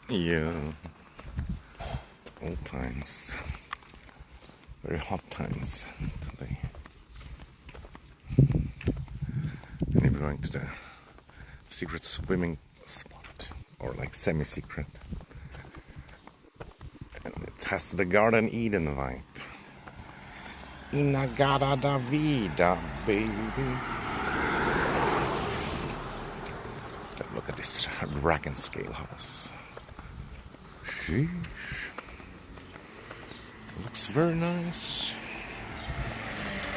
Yeah, old times, very hot times today. And we're going to the secret swimming spot, or like semi-secret. And it has the Garden Eden vibe. Inagada da vida, baby. Look at this dragon scale house. Sheesh. Looks very nice.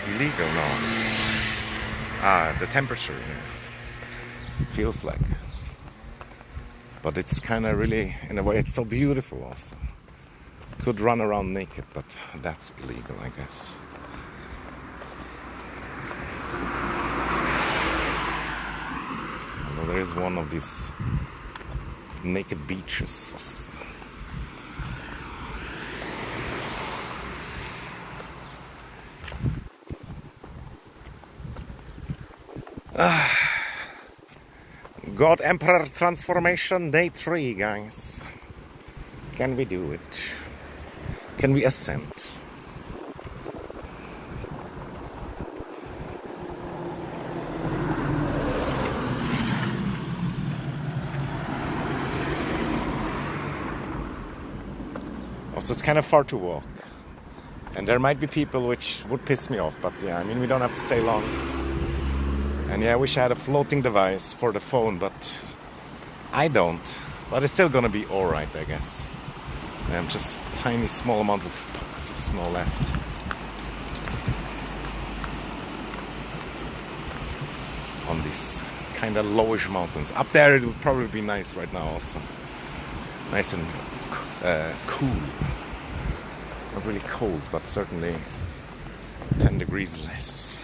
Illegal now. The temperature here feels like. But it's kind of really, in a way, it's so beautiful also. Could run around naked, but that's illegal, I guess. Although there is one of these naked beaches. God Emperor transformation day 3, guys. Can we do it? Can we ascend? Also, it's kind of far to walk. And there might be people which would piss me off, but yeah, I mean, we don't have to stay long. And yeah, I wish I had a floating device for the phone, but I don't. But it's still gonna be alright, I guess. Just tiny, small amounts of pockets of snow left. On these kind of lowish mountains. Up there it would probably be nice right now also. Nice and cool. Not really cold, but certainly 10 degrees less.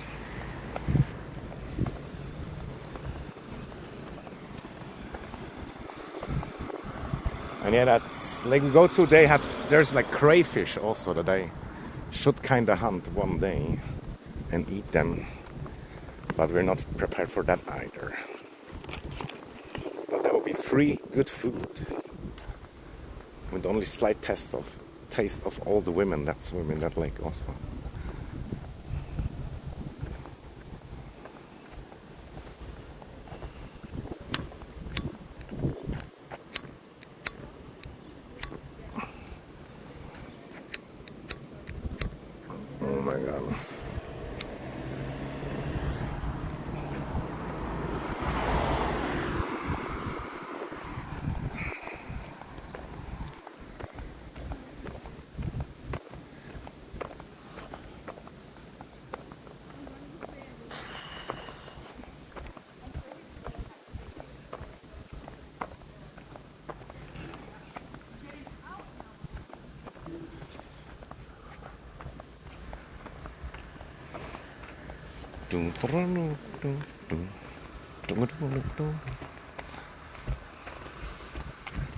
And yeah, that lake we go to, there's like crayfish also that I should kind of hunt one day and eat them. But we're not prepared for that either. But that would be free, good food. With only slight taste of all the women that swim in that lake also. Oh my god.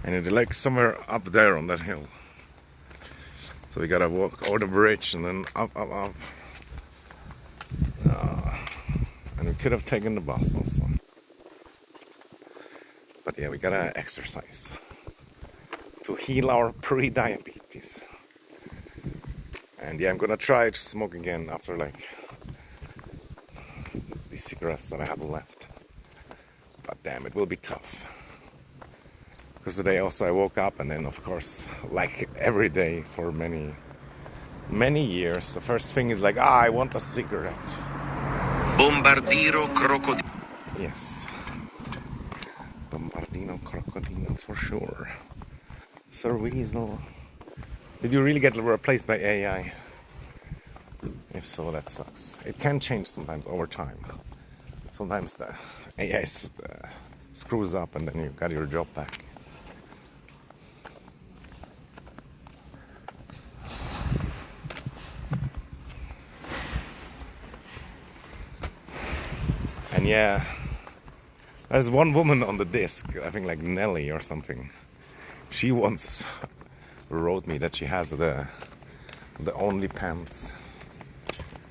And it's like somewhere up there on that hill. So we gotta walk over the bridge and then up. And we could have taken the bus also. But yeah, we gotta exercise to heal our pre-diabetes. And yeah, I'm gonna try to smoke again after like these cigarettes that I have left. But damn, it will be tough. Because today also I woke up and then of course, like every day for many years, the first thing is like, I want a cigarette. Bombardiro crocodilo. Yes. Bombardino crocodilo for sure. Sir Weasel. Did you really get replaced by AI? If so, that sucks. It can change sometimes over time. Sometimes the AI screws up and then you got your job back. And yeah, there's one woman on the disc, I think like Nelly or something. She once wrote me that she has the OnlyPants.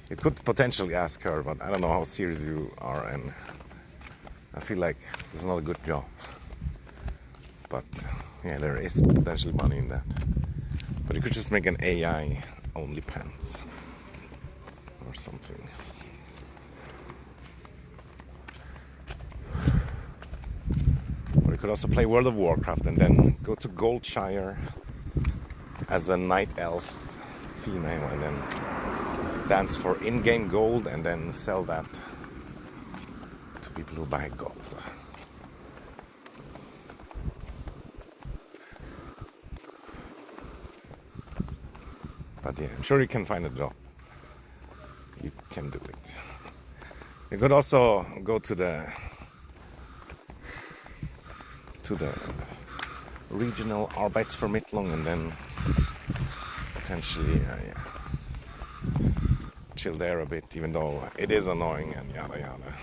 You could potentially ask her, but I don't know how serious you are, and I feel like it's not a good job. But yeah, there is potentially money in that. But you could just make an AI OnlyPants or something. Or you could also play World of Warcraft and then go to Goldshire as a night elf female and then dance for in-game gold and then sell that to people who buy gold. But yeah, I'm sure you can find a job. You can do it. You could also go to the regional Arbeitsvermittlung and then potentially chill there a bit, even though it is annoying and yada yada.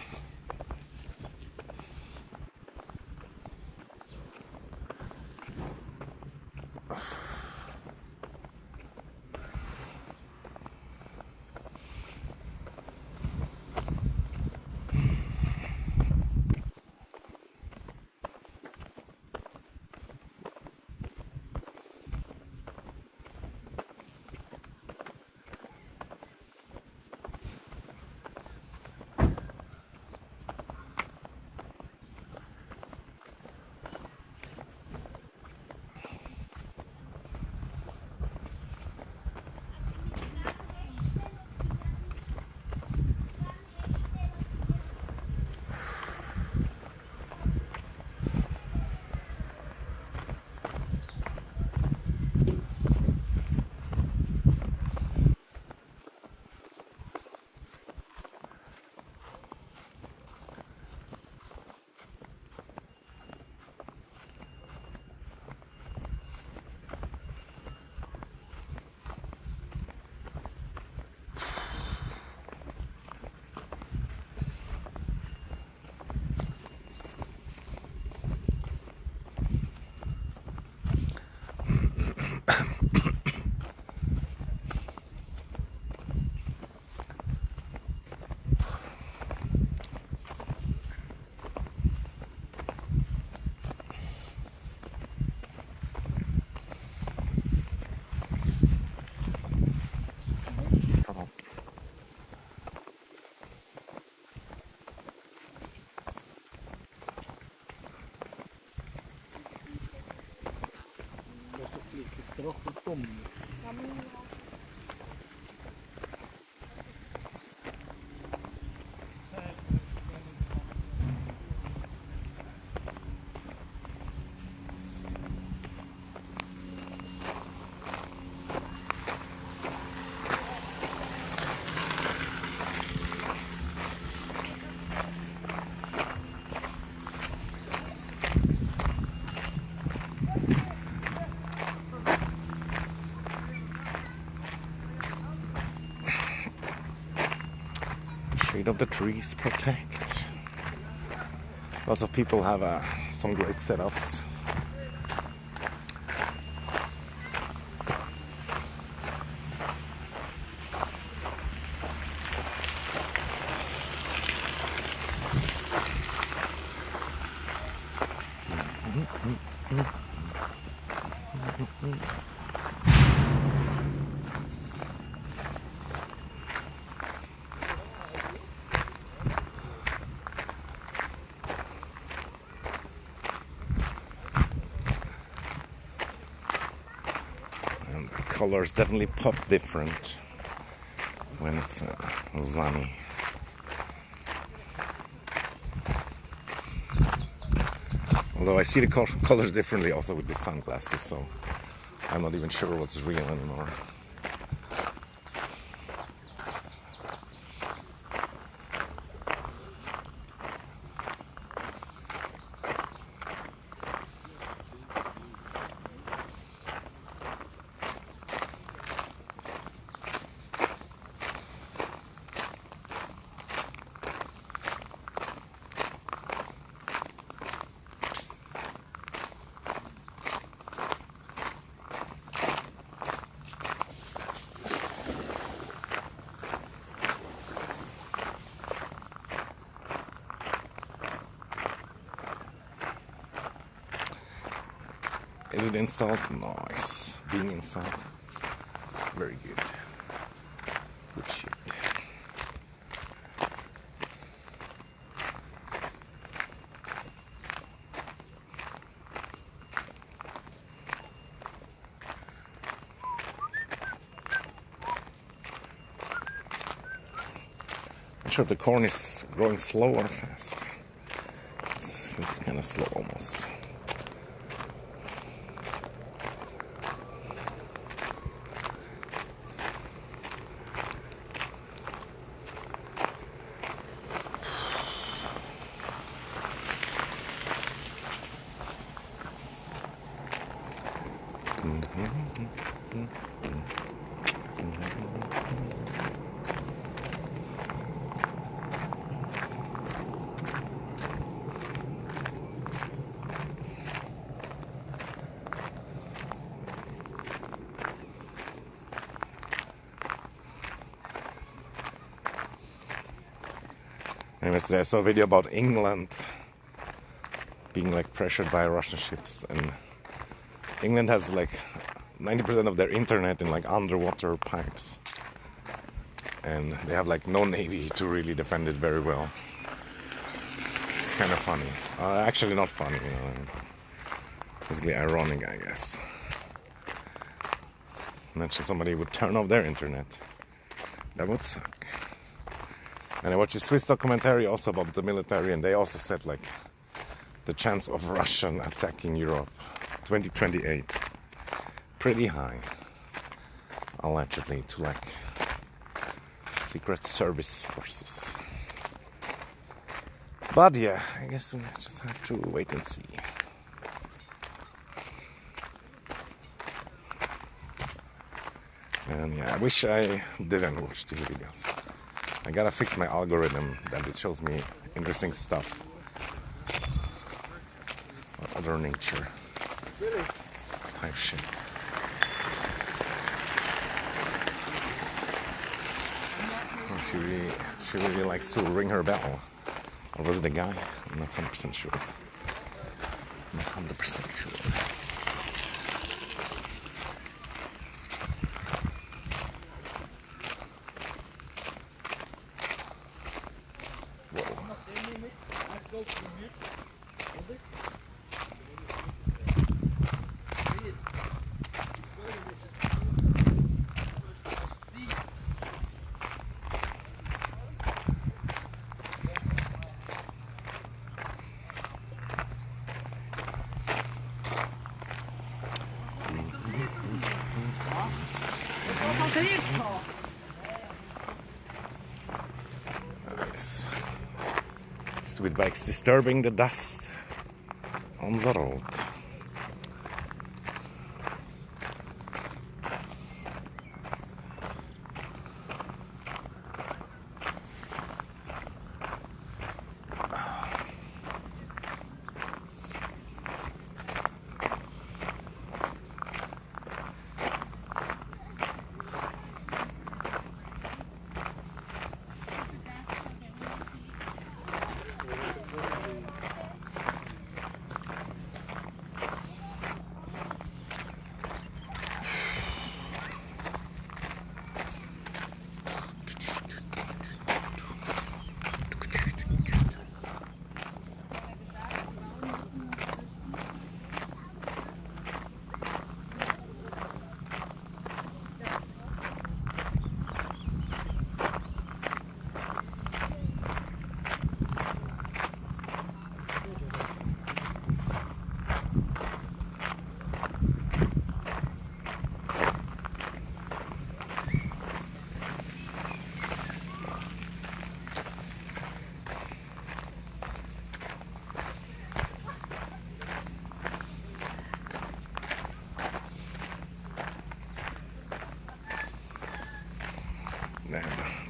Shade of the trees protect. Lots of people have some great setups. colors definitely pop different when it's sunny. Although I see the colors differently also with the sunglasses, so I'm not even sure what's real anymore. Is it installed? Nice. Being installed. Very good. Good shit. Not sure if the corn is growing slow or fast. It's kind of slow almost. Anyways, I saw a video about England being like pressured by Russian ships, and England has like 90% of their internet in like underwater pipes, and they have like no navy to really defend it very well. It's kind of funny. Actually not funny, you know, basically ironic, I guess. Imagine somebody would turn off their internet. That would suck. And I watched a Swiss documentary also about the military, and they also said like the chance of Russian attacking Europe 2028 pretty high, allegedly, to like secret service forces. But yeah, I guess we just have to wait and see. And yeah, I wish I didn't watch these videos. I gotta fix my algorithm that it shows me interesting stuff or other nature type shit. Oh, she really likes to ring her bell. Or was it a guy? I'm not 100% sure. Not 100% sure. Nice. Stupid bikes disturbing the dust on the road.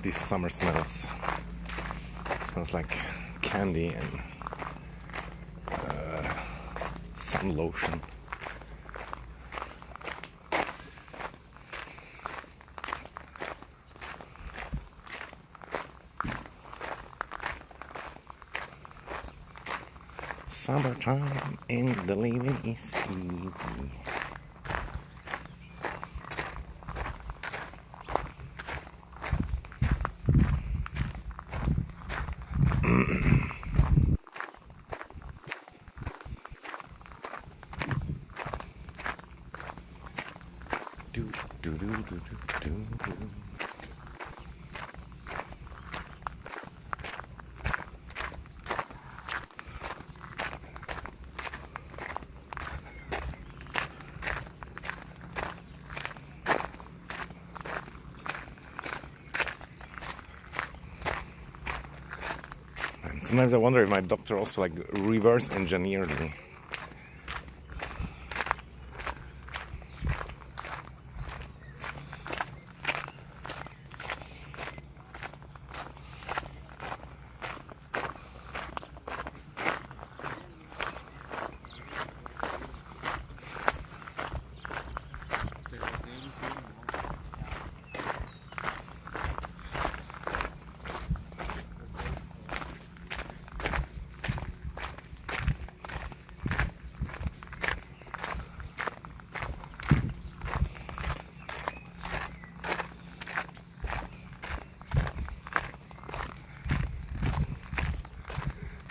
these summer smells. It smells like candy and sun lotion. Summertime and the living is easy. do, do, do, do, do, do. And sometimes I wonder if my doctor also like reverse engineered me.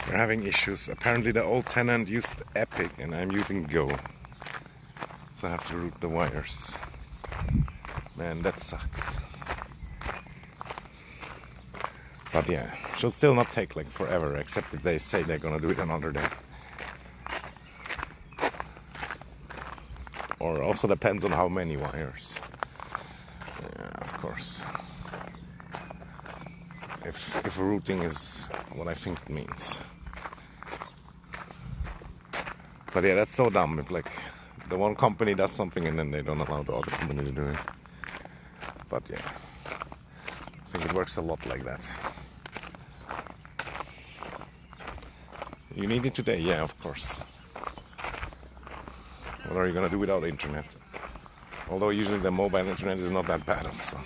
We're having issues. Apparently the old tenant used Epic and I'm using Go. So I have to route the wires. Man, that sucks. But yeah, should still not take like forever, except if they say they're gonna do it another day. Or also depends on how many wires. Yeah, of course. If routing is what I think it means. But yeah, that's so dumb. If like the one company does something and then they don't allow the other company to do it. But yeah, I think it works a lot like that. You need it today? Yeah, of course. What are you gonna do without internet? Although usually the mobile internet is not that bad also.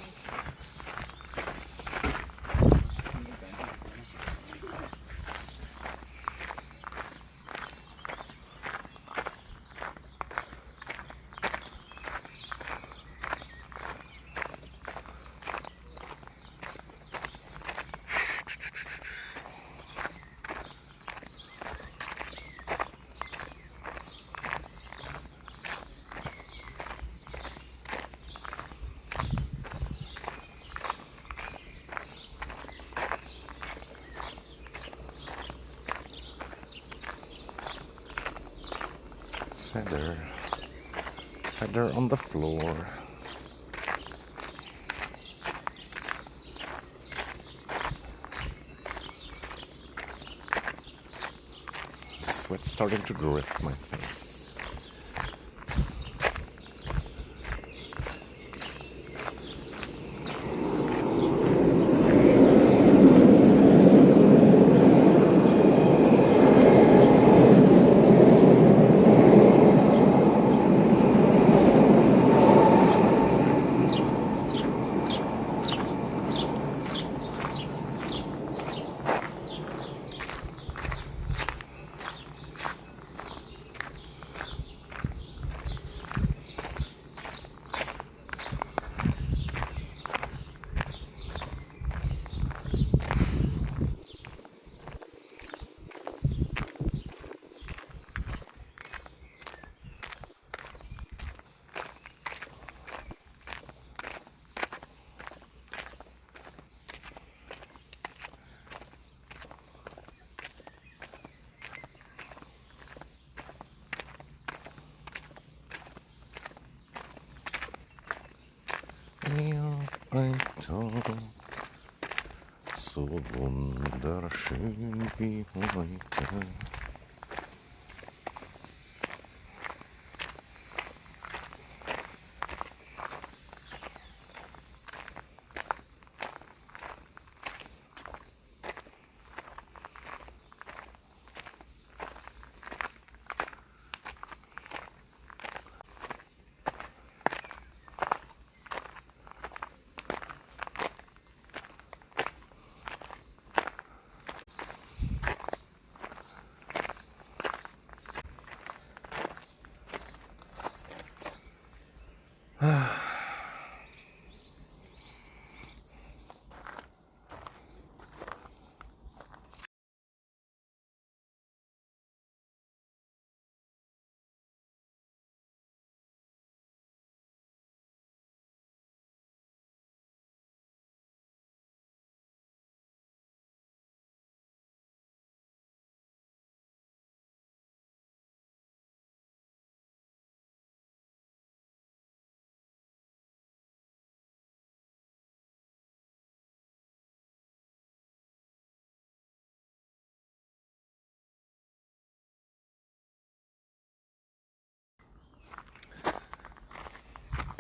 Feather on the floor. Sweat starting to drip my face. Ja, ein Tag, so wunderschön wie heute.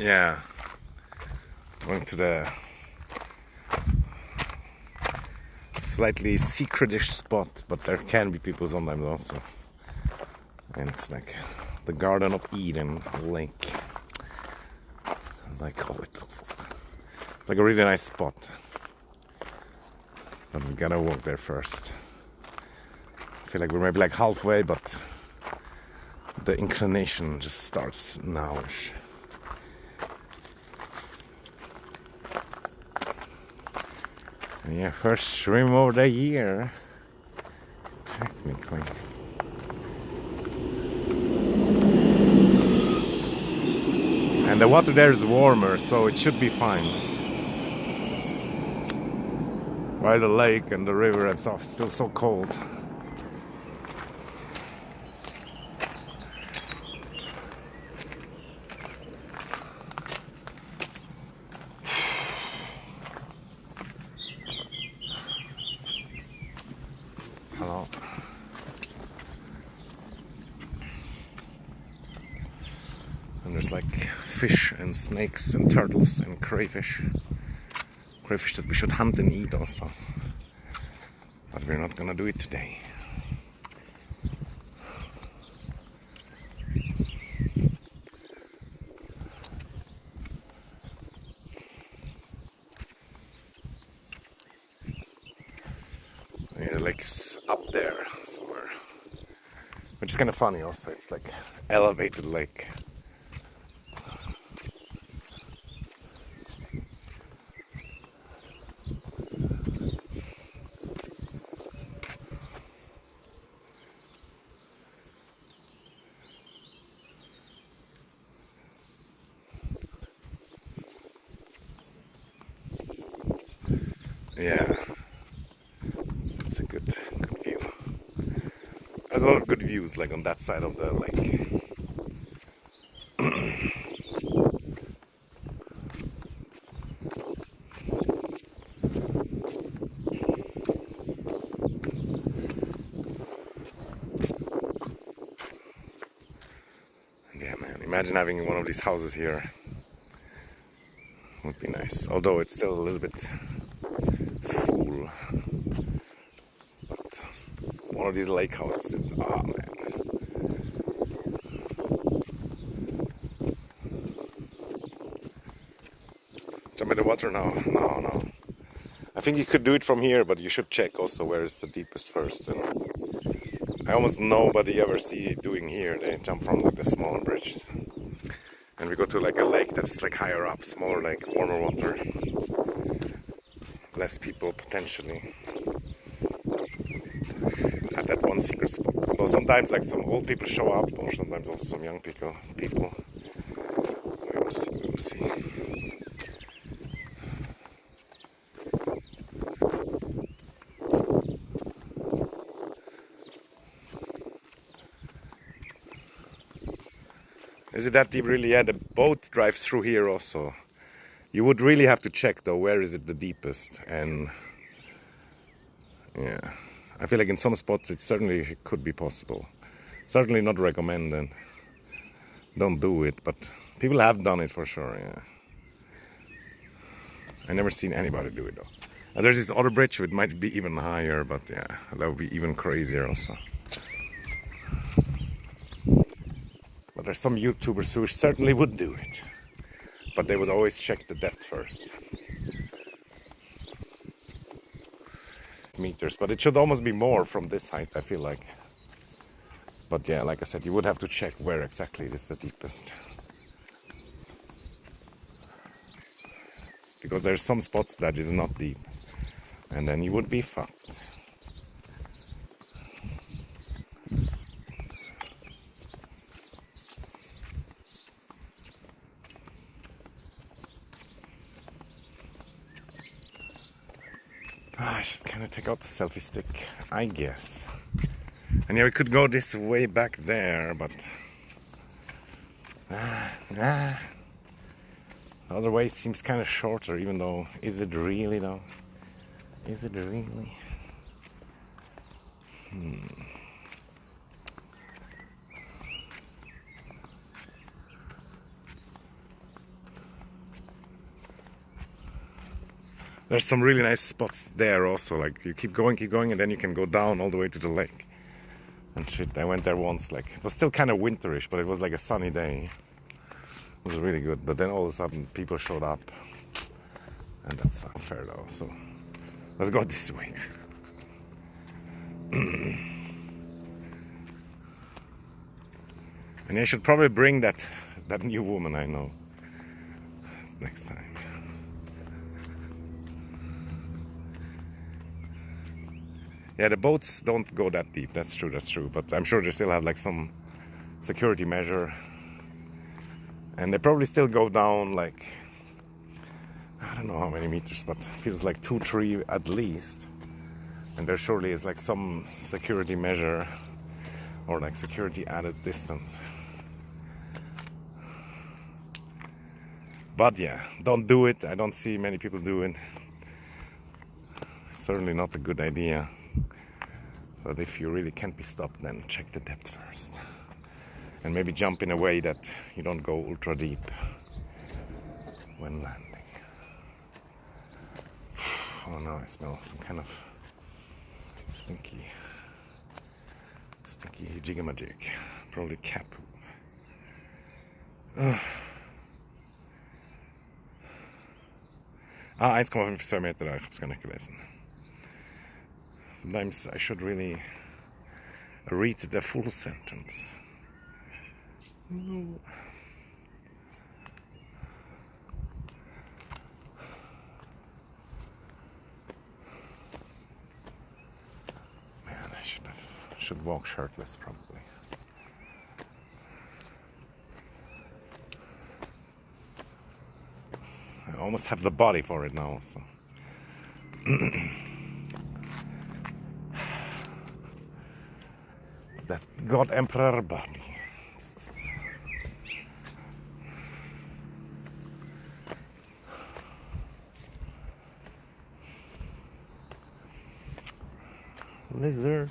Yeah, going to the slightly secretish spot, but there can be people sometimes also. And it's like the Garden of Eden lake, as I call it. It's like a really nice spot, but we gotta walk there first. I feel like we're maybe like halfway, but the inclination just starts nowish. And yeah, first swim of the year, technically. And the water there is warmer, so it should be fine. While the lake and the river and stuff is still so cold. Hello. And there's like fish and snakes and turtles and crayfish. Crayfish that we should hunt and eat also. But we're not gonna do it today. Yeah, the lake's up there somewhere. Which is kind of funny also. It's like elevated lake. Yeah, it's a good view. There's a lot of good views like on that side of the lake. Yeah, man, imagine having one of these houses here. Would be nice. Although it's still a little bit full. But one of these lake houses, oh man. Jump in the water? No. I think you could do it from here, but you should check also where is the deepest first. And I almost nobody ever see doing here. They jump from like the smaller bridges. And we go to like a lake that's like higher up, smaller lake, warmer water. Less people potentially. At that one secret spot. Although sometimes like some old people show up, or sometimes also some young people. We will see. Is it that deep really? Yeah, the boat drives through here also. You would really have to check though, where is it the deepest? And yeah, I feel like in some spots it certainly could be possible. Certainly not recommended. Don't do it, but people have done it for sure, yeah. I never seen anybody do it though. And there's this other bridge which might be even higher, but yeah, that would be even crazier also. But there's some YouTubers who certainly would do it. But they would always check the depth first. Meters, but it should almost be more from this height, I feel like. But yeah, like I said, you would have to check where exactly it is the deepest. Because there's some spots that is not deep. And then you would be fucked. I should kind of take out the selfie stick, I guess. And yeah, we could go this way back there, but the other way seems kind of shorter, even though, is it really though? Is it really? There's some really nice spots there also. Like you keep going, and then you can go down all the way to the lake. And shit, I went there once. Like it was still kind of winterish, but it was like a sunny day. It was really good. But then all of a sudden, people showed up, and that's unfair though. So let's go this way. And I should probably bring that new woman I know next time. Yeah, the boats don't go that deep. That's true. But I'm sure they still have like some security measure, and they probably still go down like, I don't know how many meters, but it feels like 2-3 at least. And there surely is like some security measure or like security added distance. But yeah, don't do it. I don't see many people do it. Certainly not a good idea. But if you really can't be stopped, then check the depth first. And maybe jump in a way that you don't go ultra deep when landing. Oh no, I smell some kind of stinky jigamajig. Probably cat poop. Ah, 1,4 meter, ich hab's gar nicht gelesen. Sometimes I should really read the full sentence. No. Man, I should walk shirtless probably. I almost have the body for it now, so. That God Emperor body. Lizard.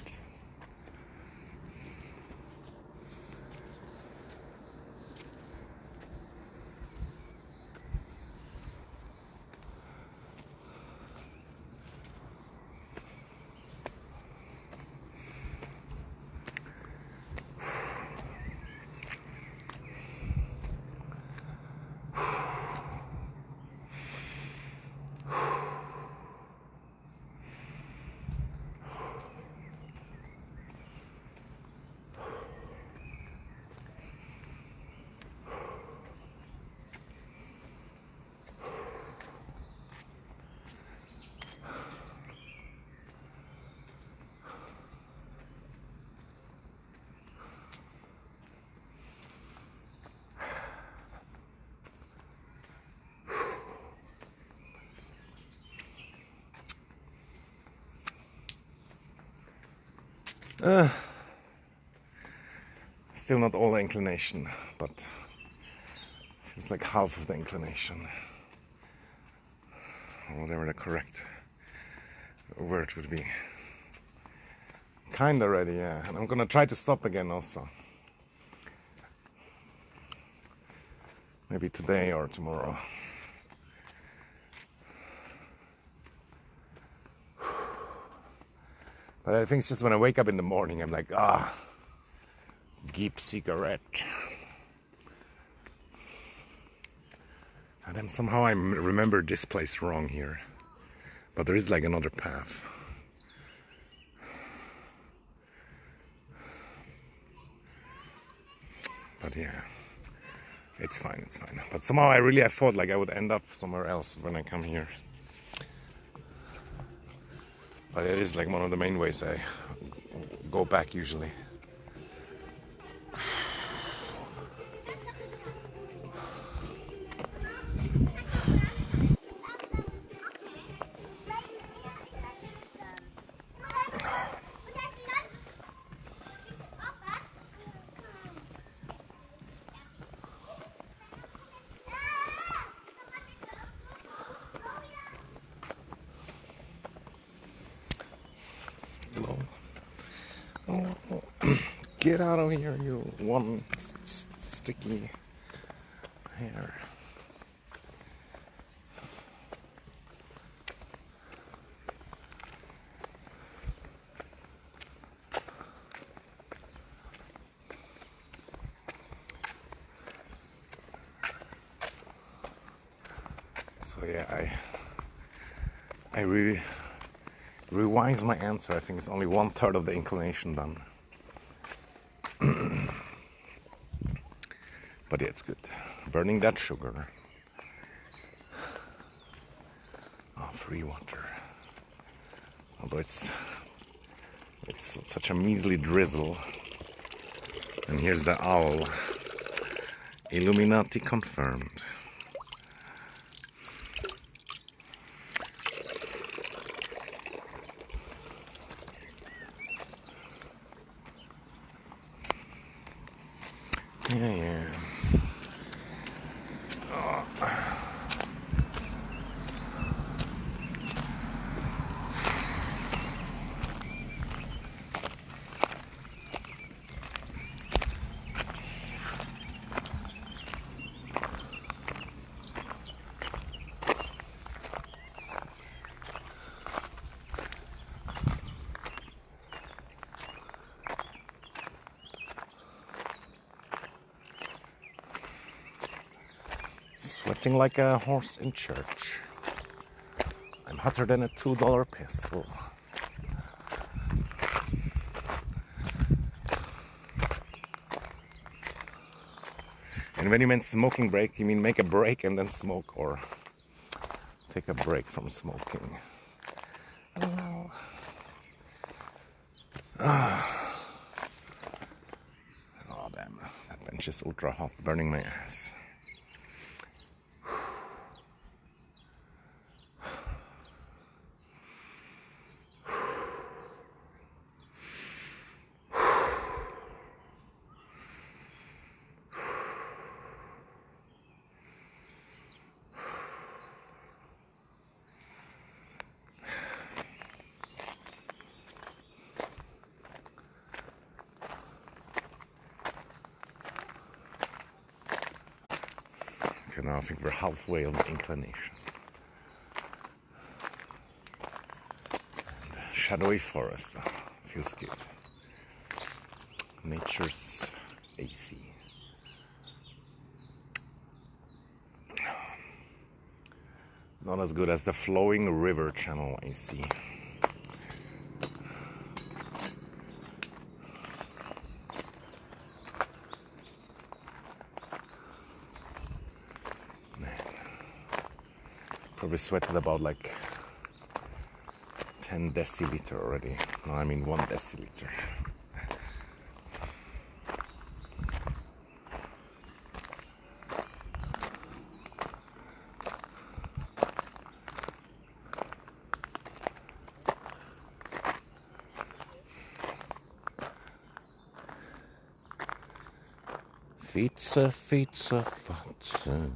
Still not all the inclination, but it's like half of the inclination, or whatever the correct word would be. Kinda ready, yeah. And I'm gonna try to stop again also. Maybe today or tomorrow. But I think it's just when I wake up in the morning, I'm like, deep cigarette. And then somehow I remember this place wrong here. But there is like another path. But yeah, it's fine. But somehow I thought like I would end up somewhere else when I come here. But it is like one of the main ways I go back usually. Get out of here, you one sticky hair. So yeah, I really revise my answer. I think it's only 1/3 of the inclination done. But yeah, it's good. Burning that sugar. Oh, free water. Although it's such a measly drizzle. And here's the owl. Illuminati confirmed. Yeah. Oh. Sweating like a horse in church. I'm hotter than a $2 pistol. And when you mean smoking break, you mean make a break and then smoke, or take a break from smoking. Oh, damn. That bench is ultra hot, burning my ass. Okay, now I think we're halfway on the inclination. And shadowy forest, feels good. Nature's AC. Not as good as the flowing river channel AC. Probably sweated about like 10 deciliter already. No, I mean 1 deciliter. Pizza, pizza, pizza.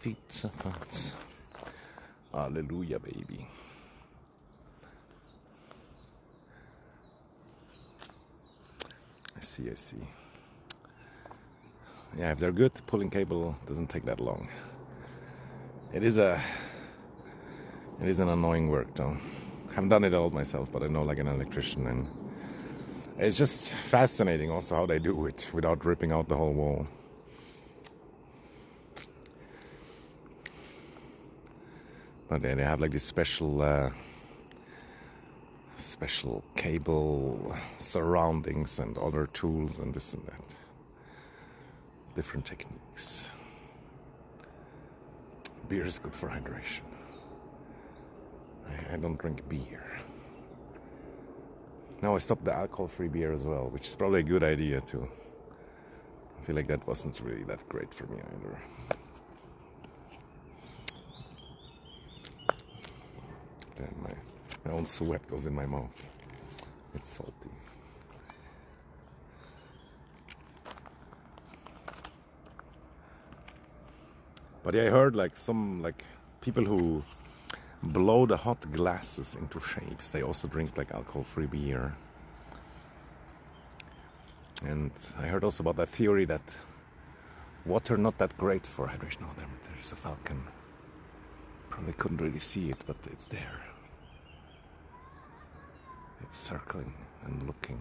Pizza, pizza. Hallelujah, baby. I see. Yeah, if they're good, pulling cable doesn't take that long. It is an annoying work though. Haven't done it all myself, but I know like an electrician, and it's just fascinating also how they do it without ripping out the whole wall. But they have like this special cable surroundings and other tools and this and that. Different techniques. Beer is good for hydration. I don't drink beer. Now I stopped the alcohol-free beer as well, which is probably a good idea too. I feel like that wasn't really that great for me either. Then my own sweat goes in my mouth. It's salty. But yeah, I heard like some people who blow the hot glasses into shapes. They also drink like alcohol-free beer. And I heard also about that theory that water not that great for hydration. Oh, there's a falcon. Probably couldn't really see it, but it's there. It's circling and looking.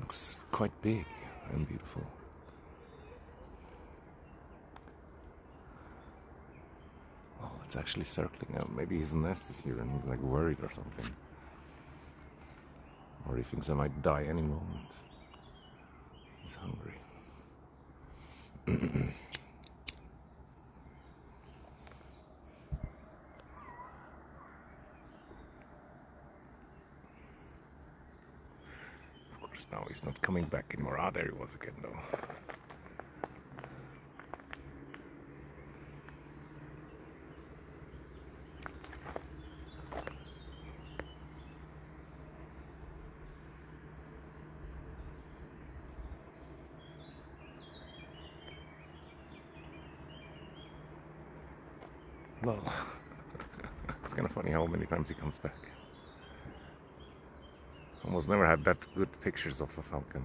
Looks quite big and beautiful. it's actually circling. Maybe his nest is here and he's like worried or something. Or he thinks I might die any moment. He's hungry. Of course, now he's not coming back anymore. Ah, there he was again, though. Well, it's kind of funny how many times he comes back. Almost never had that good pictures of a falcon.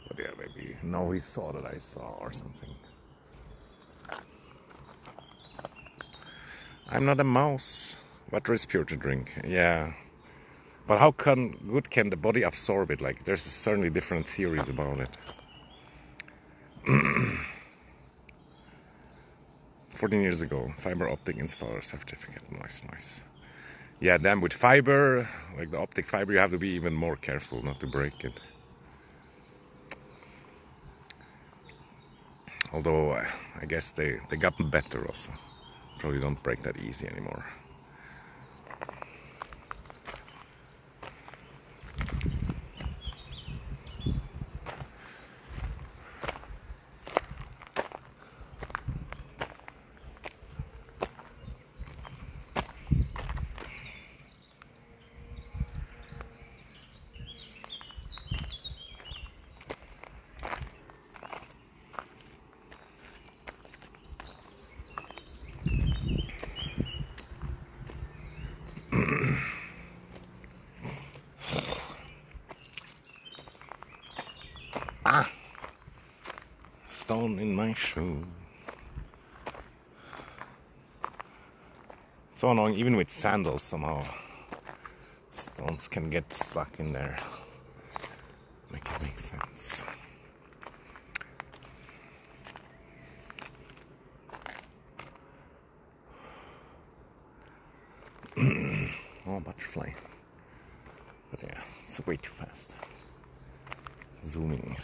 But yeah, maybe now he saw that I saw or something. I'm not a mouse. Water is pure to drink. Yeah. But how good can the body absorb it? Like, there's certainly different theories about it. 14 years ago, fiber optic installer certificate. Nice. Yeah, then with fiber, like the optic fiber, you have to be even more careful not to break it. Although, I guess they gotten better also. Probably don't break that easy anymore. Stone in my shoe. It's so annoying, even with sandals somehow. Stones can get stuck in there. Make it make sense. Oh, butterfly. But yeah, it's way too fast. Zooming.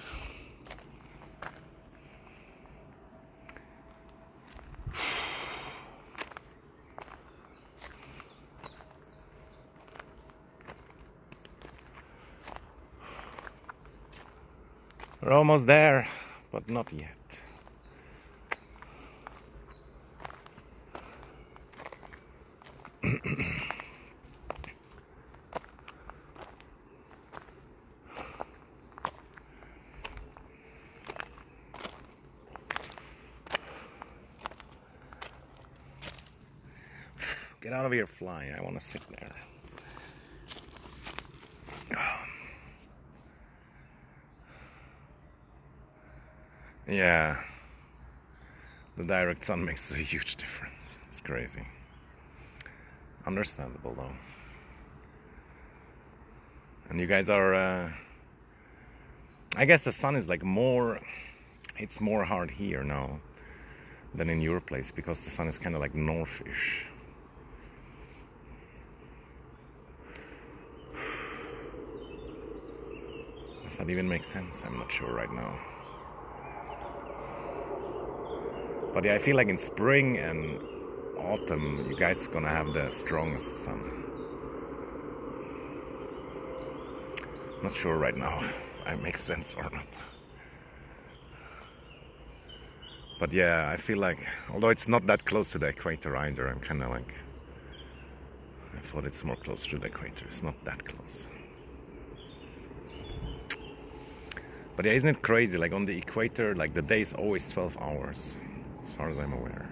We're almost there, but not yet. Get out of here, fly. I want to sit there. Yeah. The direct sun makes a huge difference. It's crazy. Understandable, though. And you guys are... I guess the sun is like more... It's more hard here now than in your place, because the sun is kind of like northish. Does that even make sense? I'm not sure right now. But yeah, I feel like in spring and autumn, you guys are gonna have the strongest sun. Not sure right now if that makes sense or not. But yeah, I feel like, although it's not that close to the equator either, I'm kind of like, I thought it's more close to the equator. It's not that close. But yeah, isn't it crazy? Like on the equator, like the day is always 12 hours, as far as I'm aware.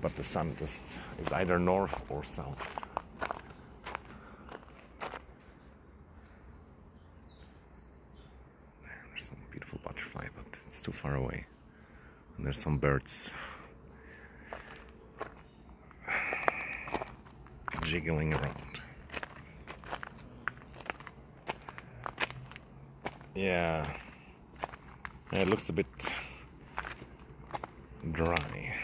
But the sun just is either north or south. There's some beautiful butterfly, but it's too far away. And there's some birds. jiggling around. Yeah, it looks a bit dry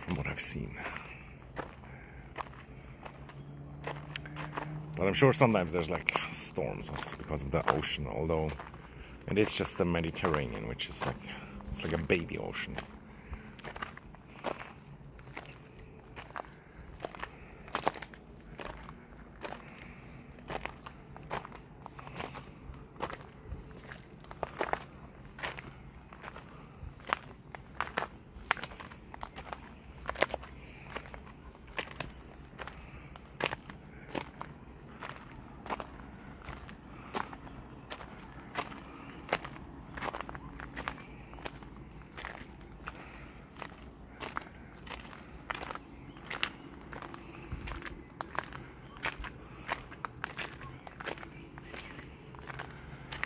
from what I've seen. But I'm sure sometimes there's like storms also because of the ocean, although it is just the Mediterranean, which is like, it's like a baby ocean.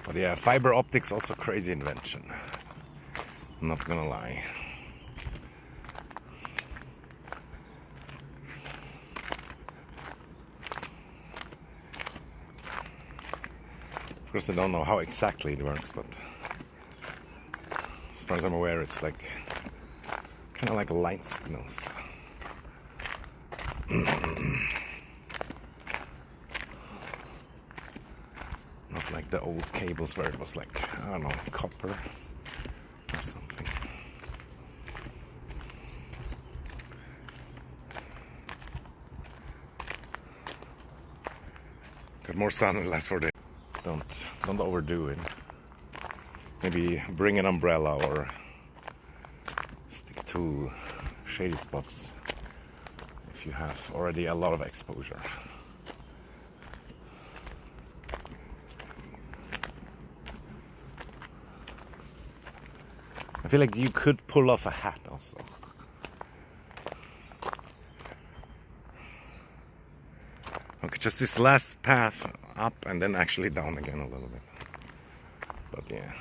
But yeah, fiber optics also crazy invention. I'm not gonna lie. Of course, I don't know how exactly it works, but as far as I'm aware, it's like kind of like light signals. Not like the old cables where it was like, I don't know, copper or something. Got more sun less for the. Don't overdo it. Maybe bring an umbrella or stick to shady spots if you have already a lot of exposure. I feel like you could pull off a hat also. Okay, just this last path up and then actually down again a little bit. But yeah.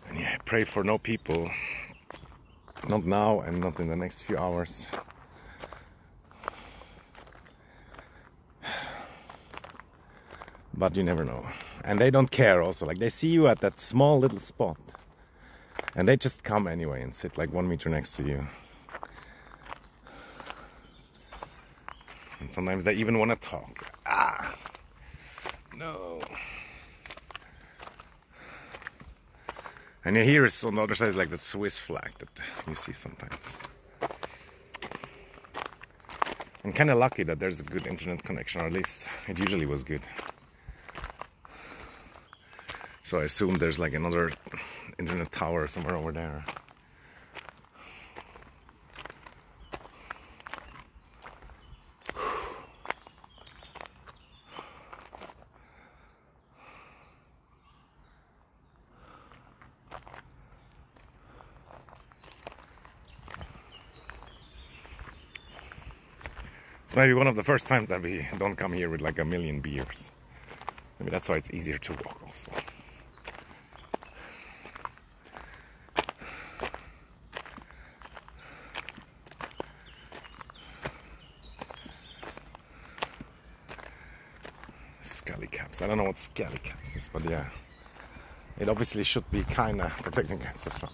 And yeah, pray for no people. Not now and not in the next few hours. But you never know. And they don't care also. Like, they see you at that small little spot. And they just come anyway and sit like 1 meter next to you. And sometimes they even want to talk. Ah! No. And here is on the other side is like that Swiss flag that you see sometimes. I'm kind of lucky that there's a good internet connection, or at least it usually was good. So I assume there's like another internet tower somewhere over there. It's maybe one of the first times that we don't come here with like a million beers. Maybe that's why it's easier to walk also. Scallycaps. I don't know what scallycaps is, but yeah. It obviously should be kinda protecting against the sun.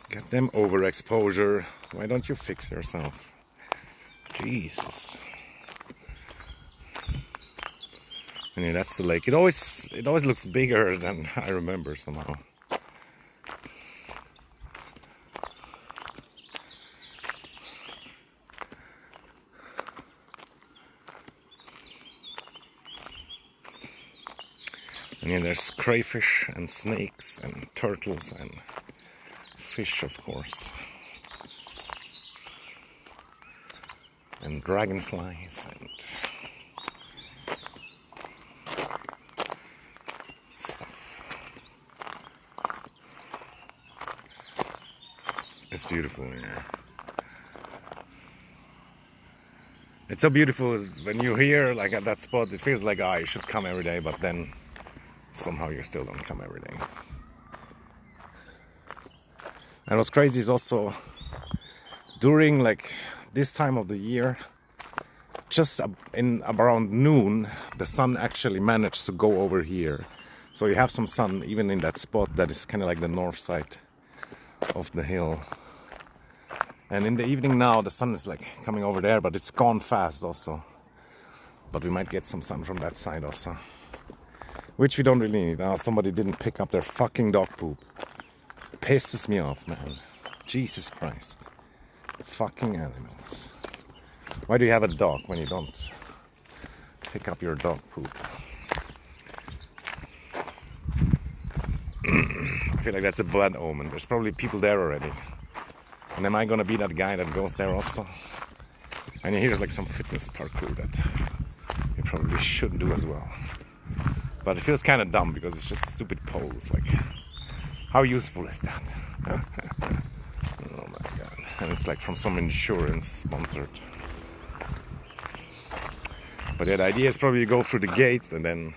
Get them overexposure. Why don't you fix yourself? Jesus. And yeah, that's the lake. It always looks bigger than I remember somehow. And yeah, there's crayfish and snakes and turtles and fish, of course. And dragonflies and stuff. It's beautiful, yeah. It's so beautiful when you're here, like at that spot, it feels like, oh, you should come every day, but then somehow you still don't come every day. And what's crazy is also during like this time of the year, just in around noon, the sun actually managed to go over here. So you have some sun even in that spot that is kind of like the north side of the hill. And in the evening now, the sun is like coming over there, but it's gone fast also. But we might get some sun from that side also. Which we don't really need. Now somebody didn't pick up their fucking dog poop. Pisses me off, man. Jesus Christ. Fucking animals. Why do you have a dog when you don't pick up your dog poop? I feel like that's a bad omen. There's probably people there already. And am I gonna be that guy that goes there also? And here's like some fitness parkour that you probably should do as well. But it feels kind of dumb because it's just stupid poles. Like, how useful is that? Oh my god. And it's like from some insurance sponsored. But yeah, the idea is probably you go through the gates and then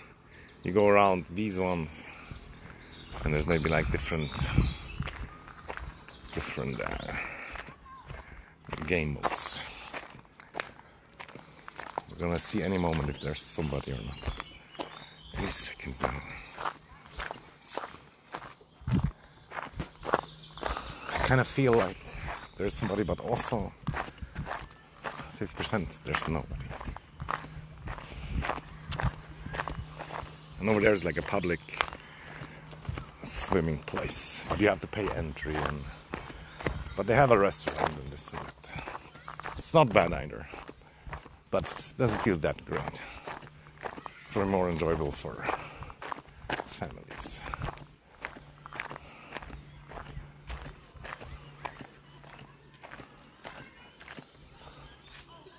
you go around these ones. And there's maybe like different game modes. We're gonna see any moment if there's somebody or not. Any second now. I kind of feel like there's somebody, but also 50% there's nobody. And over there is like a public swimming place, but you have to pay entry. But they have a restaurant in this. It's not bad either, but it doesn't feel that great. Probably more enjoyable for families.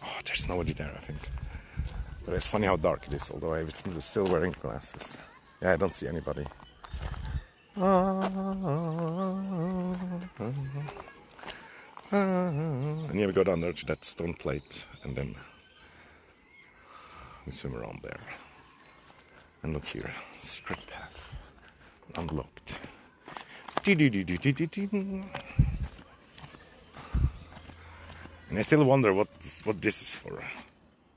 Oh, there's nobody there, I think. But it's funny how dark it is, although I'm still wearing glasses. Yeah, I don't see anybody. And yeah, we go down there to that stone plate, and then we swim around there. And look here, secret path, unlocked. And I still wonder what this is for.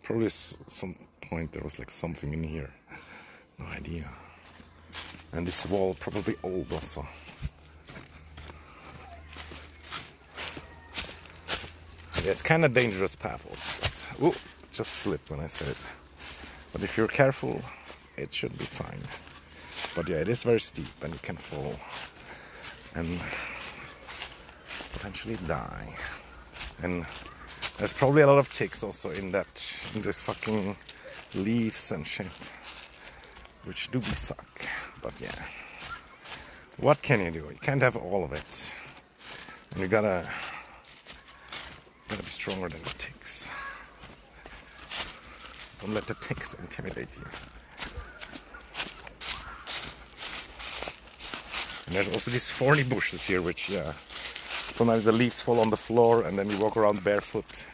Probably at some point there was like something in here. No idea. And this wall probably old also. Yeah, it's kind of dangerous path also. But, just slipped when I said it. But if you're careful, it should be fine. But yeah, it is very steep and you can fall and potentially die. And there's probably a lot of ticks also in this fucking leaves and shit, which do suck. But yeah, what can you do? You can't have all of it, and you gotta be stronger than the ticks. Don't let the ticks intimidate you. And there's also these thorny bushes here, which, yeah, sometimes the leaves fall on the floor and then you walk around barefoot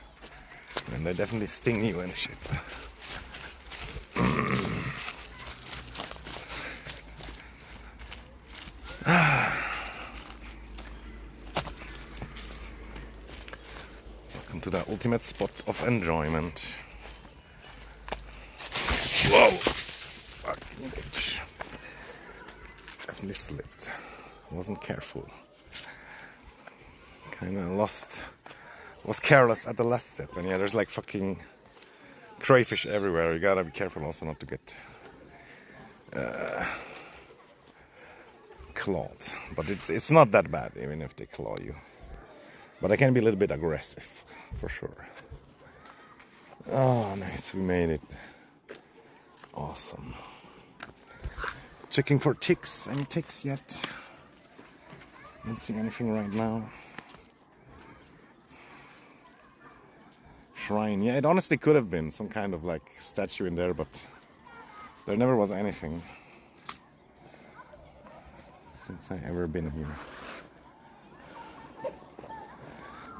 and they definitely sting you and shit. Welcome to the ultimate spot of enjoyment. Whoa! Fucking bitch. Definitely slipped. Wasn't careful. Kinda was careless at the last step. And yeah, there's like fucking crayfish everywhere. You gotta be careful also not to get clawed. But it's not that bad even if they claw you. But I can be a little bit aggressive, for sure. Oh, nice, we made it. Awesome. Checking for ticks. Any ticks yet? Don't see anything right now. Shrine. Yeah, it honestly could have been some kind of like statue in there, but there never was anything since I ever been here.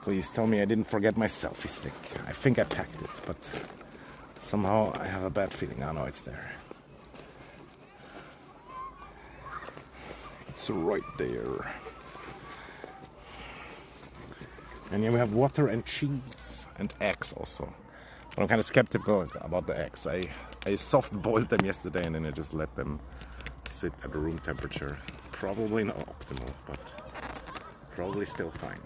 Please tell me I didn't forget my selfie stick. I think I packed it, but somehow I have a bad feeling. Oh no, it's there. It's right there. And yeah, we have water and cheese and eggs also. But I'm kind of skeptical about the eggs. I soft boiled them yesterday and then I just let them sit at room temperature. Probably not optimal, but probably still fine.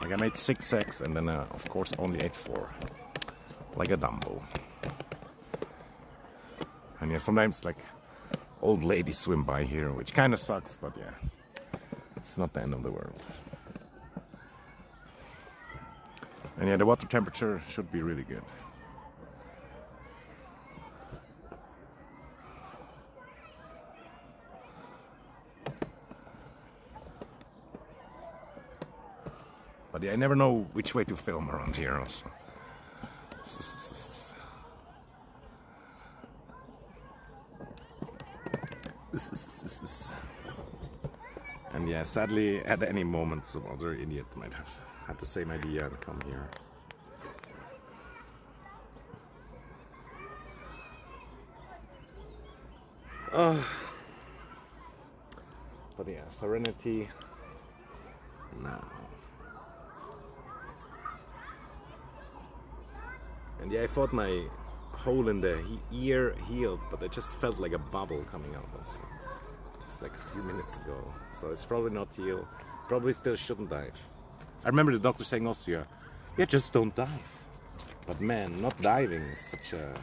Like I made 6 eggs and then of course only ate 4. Like a Dumbo. And yeah, sometimes like old ladies swim by here, which kind of sucks, but yeah, it's not the end of the world. And yeah, the water temperature should be really good. But yeah, I never know which way to film around here also. And yeah, sadly, at any moment, some other idiot might have had the same idea and come here. But yeah, Serenity now. And yeah, I thought my hole in the ear healed, but I just felt like a bubble coming out also. Just like a few minutes ago. So it's probably not healed. Probably still shouldn't dive. I remember the doctor saying also, yeah, just don't dive. But man, not diving is such a...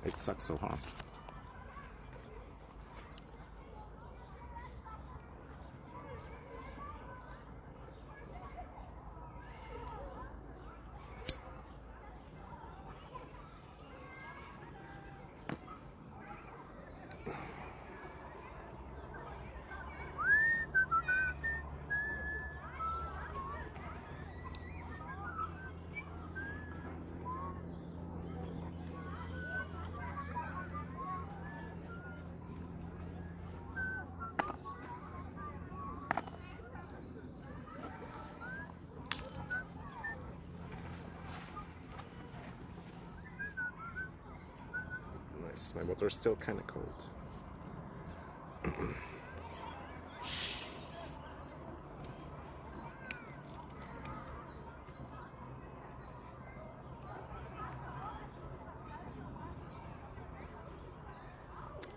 It sucks so hard. My water is still kind of cold.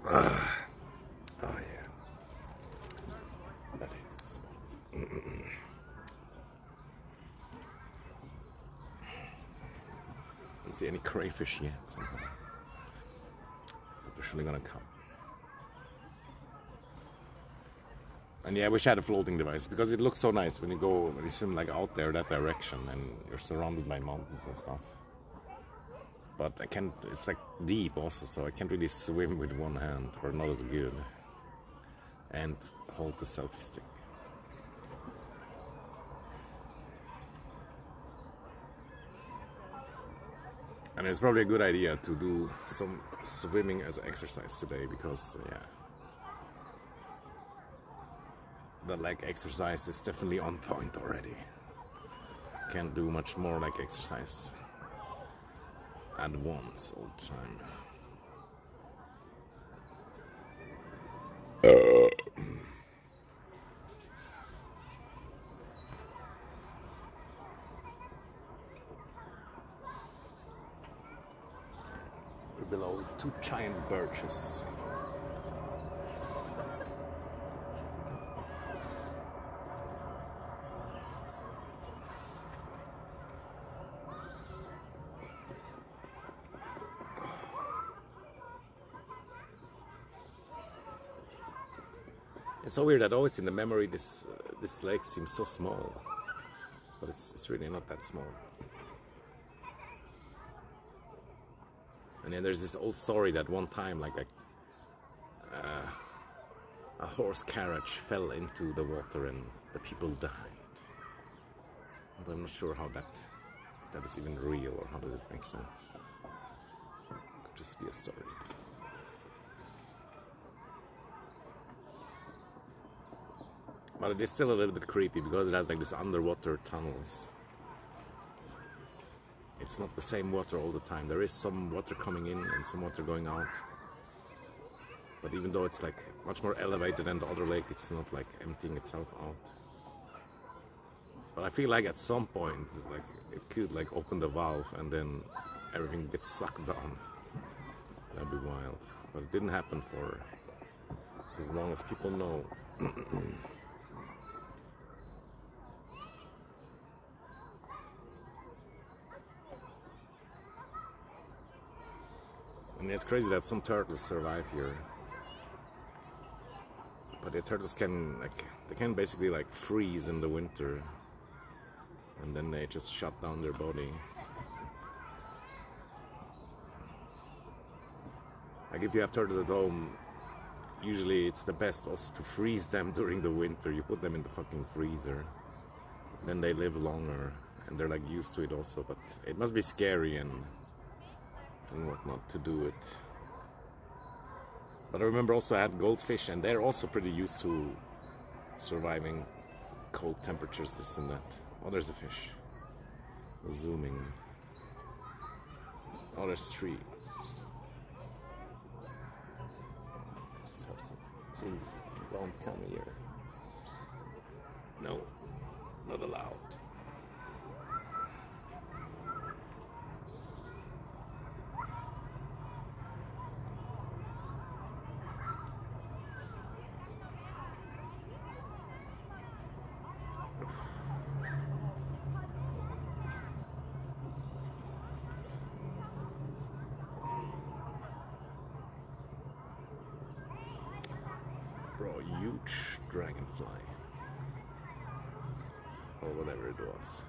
Oh yeah, that hits the spot. Don't see any crayfish yet somehow. They're surely gonna come. And yeah, I wish I had a floating device because it looks so nice when you swim like out there that direction and you're surrounded by mountains and stuff. But I can't, it's like deep also, so I can't really swim with one hand, or not as good, and hold the selfie stick. And it's probably a good idea to do some swimming as exercise today because, yeah, the leg exercise is definitely on point already. Can't do much more leg exercise at once all the time. We're below 2 giant birches. It's so weird that always in the memory this lake seems so small, but it's really not that small. And then there's this old story that one time, like a horse carriage fell into the water and the people died. And I'm not sure how that is even real, or how does it make sense. It could just be a story. But it is still a little bit creepy because it has like these underwater tunnels. It's not the same water all the time. There is some water coming in and some water going out. But even though it's like much more elevated than the other lake, it's not like emptying itself out. But I feel like at some point, like it could like open the valve and then everything gets sucked down. That'd be wild. But it didn't happen for as long as people know. And it's crazy that some turtles survive here. But the turtles can basically like freeze in the winter, and then they just shut down their body. Like if you have turtles at home, usually it's the best also to freeze them during the winter. You put them in the fucking freezer, then they live longer and they're like used to it also. But it must be scary and whatnot to do it. But I remember also I had goldfish, and they're also pretty used to surviving cold temperatures, this and that. Oh, there's a fish. Zooming. Oh, there's 3. Please, don't come here. No, not allowed. Bro, huge dragonfly. Or whatever it was.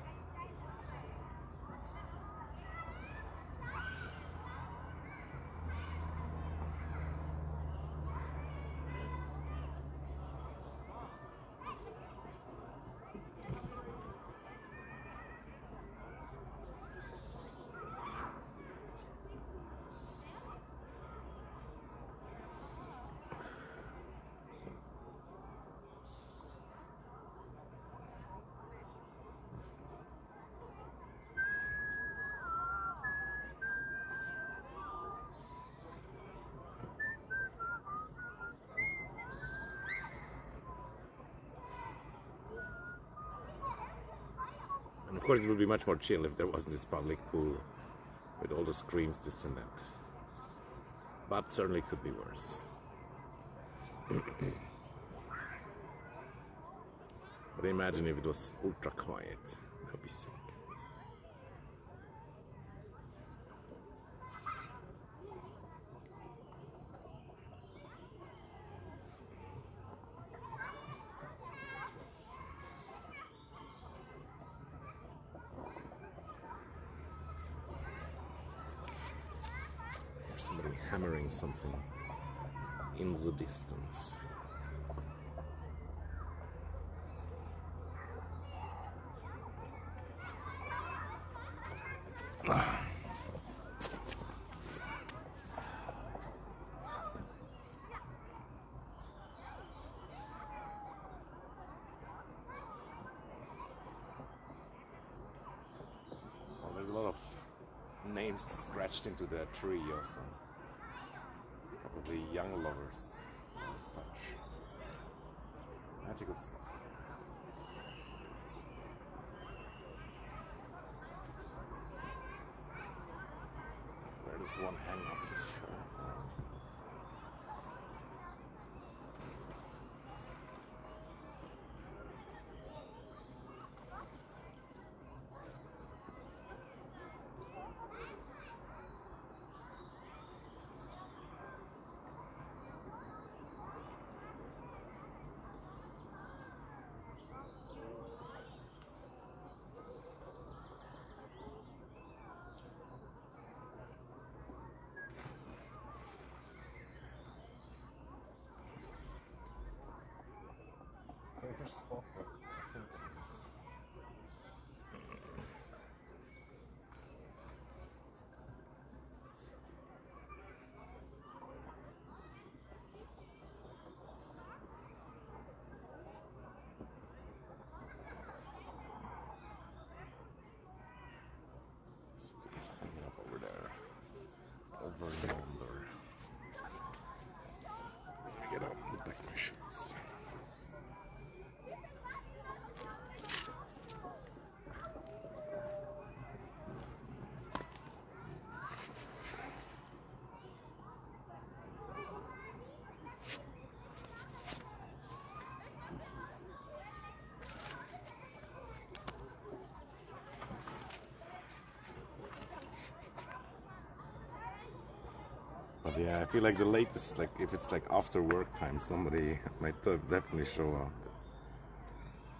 And of course it would be much more chill if there wasn't this public pool with all the screams, this and that. But certainly could be worse. But imagine if it was ultra quiet. That would be sick. There's somebody hammering something in the distance. Well, there's a lot of names scratched into the tree also. Probably young lovers or such. Magical spot. Where does one hang up his shirt? darkest spot that I think it is. It's hanging up over there. Over yonder. Get out and back my shoes. But yeah, I feel like the latest, like if it's like after work time, somebody might definitely show up.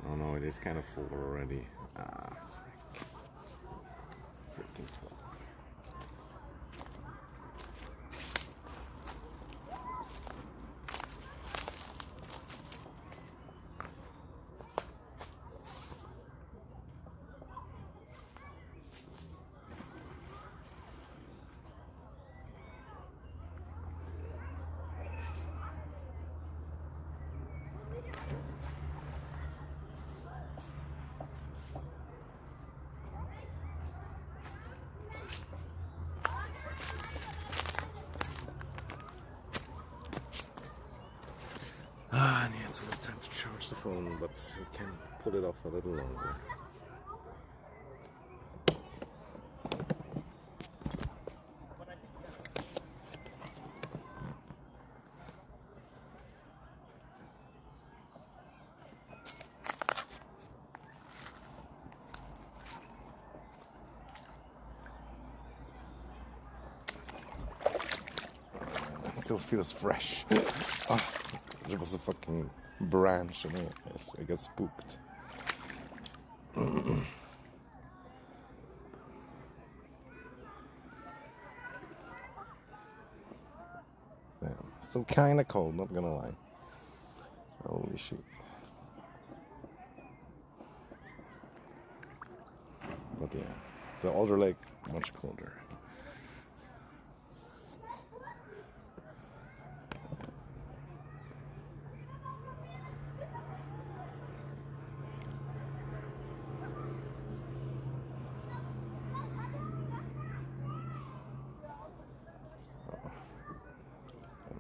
Oh no, it is kind of full already. Ah, freaking full. And yeah, it's almost time to charge the phone, but we can put it off a little longer. It still feels fresh. Oh, there was a fucking branch in it. Yes, I got spooked. Damn, still kinda cold, not gonna lie. Holy shit. But yeah, the older lake, much colder.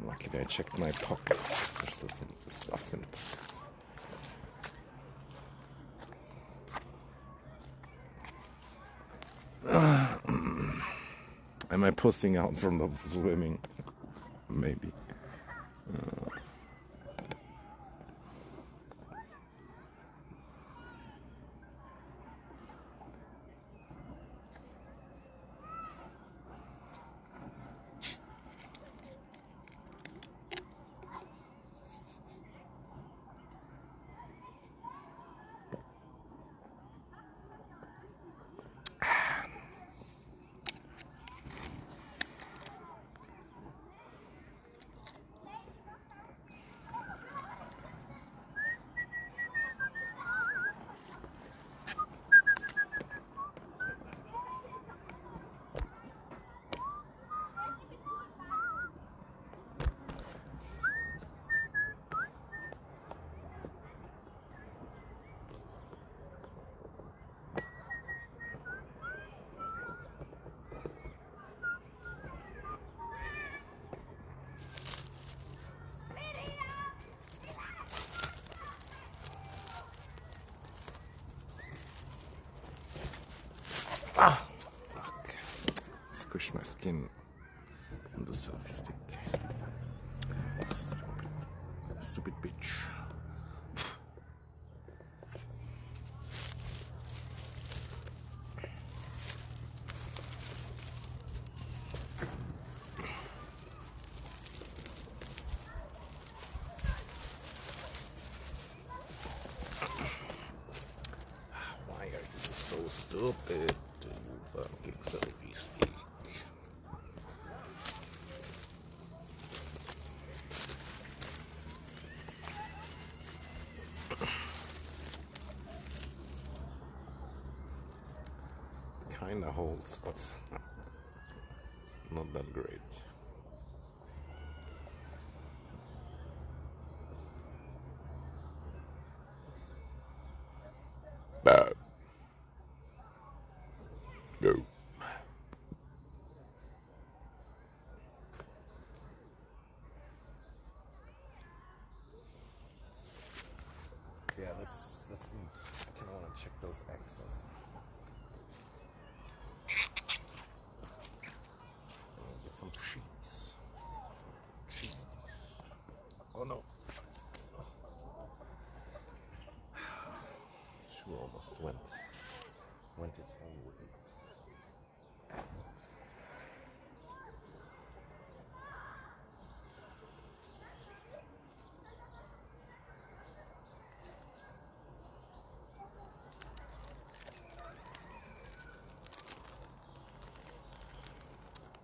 I'm lucky that I checked my pockets. There's still some stuff in the pockets. Am I pussing out from the swimming? Maybe. Ah! Fuck. Squish my skin on the selfie stick. Stupid bitch. Why are you so stupid? You fucking selfie stick. kinda holds, but not that great. No. Yeah, let's I kind of want to check those eggs also. Get some cheese. Cheese. Oh no. Shoe almost went its own way.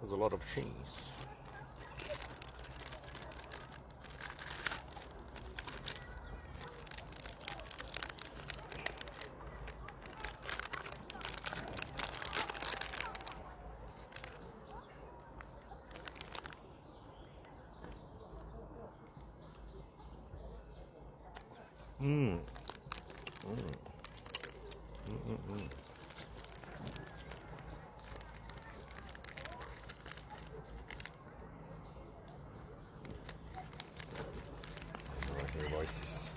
There's a lot of cheese. Mmm. Mmm. Mmm. I hear voices.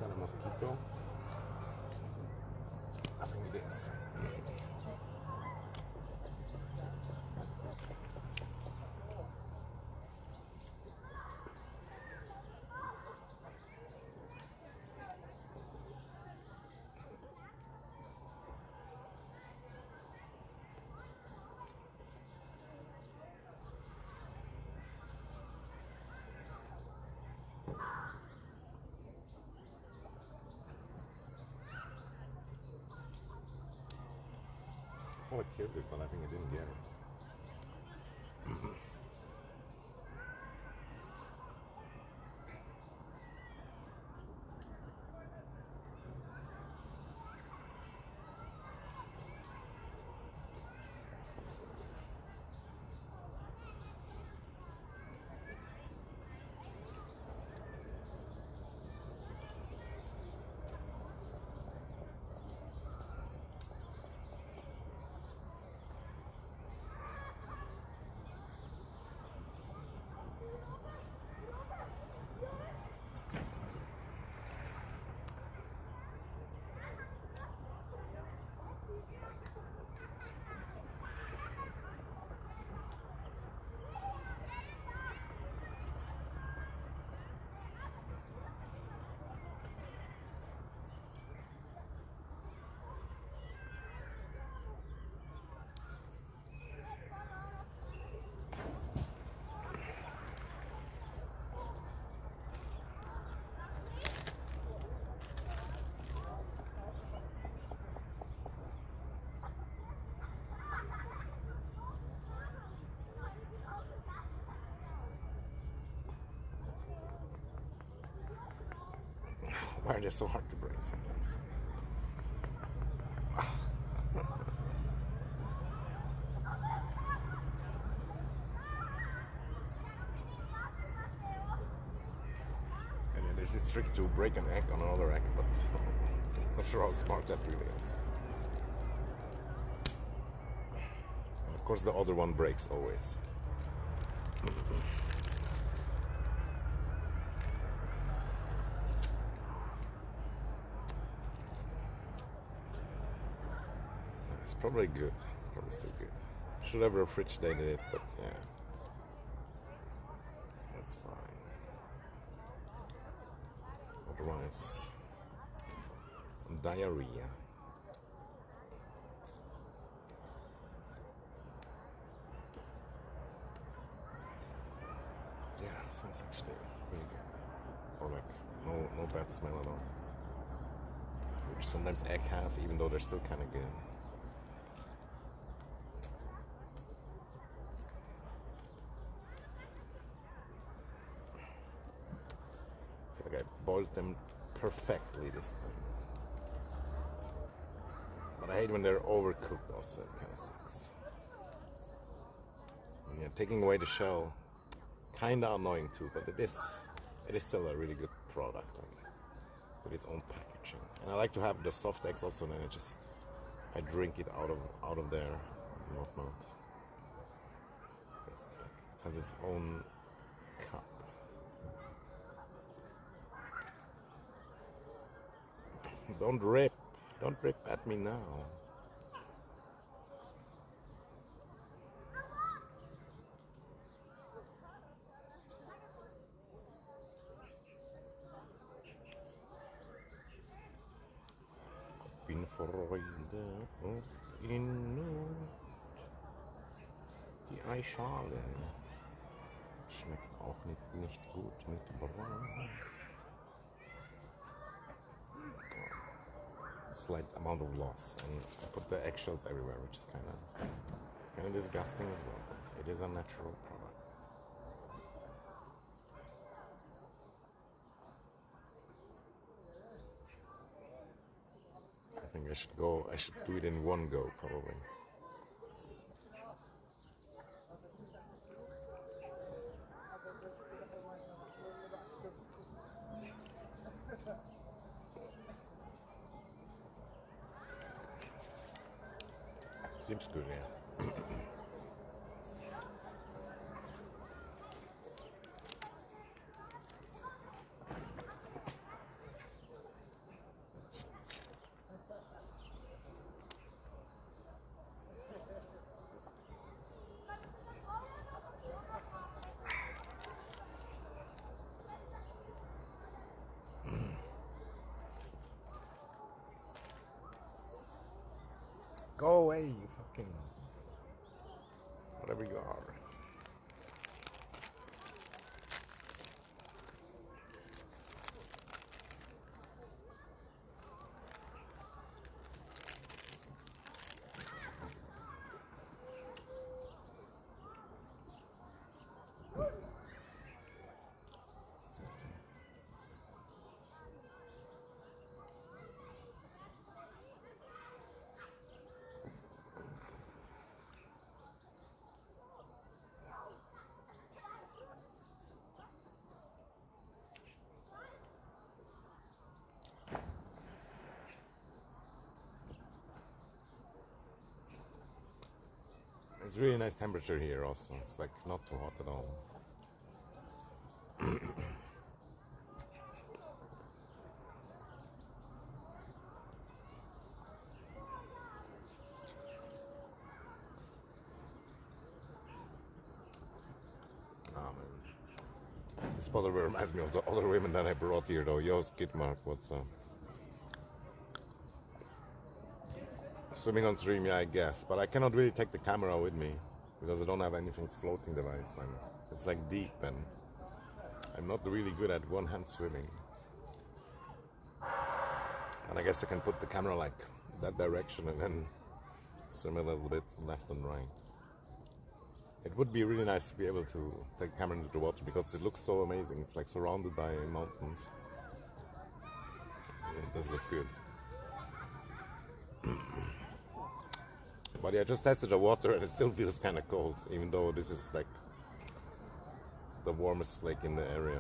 Got a mosquito. I think this. I thought I killed it, but I think I didn't get it. Why are they so hard to break sometimes? And then there's this trick to break an egg on another egg, but not sure how smart that really is. And of course the other one breaks always. It's probably good. Probably still good. Should have refrigerated it, but yeah. That's fine. Otherwise, diarrhea. this one's actually really good. Or like no bad smell at all. Which sometimes egg have, even though they're still kind of good. I feel like I boiled them perfectly this time. But I hate when they're overcooked also, it kind of sucks. And yeah, taking away the shell, kind of annoying too, but it is still a really good product, like, with its own packaging. And I like to have the soft eggs also, and then I drink it out of there and whatnot. It's like, it has its own cup. Don't rip at me now. Bin Freude und in Not. Die Eischale schmeckt auch nicht gut mit Brot. Slight amount of loss, and I put the eggshells everywhere, which is kind of disgusting as well, but it is a natural product. I think I should do it in one go, probably. Seems good, yeah. Go away, you fucking... whatever you are. It's really nice temperature here also. It's like not too hot at all. Ah, man. This probably reminds me of the other women that I brought here though. Yo, Skid Mark, what's up? Swimming on stream, yeah, I guess. But I cannot really take the camera with me because I don't have anything floating device. It's like deep and I'm not really good at one-hand swimming. And I guess I can put the camera like that direction and then swim a little bit left and right. It would be really nice to be able to take the camera into the water because it looks so amazing. It's like surrounded by mountains. It does look good. But yeah, I just tested the water and it still feels kind of cold, even though this is like the warmest lake in the area.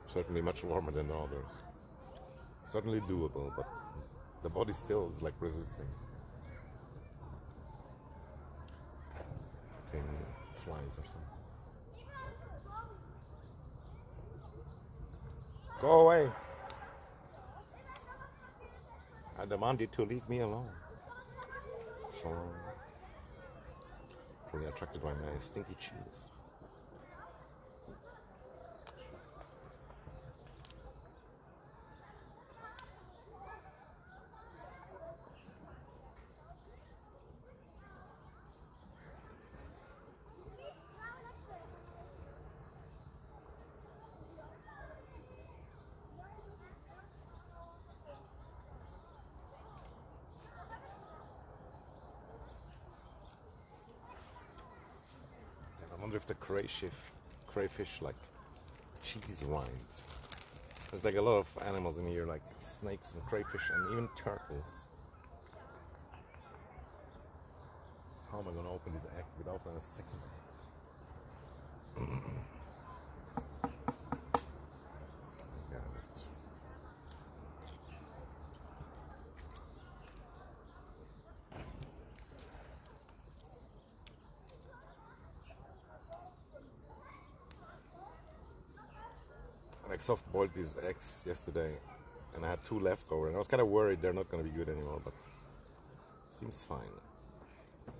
Certainly much warmer than the others. Certainly doable, but the body still is like resisting. Fucking flies or something. Go away! I demand you to leave me alone. So, pretty attracted by my stinky cheese. wonder if the crayfish like cheese rind. There's like a lot of animals in here, like snakes and crayfish and even turtles. How am I gonna open this egg without opening a second egg? Got it. I soft boiled these eggs yesterday and I had 2 left over and I was kind of worried they're not going to be good anymore, but seems fine.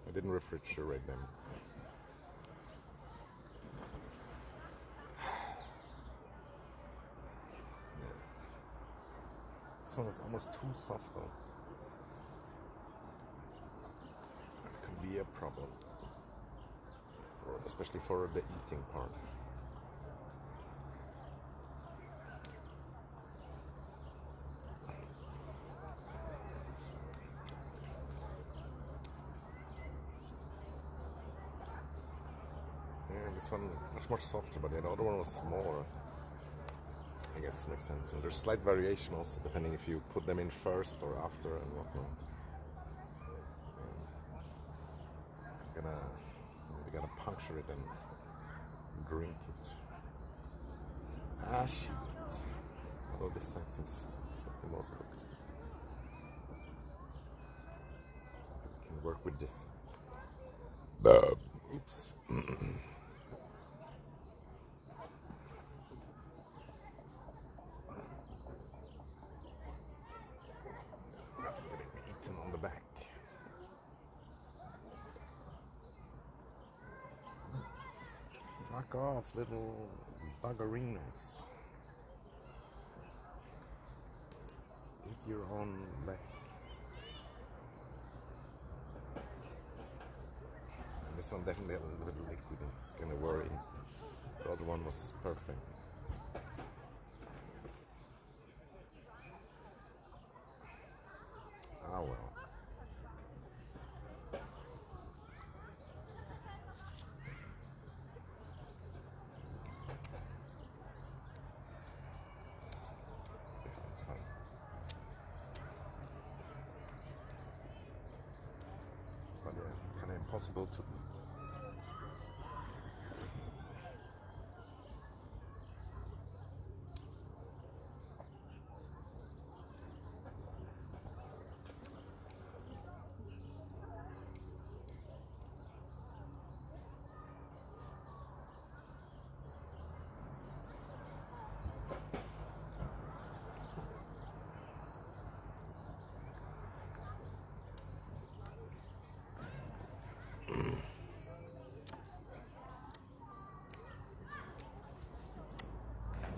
I didn't refrigerate them. Yeah. This one is almost too soft though. That could be a problem, especially for the eating part. Yeah, this one much more softer, but the other one was smaller. I guess it makes sense. And there's slight variation also depending if you put them in first or after and whatnot. You gotta puncture it and drink it. Ah shit. Although this side seems slightly more cooked. Can work with this side. Oops. Eaten on the back. Fuck off, little buggerinos. Eat your own leg. And this one definitely had a little bit of liquid in it. It's kind of worrying. The other one was perfect. Ah well. It's fine. But yeah, kind of impossible to eat.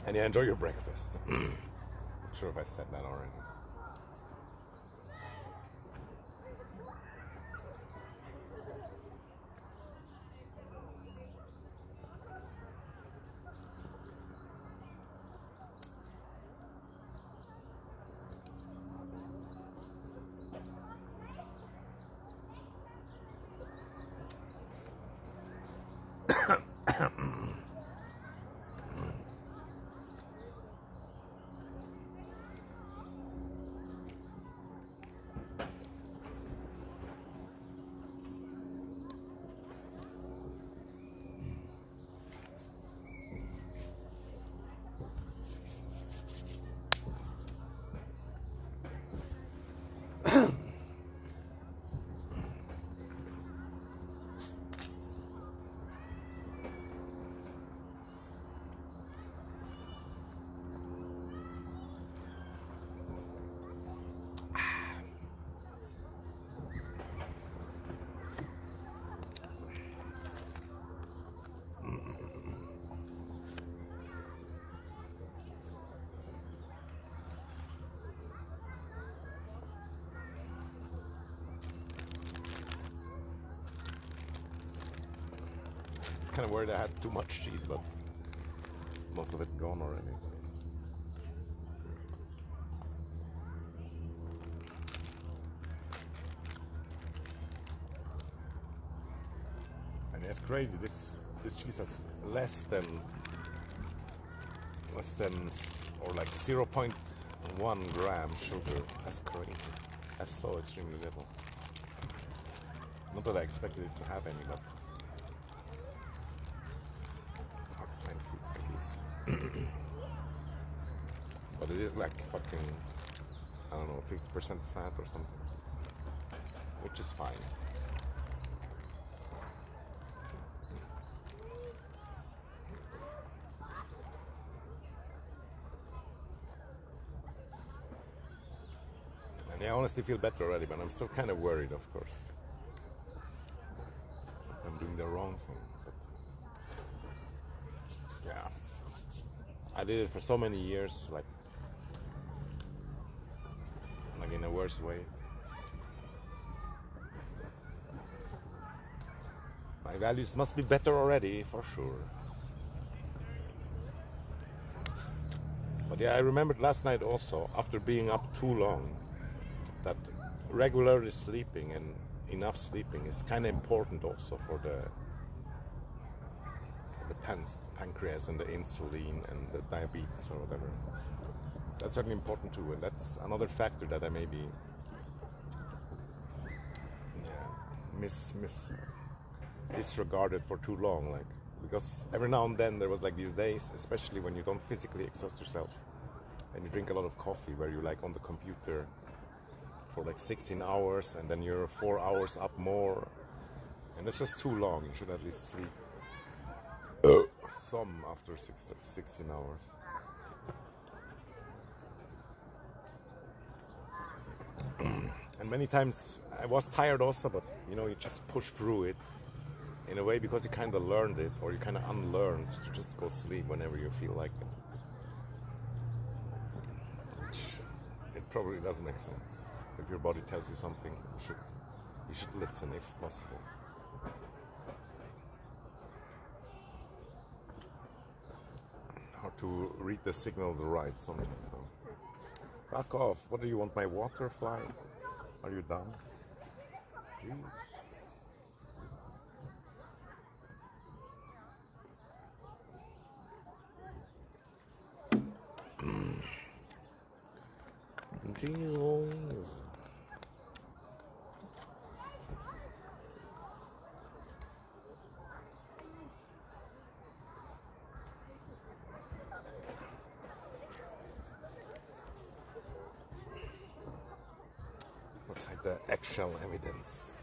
And yeah, enjoy your breakfast. Not sure if I said that already. Kind of worried I had too much cheese, but most of it gone already. And it's crazy. This this cheese has less than or like 0.1 gram sugar. That's crazy. That's so extremely little. Not that I expected it to have any, but hard to find foods like this. But it is like fucking, I don't know, 50% fat or something, which is fine. And I honestly feel better already, but I'm still kind of worried, of course. I'm doing the wrong thing, but yeah. I did it for so many years, like in a worse way. My values must be better already, for sure. But yeah, I remembered last night also, after being up too long, that regularly sleeping and enough sleeping is kind of important also for the pancreas and the insulin and the diabetes or whatever. That's certainly important too, and that's another factor that I maybe disregarded for too long, like, because every now and then there was like these days, especially when you don't physically exhaust yourself and you drink a lot of coffee, where you're like on the computer for like 16 hours and then you're 4 hours up more, and it's just too long. You should at least sleep some after 16 hours. And many times I was tired also, but you know, you just push through it in a way because you kind of learned it, or you kind of unlearned to just go sleep whenever you feel like it. It probably does make sense. If your body tells you something, you should listen if possible. Hard to read the signals right sometimes though. Fuck off. What do you want, my water fly? Are you done? Jeez. Jeez. Let's hide the actual evidence.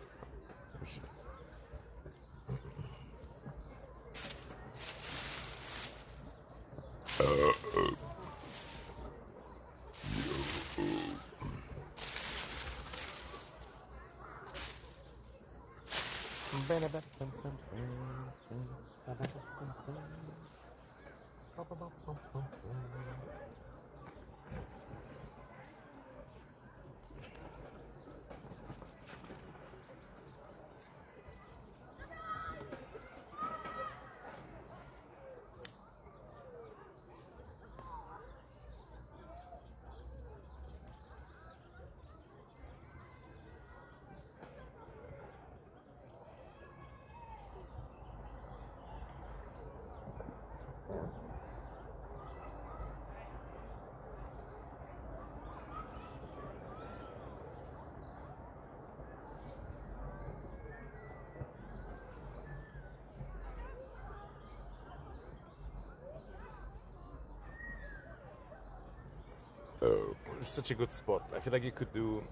It's such a good spot. I feel like you could do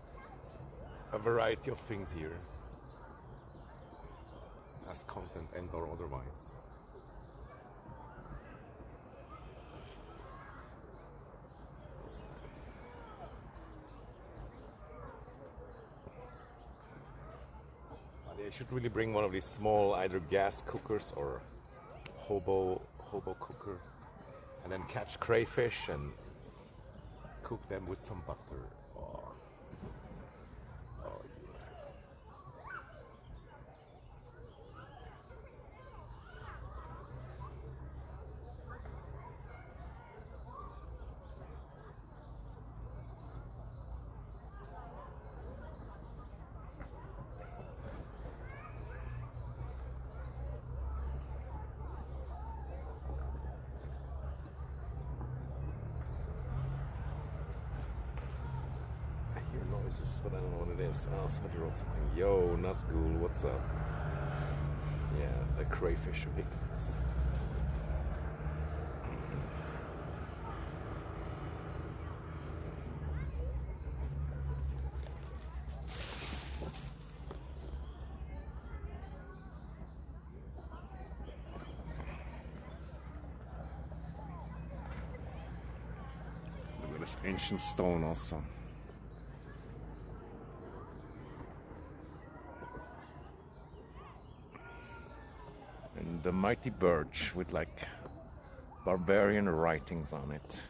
a variety of things here, as content and or otherwise. I should really bring one of these small either gas cookers or hobo cooker, and then catch crayfish and cook them with some butter. Oh, oh yeah. hear noises, but I don't know what it is. Oh, somebody wrote something. Yo, Nazgul, what's up? Yeah, the crayfish of Ignis. Look at this ancient stone also. And the mighty birch with like barbarian writings on it.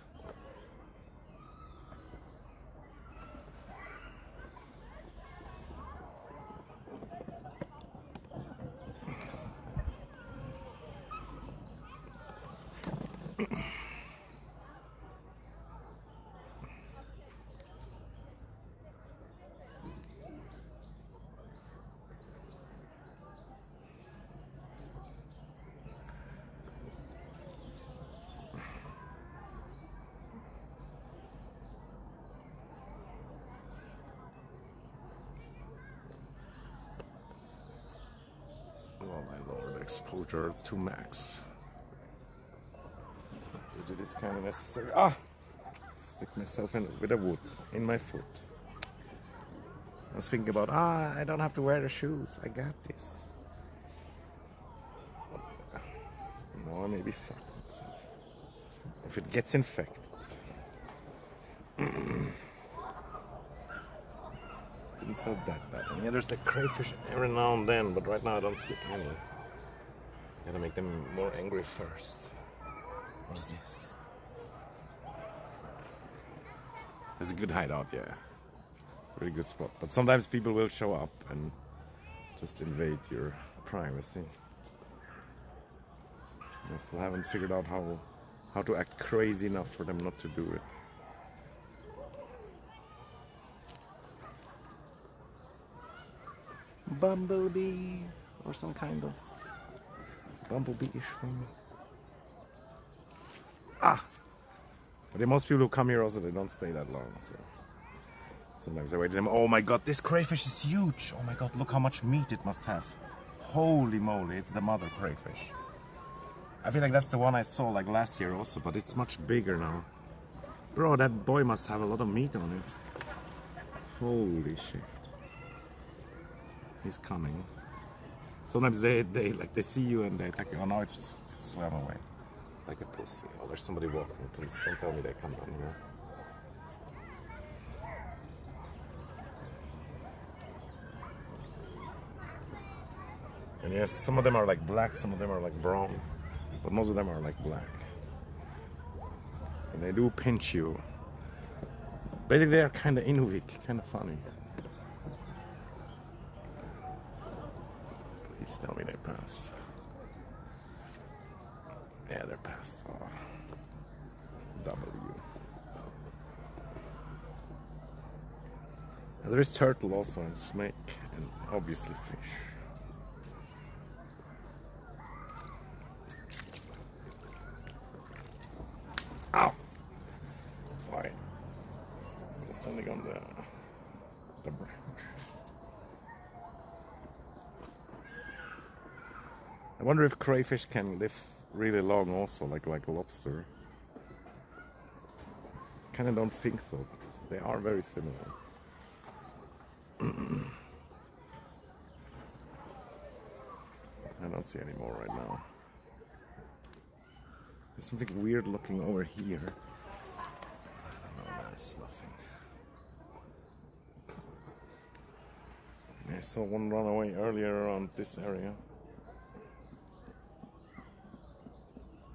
Oh my lord, exposure to max. It is kind of necessary. Ah! Stick myself in with a wood in my foot. I was thinking about, I don't have to wear the shoes. I got this. No, maybe fuck myself. If it gets infected. Didn't feel that bad. And yeah, there's the crayfish every now and then, but right now I don't see any. Gotta make them more angry first. What is this? It's a good hideout, yeah. Really good spot. But sometimes people will show up and just invade your privacy. I still haven't figured out how to act crazy enough for them not to do it. Bumblebee or some kind of bumblebee-ish thing. Ah! But most people who come here also, they don't stay that long, so sometimes I wait for them. Oh my god, this crayfish is huge! Oh my god, look how much meat it must have. Holy moly, it's the mother crayfish. I feel like that's the one I saw like last year also, but it's much bigger now. Bro, that boy must have a lot of meat on it. Holy shit. He's coming. Sometimes they see you and they attack you. Oh no, it swam away. Like a pussy. Oh, there's somebody walking. Please don't tell me they come down here. And yes, some of them are like black, some of them are like brown, but most of them are like black. And they do pinch you. Basically, they are kind of Inuit, kind of funny. Please tell me they passed. Yeah, they're past. Oh. W. And there is turtle also, and snake, and obviously fish. Ow! Fine. I'm standing on the branch. I wonder if crayfish can live really long also, like a lobster. Kinda don't think so, but they are very similar. I don't see any more right now. There's something weird looking over here. No, there's nothing. I saw one run away earlier around this area.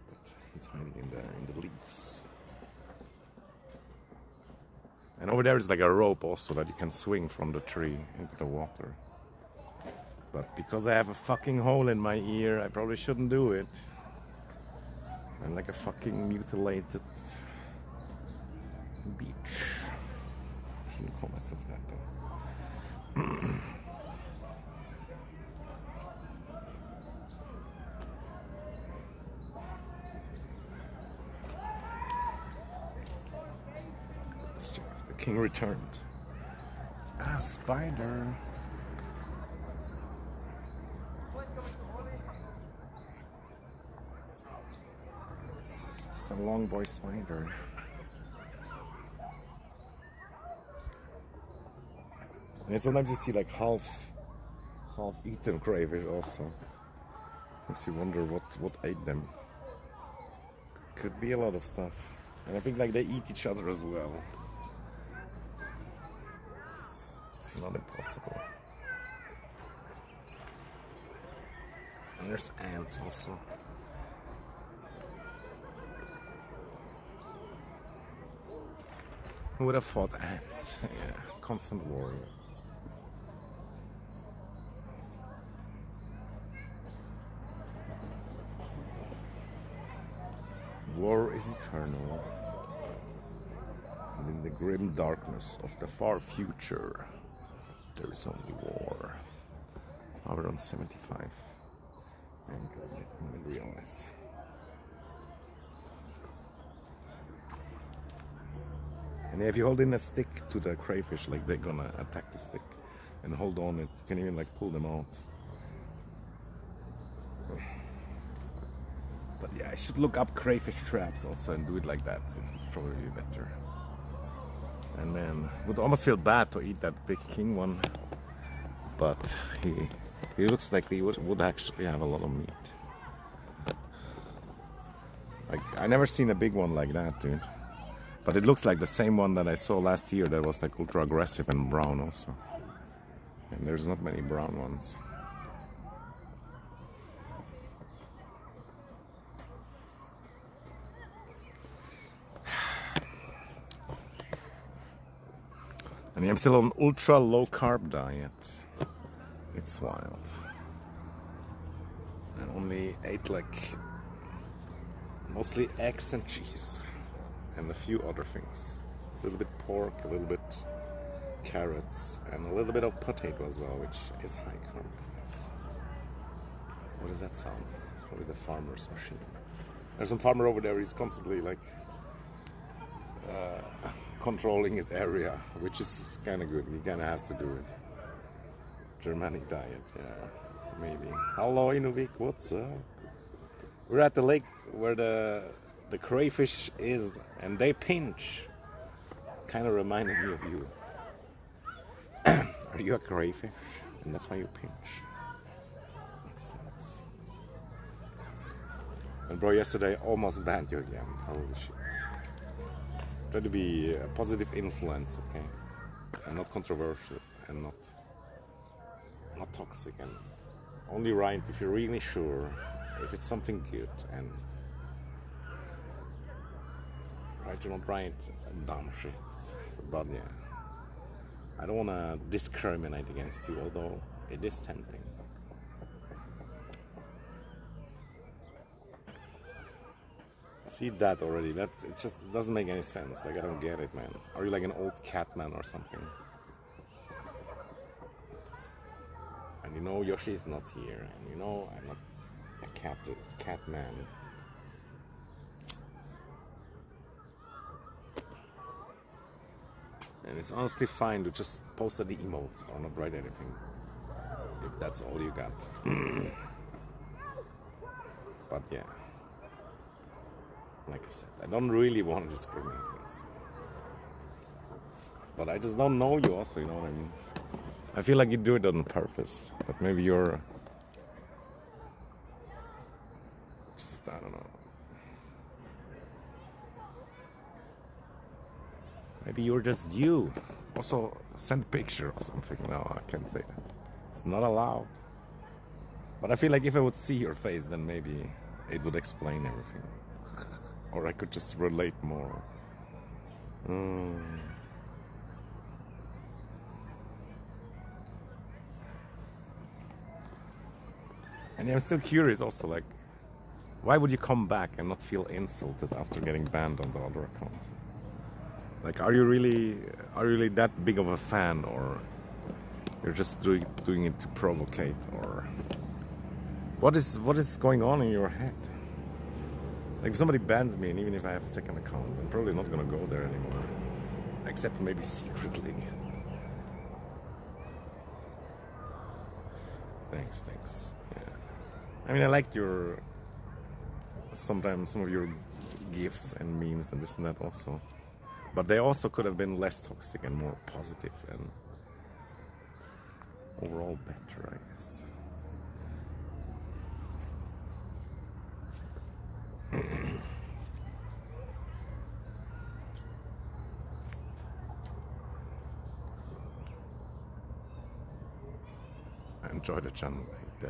But he's hiding in the leaves. And over there is like a rope also that you can swing from the tree into the water. But because I have a fucking hole in my ear, I probably shouldn't do it. I'm like a fucking mutilated beach. Shouldn't call myself that though. Let's check if the king returned. Ah, spider. It's a long boy spider. And sometimes you see like half-eaten crayfish also. Makes you wonder what ate them. Could be a lot of stuff. And I think like they eat each other as well. It's not impossible. And there's ants also. Who would have thought ants? Yeah, constant warrior. War is eternal, and in the grim darkness of the far future, there is only war. Now we're on 75. And I didn't even realize. And if you hold in a stick to the crayfish, like they're gonna attack the stick, and hold on it, you can even like pull them out. But yeah, I should look up crayfish traps also and do it like that. It would probably be better. And man, would almost feel bad to eat that big king one, but he looks like he would actually have a lot of meat. Like I never seen a big one like that, dude. But it looks like the same one that I saw last year that was like ultra aggressive and brown also. And there's not many brown ones. And I'm still on ultra low carb diet. It's wild. I only ate like mostly eggs and cheese and a few other things. A little bit pork, a little bit carrots, and a little bit of potato as well, which is high carb. Yes. What does that sound? It's probably the farmer's machine. There's some farmer over there. He's constantly like controlling his area, which is kind of good. He kind of has to do it. Germanic diet, yeah, maybe. Hello, Inuvik, what's up? We're at the lake where the crayfish is, and they pinch. Kind of reminded me of you. Are you a crayfish? And that's why you pinch. Makes sense. And bro, yesterday I almost banned you again. Holy shit. Try to be a positive influence, okay? And not controversial, and not toxic, and only right if you're really sure, if it's something good, and try to not write dumb shit. But yeah, I don't want to discriminate against you, although it is tempting. See that already? That it just doesn't make any sense. Like I don't get it, man. Are you like an old cat man or something? And you know Yoshi is not here, and you know I'm not a cat man. And it's honestly fine to just post the emotes or not write anything, if that's all you got. But yeah, like I said, I don't really want to discriminate against you. But I just don't know you also, you know what I mean? I feel like you do it on purpose, but maybe you're just, I don't know. Maybe you're just you. Also, send a picture or something. No, I can't say that. It's not allowed. But I feel like if I would see your face, then maybe it would explain everything. Or I could just relate more. And I'm still curious also, like, why would you come back and not feel insulted after getting banned on the other account? Like, are you really that big of a fan, or you're just doing it to provocate, or what is going on in your head? Like, if somebody bans me, and even if I have a second account, I'm probably not gonna go there anymore, except maybe secretly. Thanks. Yeah. I mean, I liked your sometimes some of your gifs and memes and this and that also, but they also could have been less toxic and more positive and overall better, I guess. I enjoy the channel. Yeah.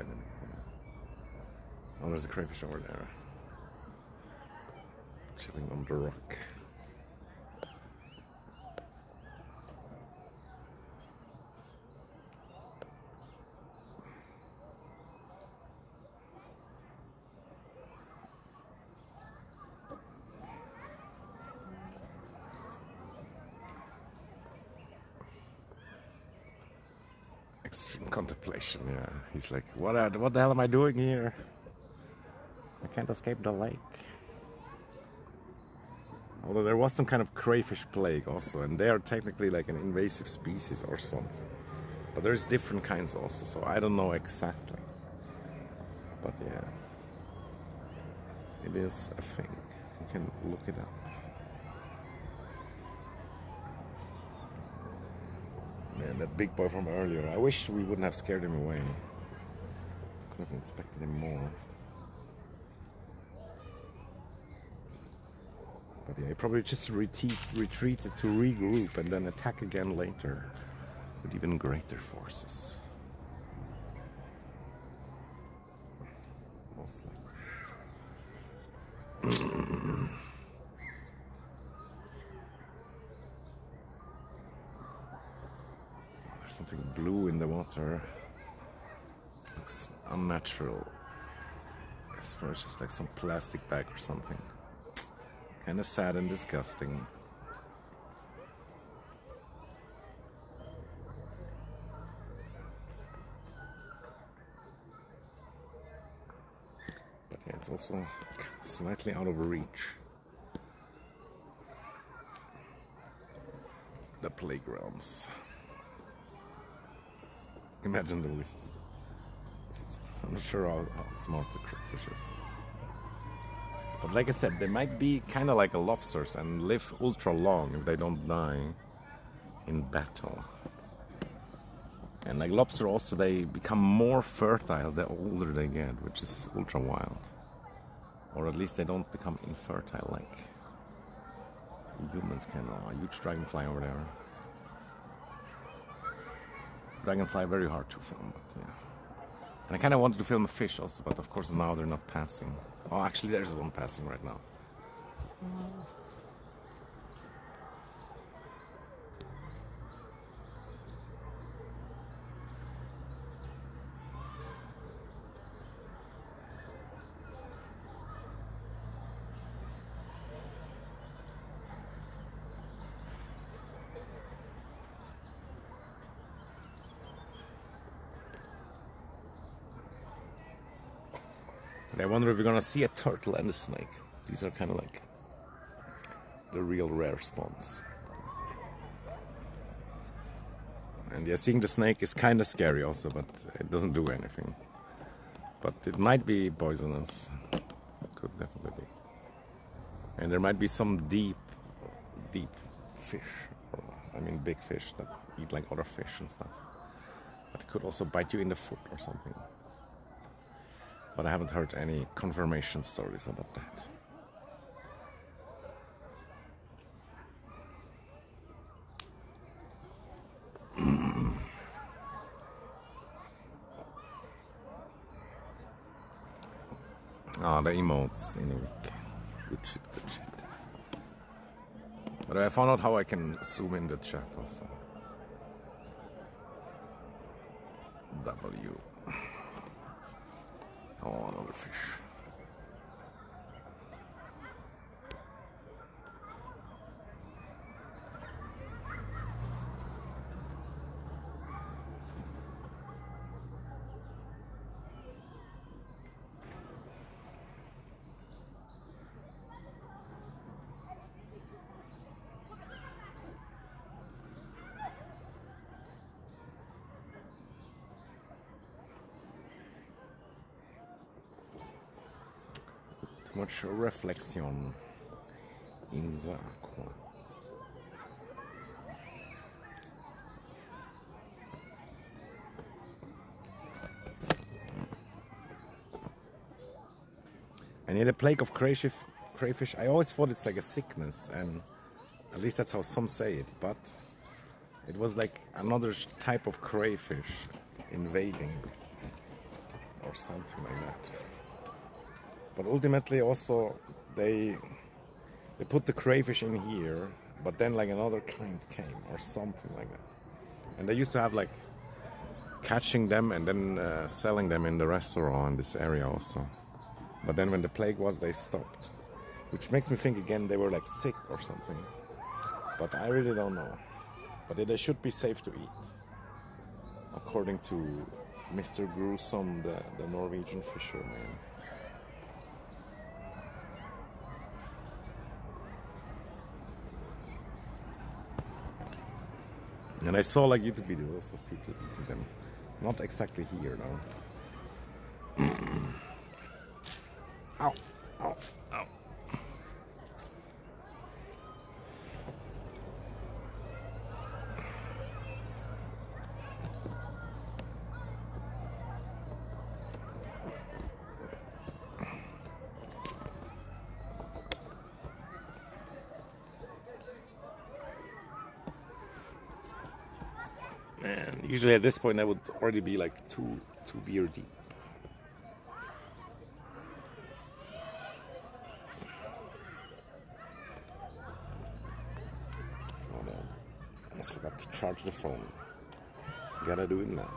Oh, there's a crayfish over there, chilling on the rock. Extreme contemplation, yeah. He's like, what the hell am I doing here? I can't escape the lake. Although there was some kind of crayfish plague also, and they are technically like an invasive species or something. But there's different kinds also, so I don't know exactly. But yeah, it is a thing. You can look it up. Man, that big boy from earlier, I wish we wouldn't have scared him away. Could have inspected him more. But yeah, he probably just retreated to regroup and then attack again later with even greater forces. Most likely. There's something blue in the water. Looks unnatural. I swear it's just like some plastic bag or something. Kinda sad and disgusting. But yeah, it's also slightly out of reach. The plague realms. Imagine the wisdom. I'm not sure how smart the crayfish is. But like I said, they might be kind of like lobsters and live ultra long if they don't die in battle. And like lobster also, they become more fertile the older they get, which is ultra wild. Or at least they don't become infertile like humans can. Oh, a huge dragonfly over there. Dragonfly very hard to film, but yeah. And I kind of wanted to film a fish also, but of course now they're not passing. Oh, actually there's one passing right now. And I wonder if we're gonna see a turtle and a snake. These are kind of like the real rare spawns. And yeah, seeing the snake is kind of scary also, but it doesn't do anything. But it might be poisonous. Could definitely be. And there might be some deep fish. Or, I mean big fish that eat like other fish and stuff. But it could also bite you in the foot or something. But I haven't heard any confirmation stories about that. Ah, the emotes in a week. Good shit. But I found out how I can zoom in the chat also. W. Oh, another fish. much reflection in the aqua. And yeah, the plague of crayfish, I always thought it's like a sickness, and at least that's how some say it, but it was like another type of crayfish invading or something like that. But ultimately also they put the crayfish in here, but then like another client came or something like that. And they used to have like catching them and then selling them in the restaurant in this area also. But then when the plague was, they stopped. Which makes me think again they were like sick or something. But I really don't know. But they should be safe to eat. According to Mr. Gruesome, the Norwegian fisherman. And I saw like YouTube videos of people eating them. Not exactly here though. Ow, ow, ow. Man, usually at this point I would already be like two beer deep. Oh no, I almost forgot to charge the phone. Gotta do it now.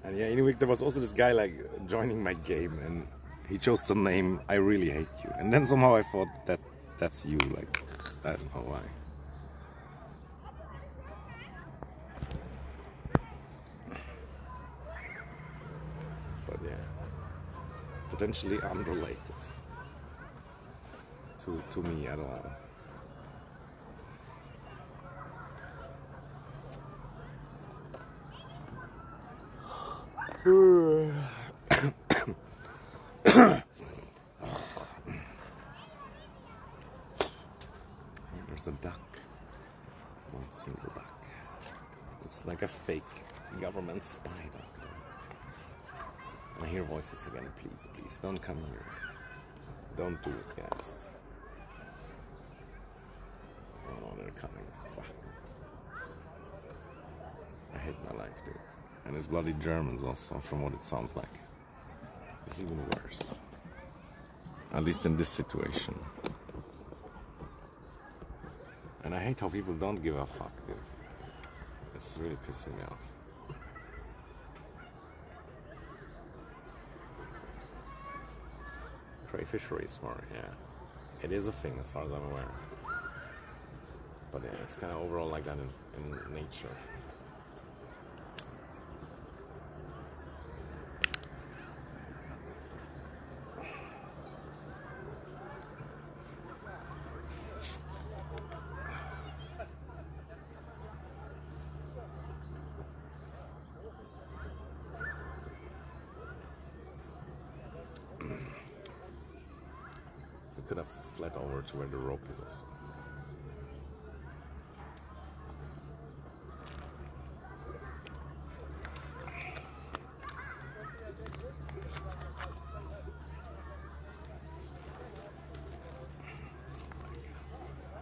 And yeah, anyway, there was also this guy like joining my game, and he chose the name "I Really Hate You," and then somehow I thought that's you. Like, I don't know why. But yeah, potentially unrelated to me at all. There's a duck. One single duck. It's like a fake government spy duck. I hear voices again. Please, please, don't come here. Don't do it, guys. Oh, they're coming. Fuck. I hate my life, dude. And it's bloody Germans also, from what it sounds like. It's even worse. At least in this situation. And I hate how people don't give a fuck, dude. It's really pissing me off. Crayfish race war, yeah. It is a thing as far as I'm aware. But yeah, it's kind of overall like that in nature. We could have fled over to where the rope is also.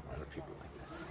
Why are people like this?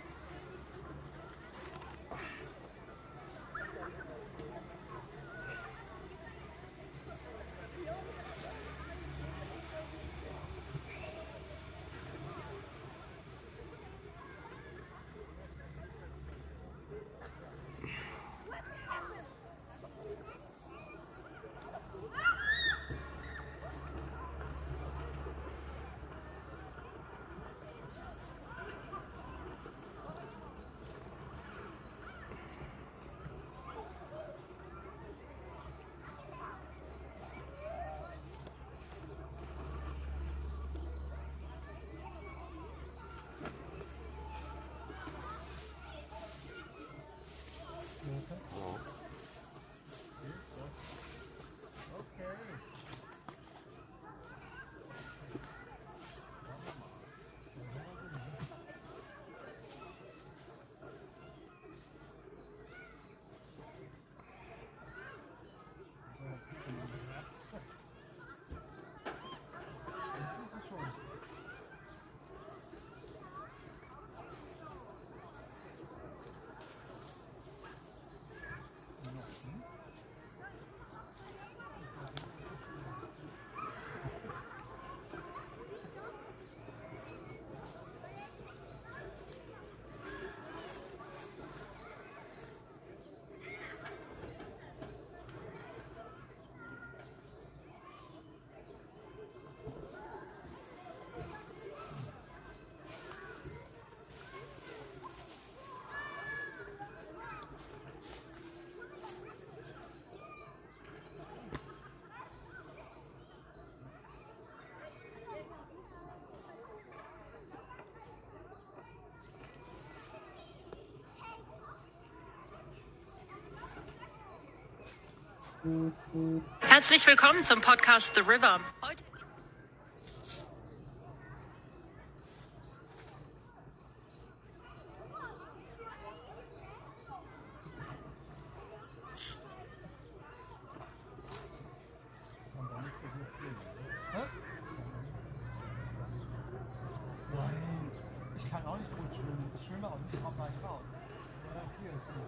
Herzlich willkommen zum Podcast The River. Heute Ich kann auch nicht gut schwimmen. Ich schwimme auch nicht auf meinen Raum. Hier ist sie.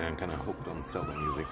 I'm kind of hooked on Zelda music.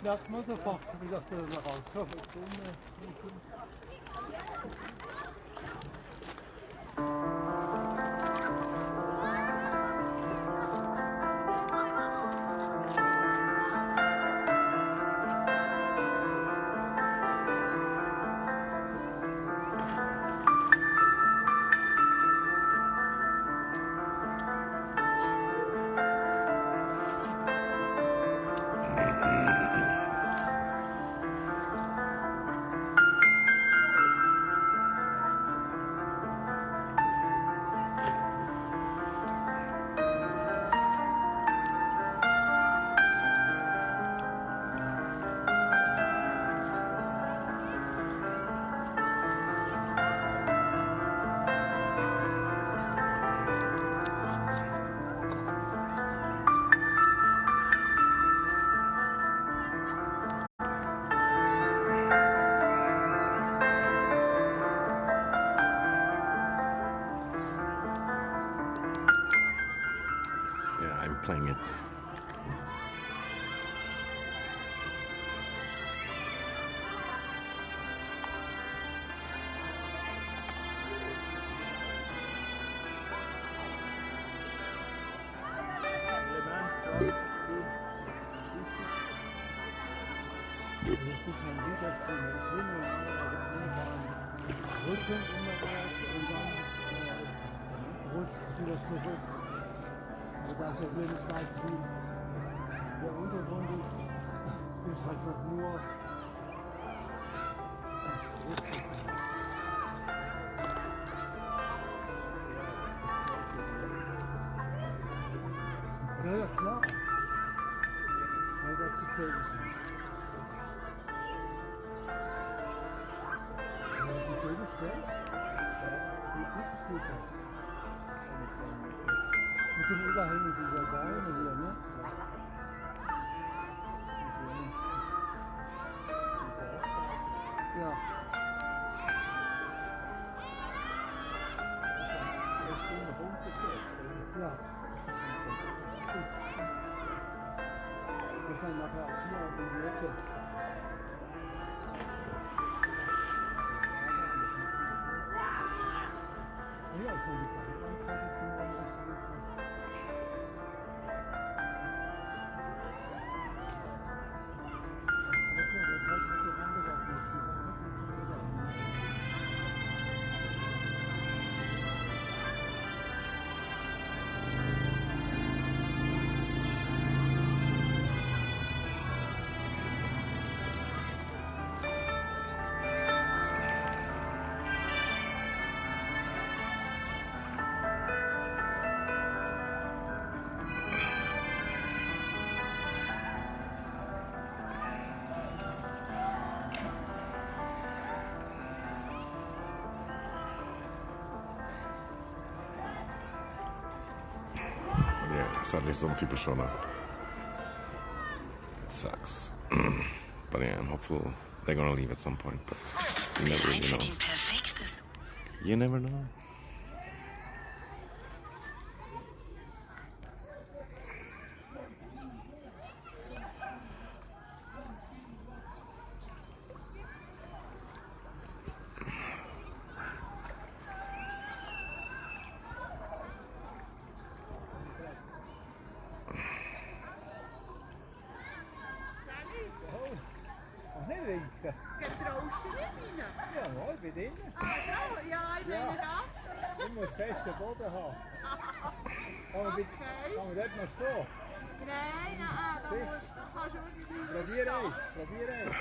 merkt man sofort, wie das da raus. So, Yeah, I'm playing it. Das ist schon wie das die Schwimmen Rücken immer erst und dann Brust wieder zurück. Und da ich ja hier nicht weiß, wie der Untergrund ist, ist halt noch nur ja, ja, klar. Weil dazu zähle ich nicht. Das ist eine schöne Stelle. Die ist wirklich super. Mit dem Überhängen dieser Bäume hier, ne? Ja. Ja. Wir können nachher auch hier in die Ecke. Ja, schon die Parkanzeige ist dann am richtigen Platz. Aber klar, das ist halt so Wanderweg ist, wie man das nicht so gedacht. Yeah, sadly some people shown up. It sucks. But yeah, I'm hopeful they're gonna leave at some point. But you never really know. You never know. Ach, nicht winken. Getraust du nicht rein? Ja, mal, ich bin drinnen. Ah, so? Ja, ich bin da. Ich muss festen Boden haben. Kann man, Okay. kann man dort noch stehen? Nein, nein, da kannst du irgendwie Probier eins, probier eins.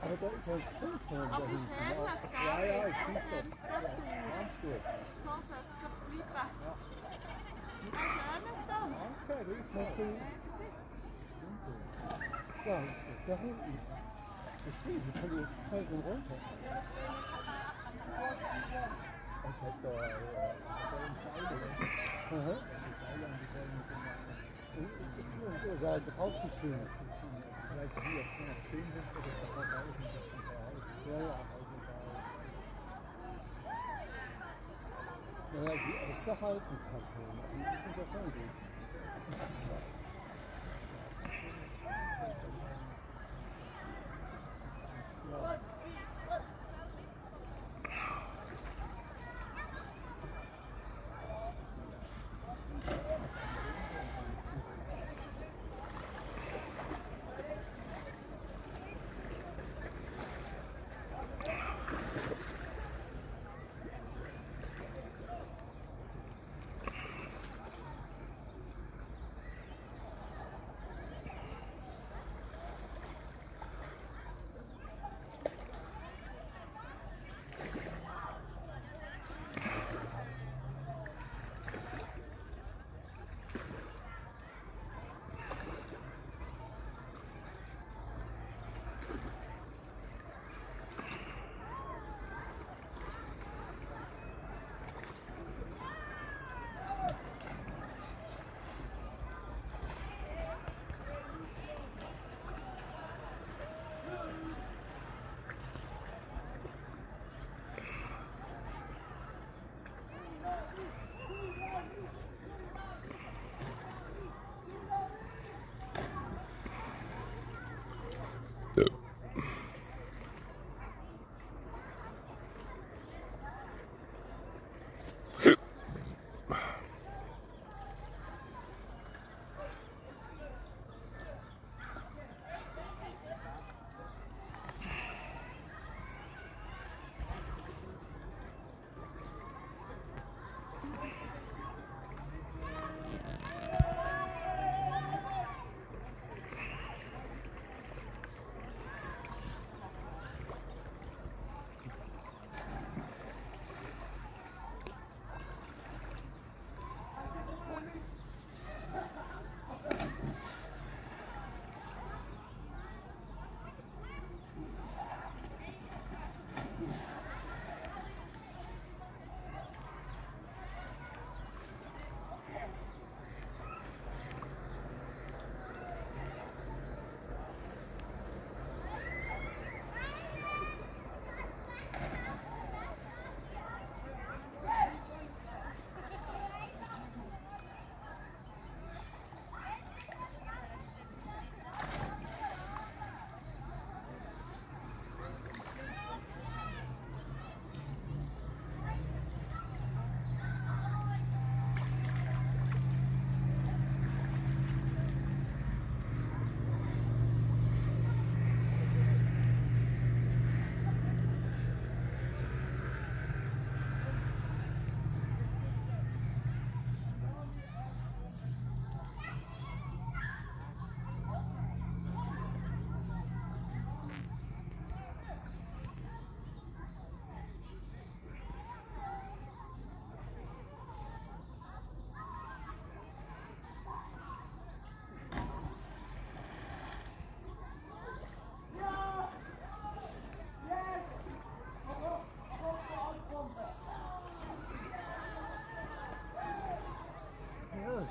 Aber da ist ein Punkt. Aber ist herrlich, gell? Ja, ja, ist gut. Temperatur. Ganz gut. So soll es bleiben. Ja, schön da. Danke, richtig. Ja, da hinten. Das stimmt, ich kann den runter. Es hat da einen Pfeil. Aha. Da rauszuschwimmen. Ich weiß nicht, ob Sie noch sehen müssen, oder ob das da draußen ist. Ja, ja. Naja, die Äste halten es halt. Die sind ja schon gut.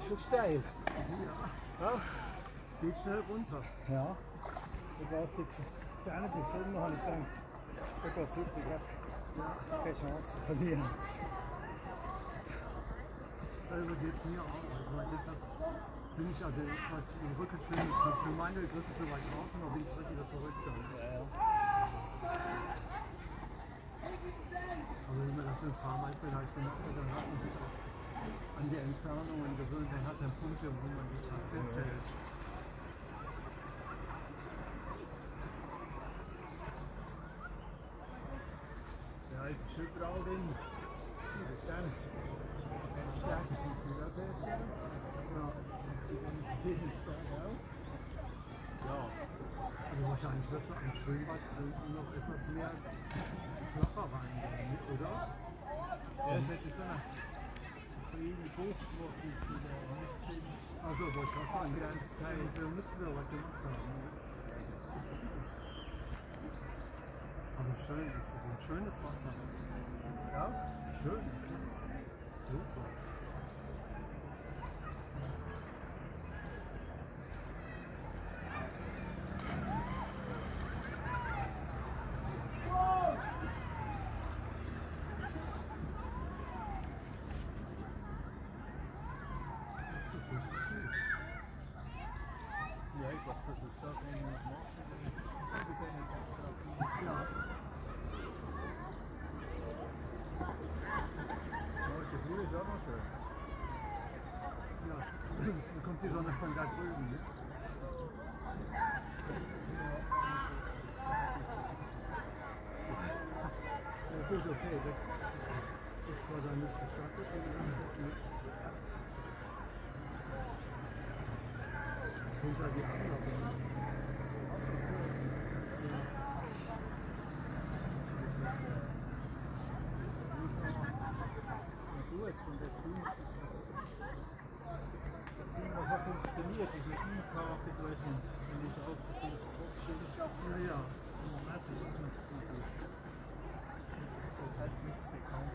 Schon steil. Ja. Geht schnell runter. Ja. Da geht es jetzt gerne bis Sommer, habe ich gedacht. Da geht es super, ja. Keine Chance zu verlieren. Selber geht es mir auch. Also deshalb bin ich also im Rücken schön. Für meine Griffe so weit draußen, aber bin ich direkt wieder zurück. Dann. Ja. Aber wenn man das in Fahrweitbereich gemacht hat, dann hat man sich auch an die Entfernungen gewöhnt, dann hat er Punkte, wo man sich halt festhält. Ja, ich bin schön grau drin. Zie je staan. En de staartjes zie je dat heeft staan. Ja, dit is sterk ook. Ja, also wahrscheinlich wird es am Schwimmbad noch etwas mehr Klapper reingehen, oder? Ja, das hätte so eine kleine Bucht, wo sie da nicht. Also, wo ich auch ein ganzes Teil, da müssten wir was gemacht haben. Aber schön ist es, ein schönes Wasser. Ja, schön. Super. Ja, ich glaube, das ist Ja. Oh, das Gefühl ist auch noch schön. Ja, dann kommt die Sonne von da drüben, ne? Das ist okay, das ist zwar dann nicht gestattet, wie gesagt, das nicht. Hinter die Abfahrt. Gut, und das Ding, was hat funktioniert, diese E-Karte gerechnet, wenn ich auch so viel draufstehe. Ja, ja, im Moment ist es nicht so gut. Es hat nichts bekannt.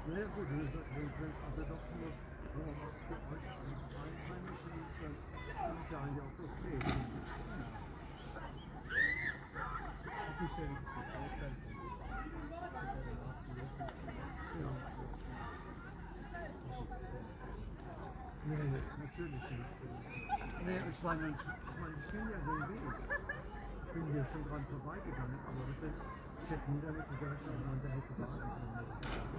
Naja gut, wenn es also doch nur für euch Einheimischen ist, dann ist es ja eigentlich auch okay. Das ist ja der Vorteil von ja. Nee, natürlich nicht. Nee, ich meine, ich kenne ja den Weg. Ich bin hier schon dran vorbeigegangen, aber ich hätte nie damit gerechnet, dass man da hätte warten können.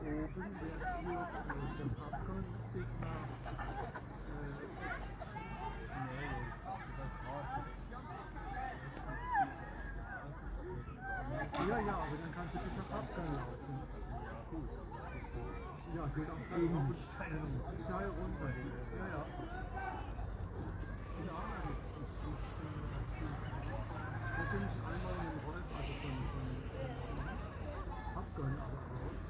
Oben der führt den Popcorn bis nach ja, ja, aber dann kannst du bis nach Popcorn laufen. Ja, geht auch steil runter. Ja, ja. Ja, da bin ich einmal in den Rolf, also von Popcorn aber raus.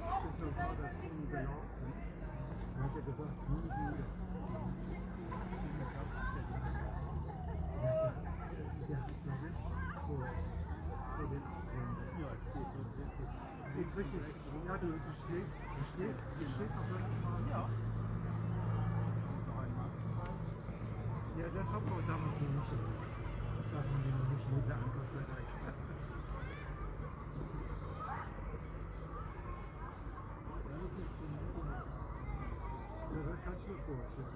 Ist noch mal da drüben gelaufen. Dann hat er gesagt, nie wieder. Der hat noch rechts vor den Abgründen. Ja, es geht wirklich. Ist richtig. Ja, du stehst auf so einer Straße. Ja. Ja, das haben wir damals noch nicht. Da haben wir noch nicht mit der Gott sei Dank. Ja, das kann ich mir vorstellen.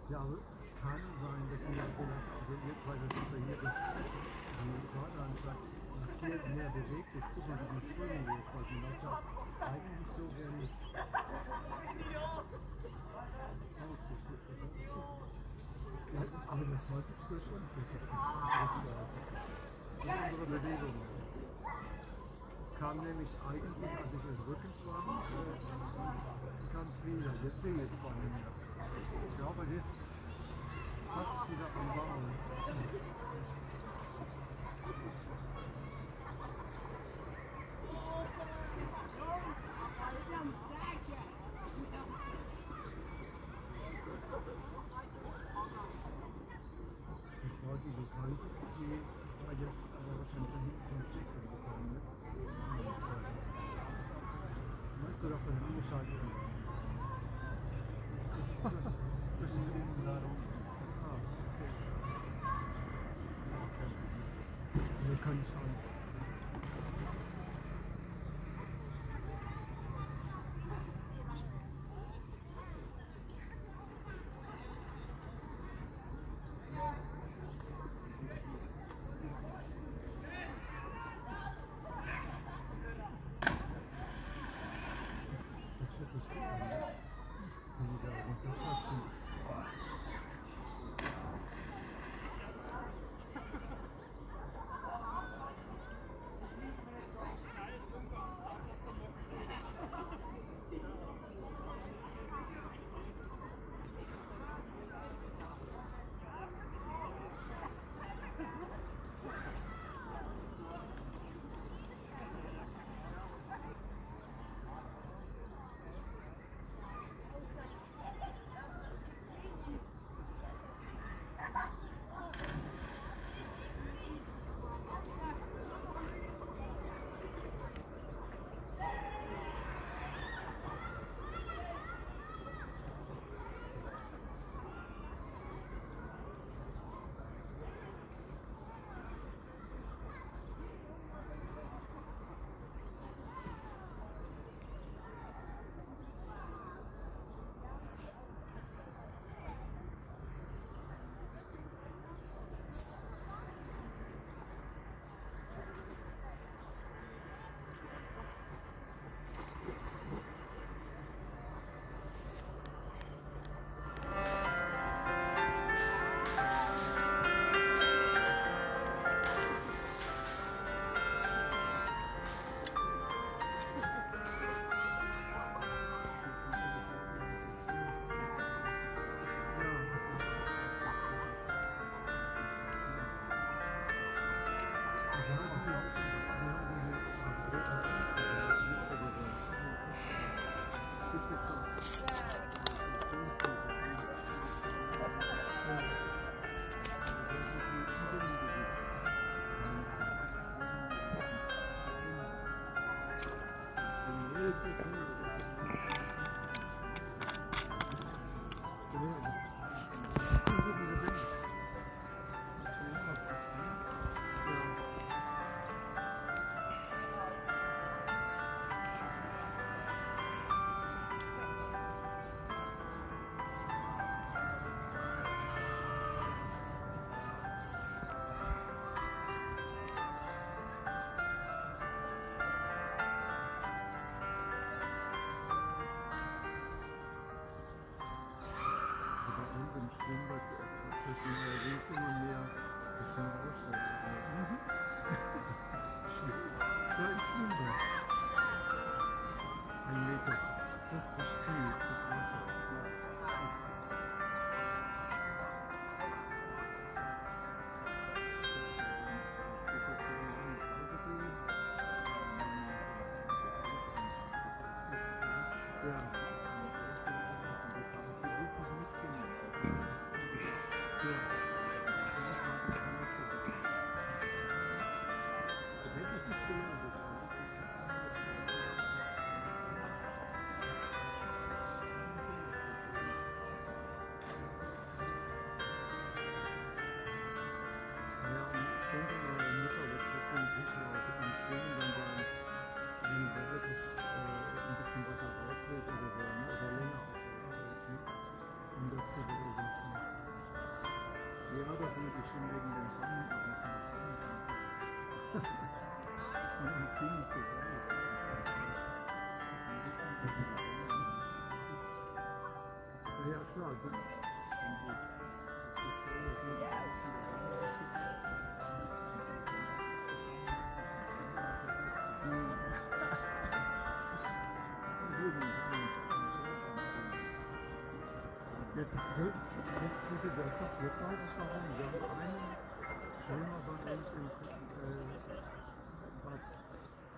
Ja, aber es kann sein, dass die also jetzt weiß ich, dass er hier die Badeanstalt nach hier mehr bewegt ist. Guck mal, wie schwimmen wir jetzt heute Mittag. Eigentlich so gerne nicht. Ja, aber das heute ist durch uns wirklich. Das ist unsere Bewegung. Kam nämlich eigentlich, als ich den Rücken schwamm, kam es wieder. Jetzt sehe ich zwar nicht mehr. Ich glaube, das ist fast wieder am Bauen. Die Frau, die bekannt ist, die war jetzt aber wahrscheinlich da hinten vom Stecken gekommen. Ne? Meinst du doch von den Angeschalteten? Das ist hinten da rum. Ah, okay. Nee, kann ich auch nicht. Jetzt weiß ich warum. Wir haben einen Schwimmer bei uns im Bad.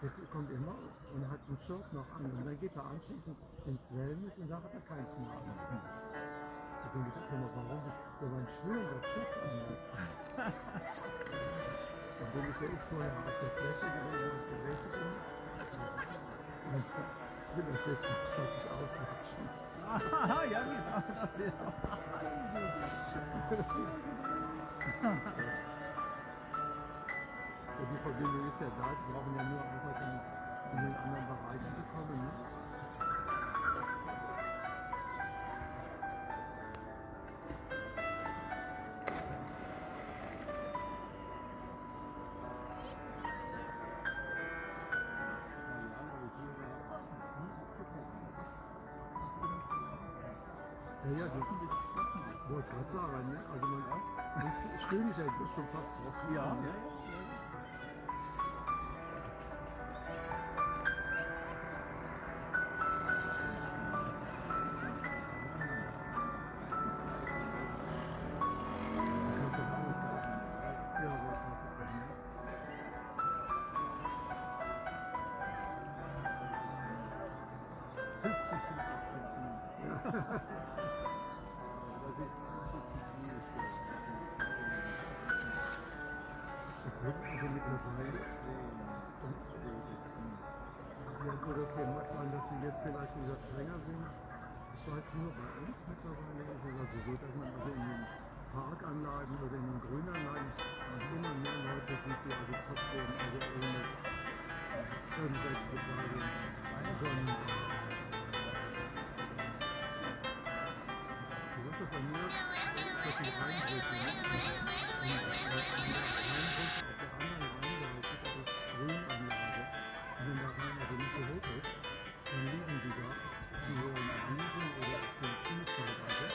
Der kommt immer und hat ein Shirt noch an. Und dann geht er anschließend ins Wellness und da hat er keins mehr an. Da denke ich auch immer, warum der beim Schwimmen der Shirt anders. Obwohl ich der ist vorher auf der Fläche gewesen und Berechtigung. Und ich will das jetzt nicht fertig ausrutschen. Ah, ja, genau, das ist Die Verbindung ist ja da, die brauchen ja nur einfach in den anderen Bereich zu kommen. Ne? Ja, ja, wollte gerade sagen, ne? Also man ich fühle mich eigentlich schon fast drauf. Ja. Oder okay, mag sein, dass sie jetzt vielleicht wieder strenger sind. Ich weiß nur, bei uns mittlerweile ist es also so, dass man also in den Parkanlagen oder in den Grünanlagen immer mehr Leute sieht, die also trotzdem also ohne irgendwelche Bekleidung Sonnenbrand. Du wirst ja von mir dass die Rheinbrücke, ne? Und an der Rheinbrücke auf der anderen Rheinseite ist Grünanlage. Und wenn der Rhein also nicht so hoch ist, dann liegen die da, die hohen Wiesen oder auf dem Kies teilweise.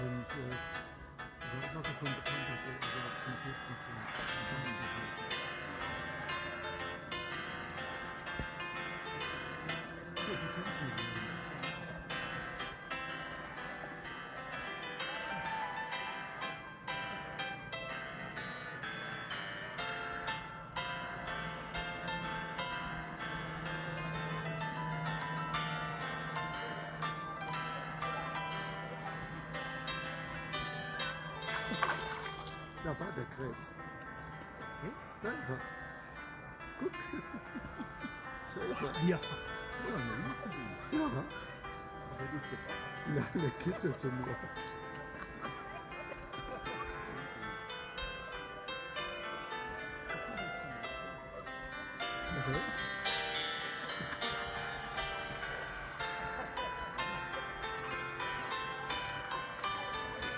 Und da ist also schon bekannt, dass wir also auf den Küsten schon Sonnenbrand. Ja, die tanzen alle. Da war der Krebs. Da ist er. Guck. Da ist er. Ja. Ja. Ja, der kitzelt schon nur. Okay.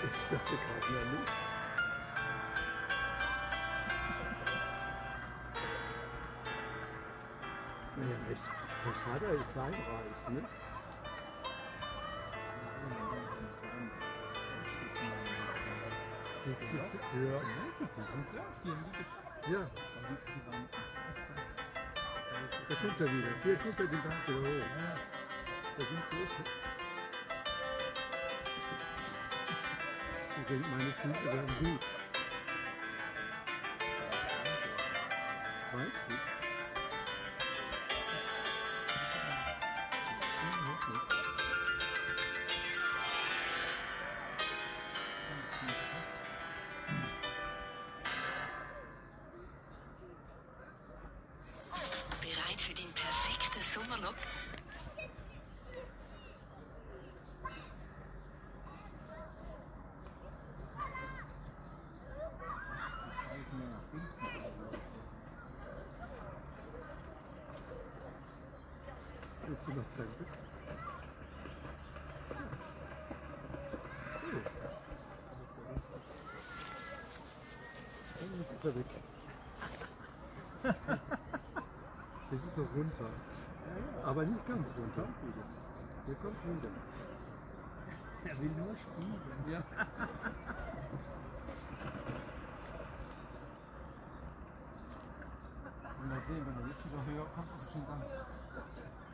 Ich dachte gerade ja nicht. Naja, der Vater ist sein Reich, ne? Das gibt's, ja. Ja. Da kommt er wieder. Hier kommt er den Tag wieder hoch. Da siehst du es. Ich denke, meine Füße werden gut. Weißt du? Bereit für den perfekten Sommerlook? Willst du noch zeigen? Jetzt ist er weg. Jetzt ist er runter. Aber nicht ganz runter. Der kommt wieder. Er will nur spielen. Ja. Und mal sehen, wenn er jetzt wieder höher kommt, ist er schon dann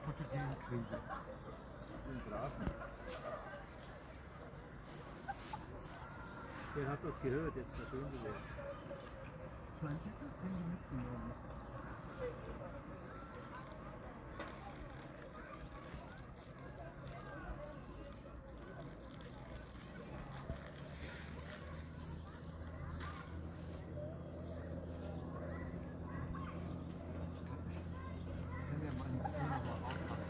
Fotogenkrise. Den Grafen. Der hat das gehört, jetzt verstehen Sie das. Vielleicht hätte ich das Handy mitgenommen. Wenn er mal eine Szene mal rausmacht.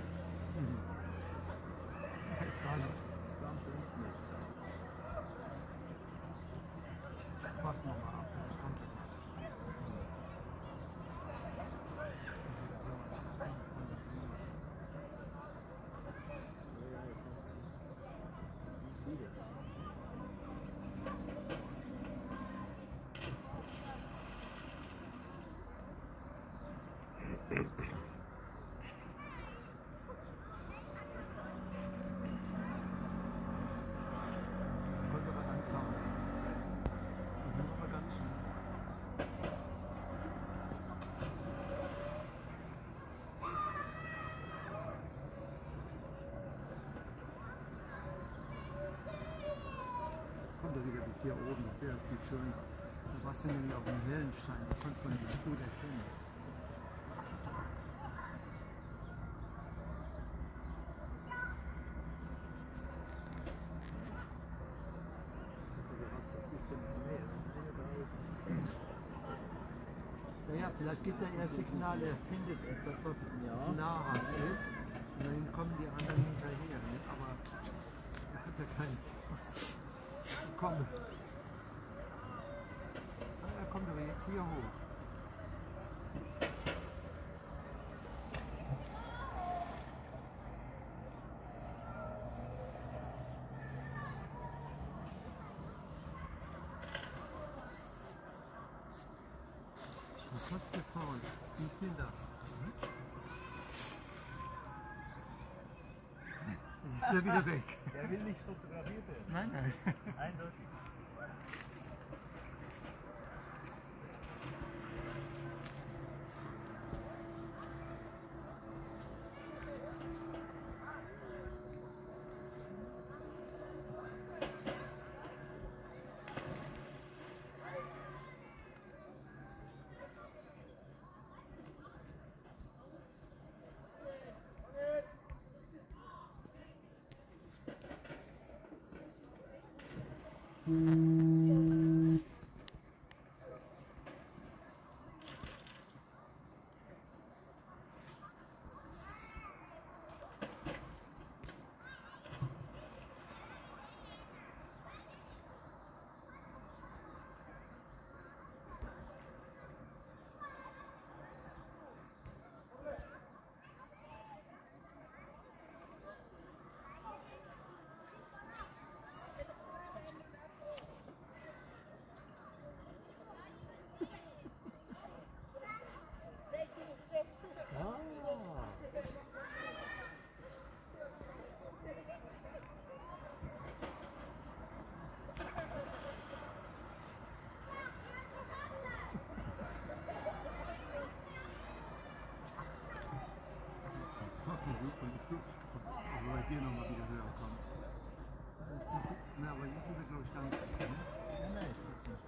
Ich sage das ganz unten jetzt. Warten wir mal ab, der kommt. bis hier oben, das wäre viel schöner. Da warst du nämlich auf dem Wellenstein, da konnte man dich gut erkennen. Naja, vielleicht gibt er erst Signale, er findet etwas, was nahrhaft ist, und dann kommen die anderen hinterher. Ne? Aber er hat ja keinen. Komm. Er kommt aber jetzt hier hoch. Ich bin fast zu faul. Wie ist denn das? Jetzt ist er wieder weg. Der will nicht fotografiert werden. Nein, nein. Eindeutig. Aber bei dir nochmal wieder höher kommt. Na, aber jetzt ist er, glaube ich, gar nicht. Ne? Nein, ist das nicht.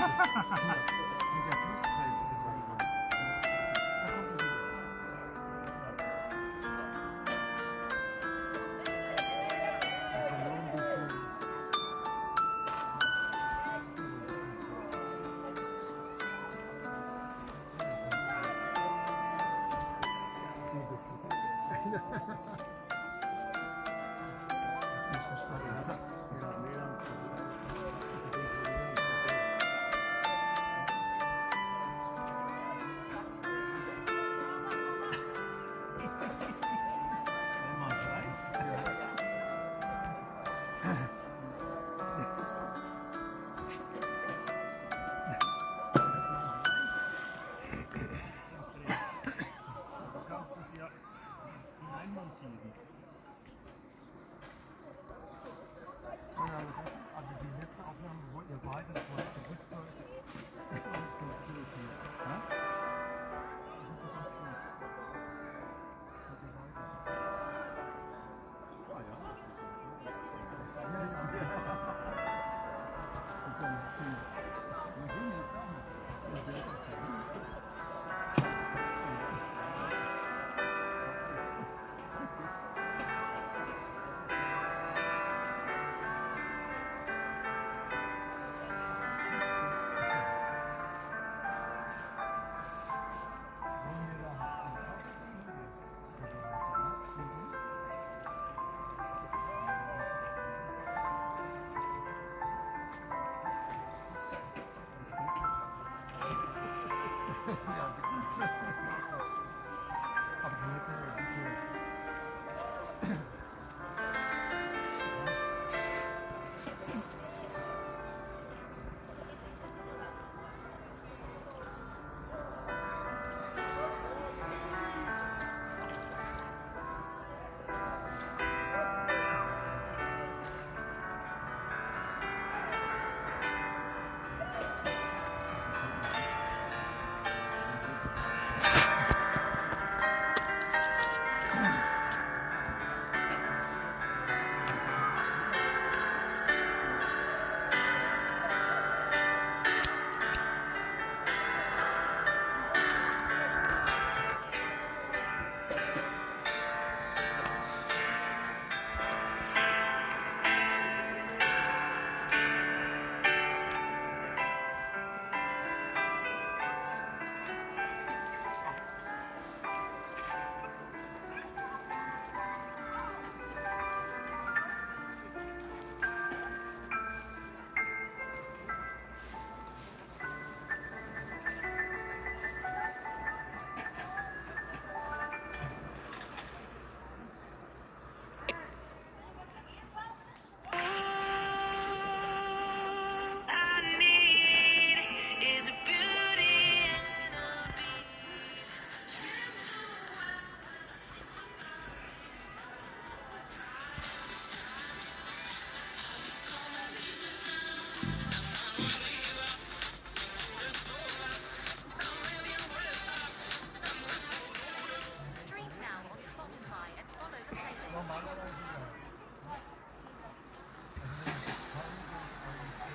der Flussteilsbewegung. Also die letzte Aufnahme, wo ihr beide zurückgeführt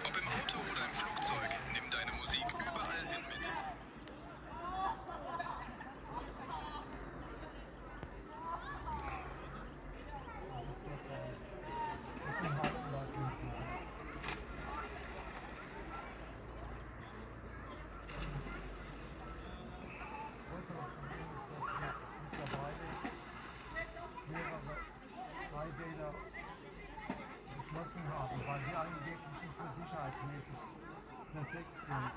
Ob im Auto oder im Flugzeug, nimm deine Musik überall hin mit. Freibäder geschlossen haben, weil die angeblich nicht mehr sicherheitsmäßig perfekt sind.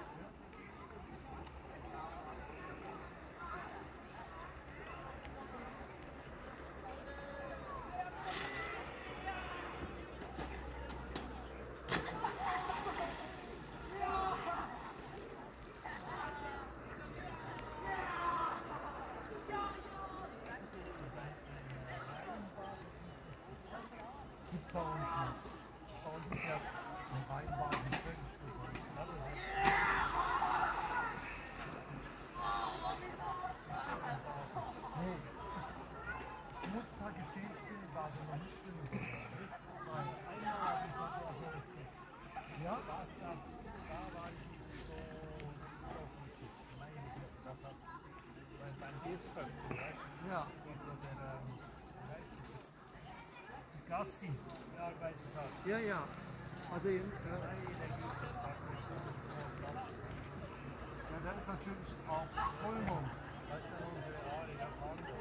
Gibt bei uns nicht. Bei uns ist ja ein Rheinbahn völlig gewollt. Nee. Ich muss zwar gestehen, ich bin in Basel noch nicht genug. Nein, einmal habe ich das ja so. Ja? Da war ich nicht so. Großvögel, weißt du? Ja. Oder wie heißt die Gassi, die arbeitet hat. Ja, ja. Also, ja, das ist natürlich auch Strömung. Weißt du, unsere Aare nach Hamburg.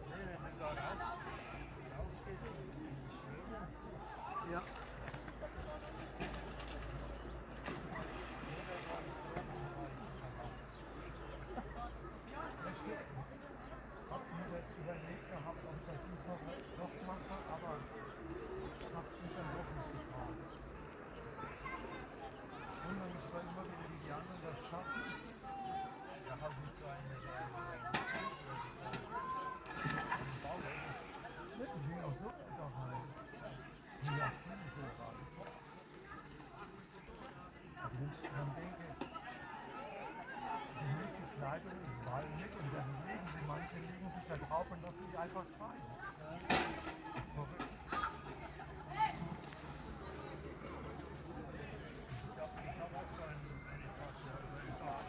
Nee, wenn du da rausgehst in die Schweden, Ja. Ich habe mir überlegt gehabt, ob ich das diesmal doch mache, aber ich habe mich dann doch nicht getraut. Ich wundere mich zwar immer wieder, wie die anderen das schaffen. da hat uns so eine Bauer. Mit dem Hühner so dabei. Die ja viel so rein. Also wenn ich dran denke, die nehmen die Kleidung im Ball mit und dann legen sie, manche legen sich da drauf und lassen die einfach fallen. Das ist verrückt. Ich habe auch so eine Tasche, also ein Bad.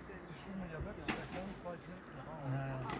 Die schwimmen ja wirklich ganz weit hinten raus.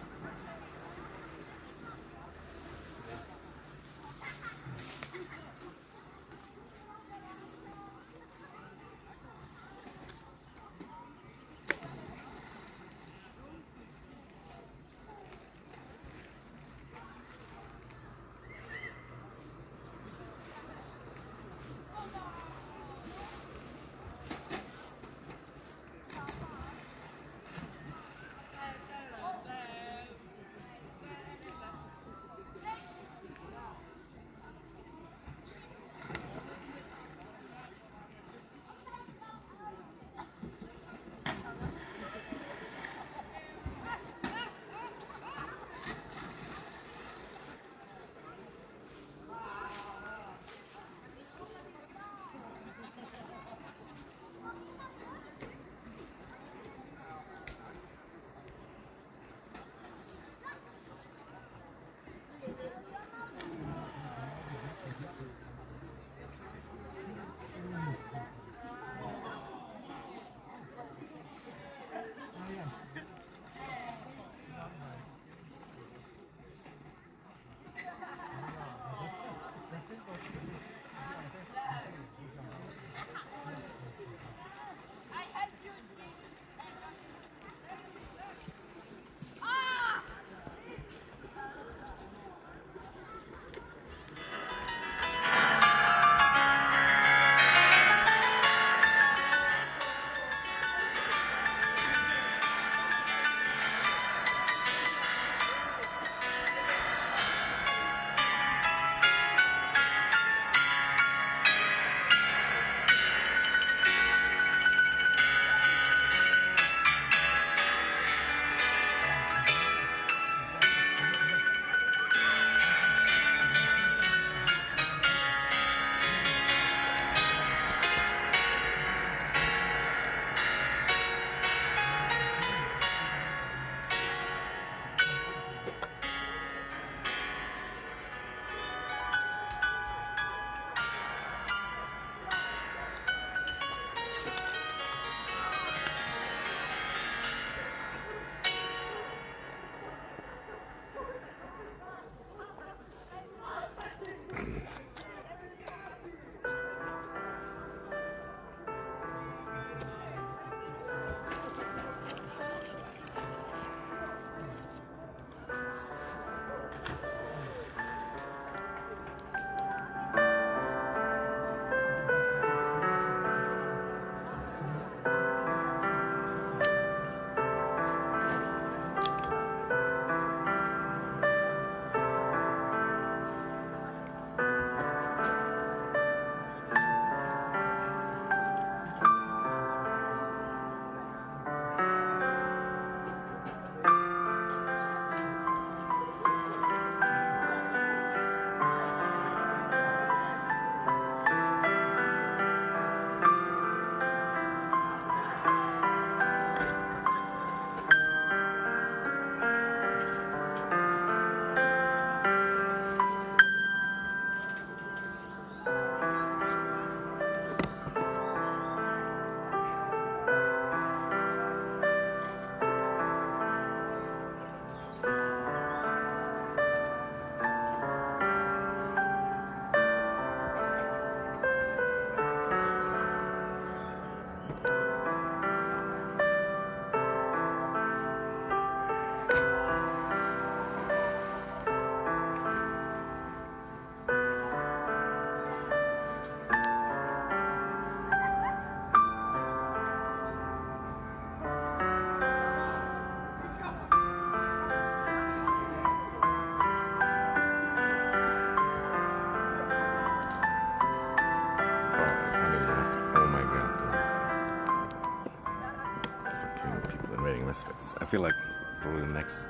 fucking people invading my space. I feel like probably the next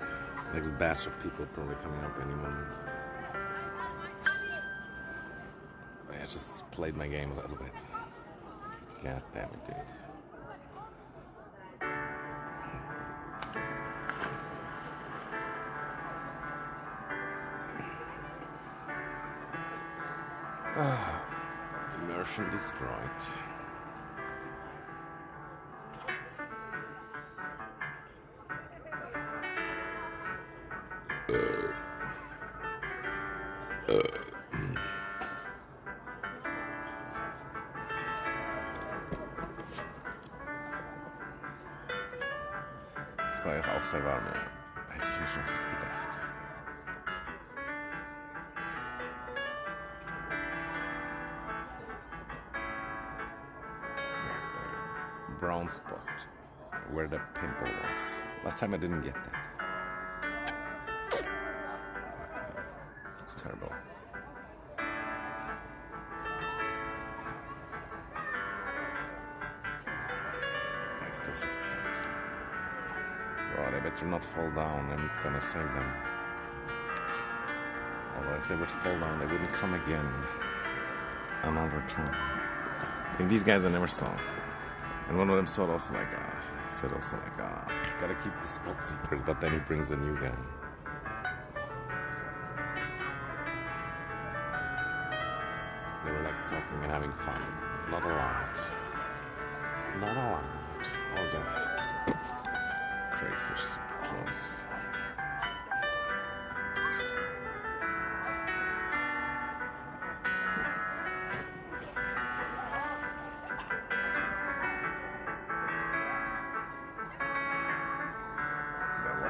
batch of people probably coming up any moment. I just played my game a little bit. God damn it, dude. Immersion destroyed. Es war ja auch sehr warm, ja. Hätte ich mir schon fast gedacht. Brown spot where the pimple was. Last time I didn't get that. It's terrible. It's still just safe. Oh, they better not fall down. I'm gonna save them. Although if they would fall down, they wouldn't come again another time. I think these guys I never saw. And one of them said also like, gotta keep the spot secret, but then he brings a new guy. They were like talking and having fun. Not allowed. Not allowed. Oh god. Crayfish super close.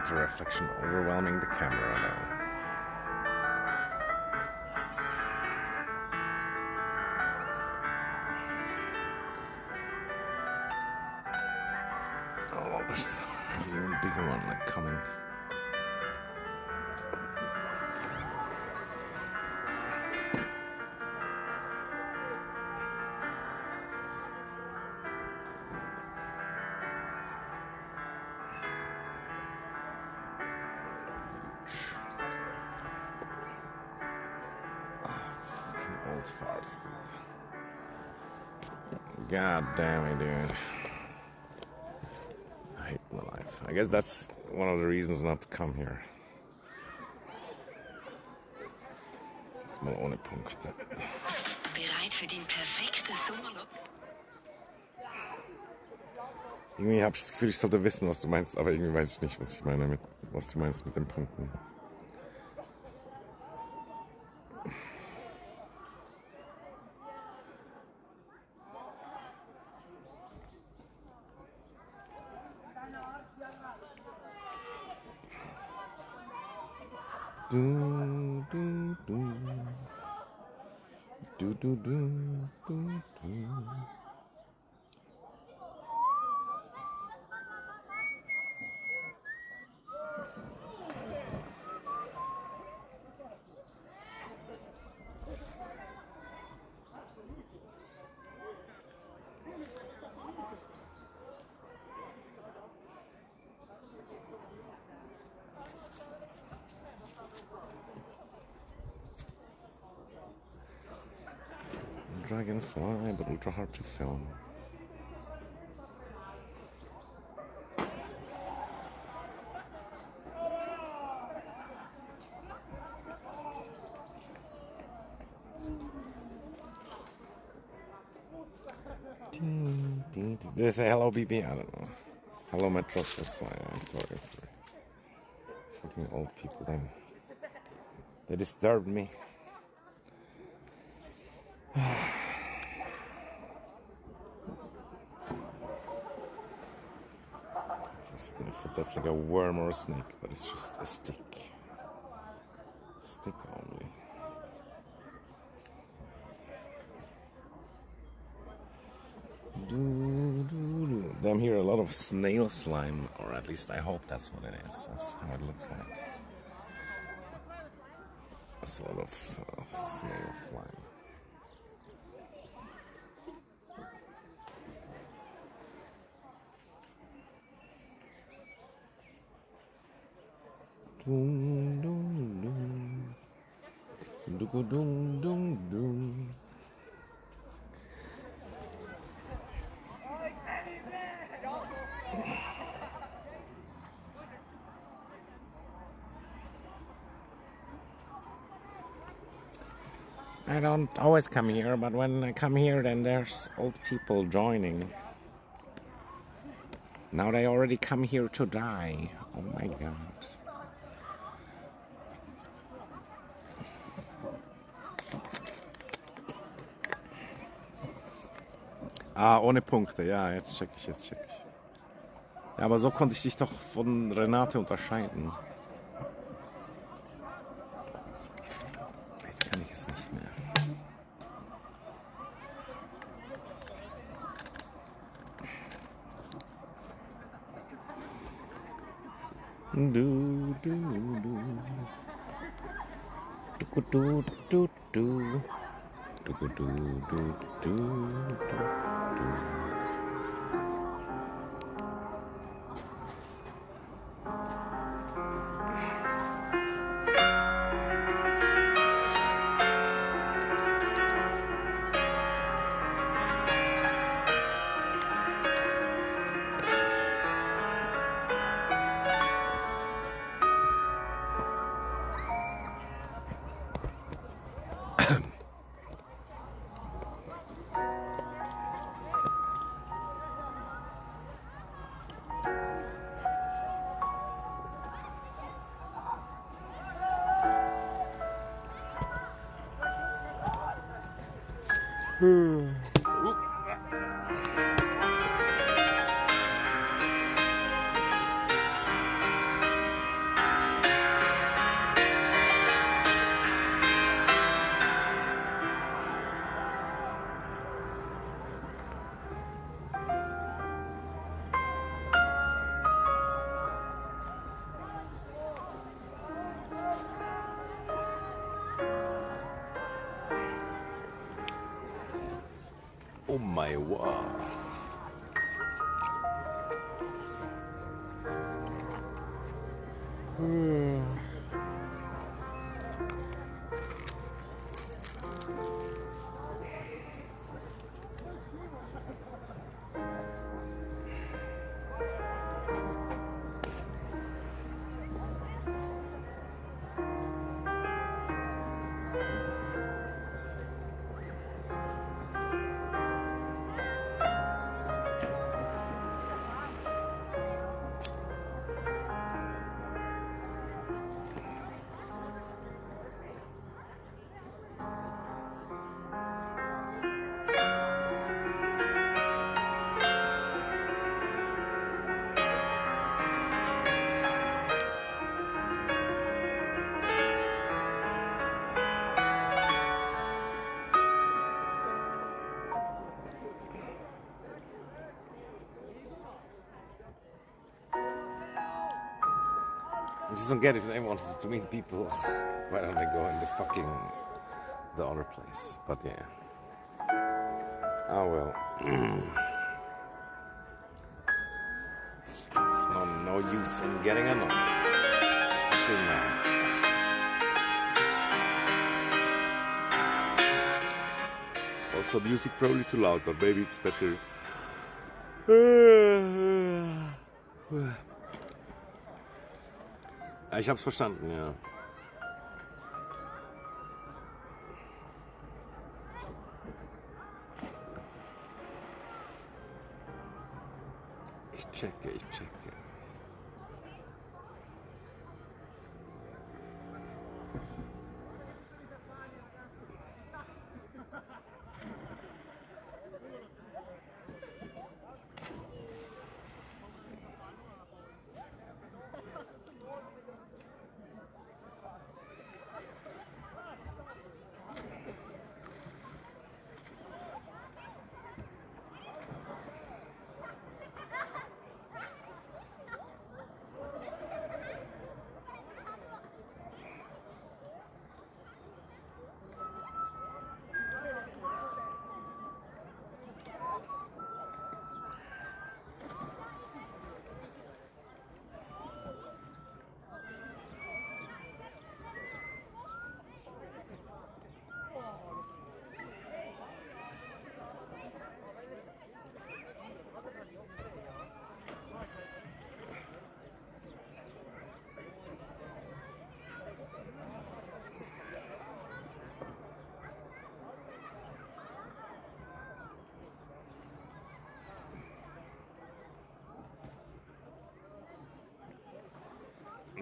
The reflection overwhelming the camera now. Oh, there's an even bigger one like coming. Old farts, dude. God damn it, dude. I hate my life. I guess that's one of the reasons not to come here. Das mal ohne Punkte. Bereit für den perfekten Sommerlook? Irgendwie habe ich das Gefühl, ich sollte wissen, was du meinst, aber irgendwie weiß ich nicht, was ich meine was du meinst mit den Punkten. Du, du, du. Du, du, du, du, du. Dragonfly, but ultra hard to film. Did they say hello, BB? I don't know. Hello, Metro. I'm sorry. It's fucking old people then. They disturbed me. I thought that's like a worm or a snake, but it's just a stick. Stick only. Damn, here a lot of snail slime, or at least I hope that's what it is. That's how it looks like. That's a lot of snail slime. Dum, dum, dum. Dum, dum, dum. I don't always come here, but when I come here, then there's old people joining. Now they already come here to die. Oh my god. Ah, ohne Punkte. Ja, jetzt check ich. Ja, aber so konnte ich dich doch von Renate unterscheiden. Jetzt kann ich es nicht mehr. Du, du, du. Du, du, du, du. Du, du, du, du, du, du. Oh my wow. I just don't get it. If they wanted to meet people, why don't they go in the other place? But yeah. Oh well. No use in getting annoyed, especially now. Also, music probably too loud, but maybe it's better. Ich hab's verstanden, ja. Ich checke.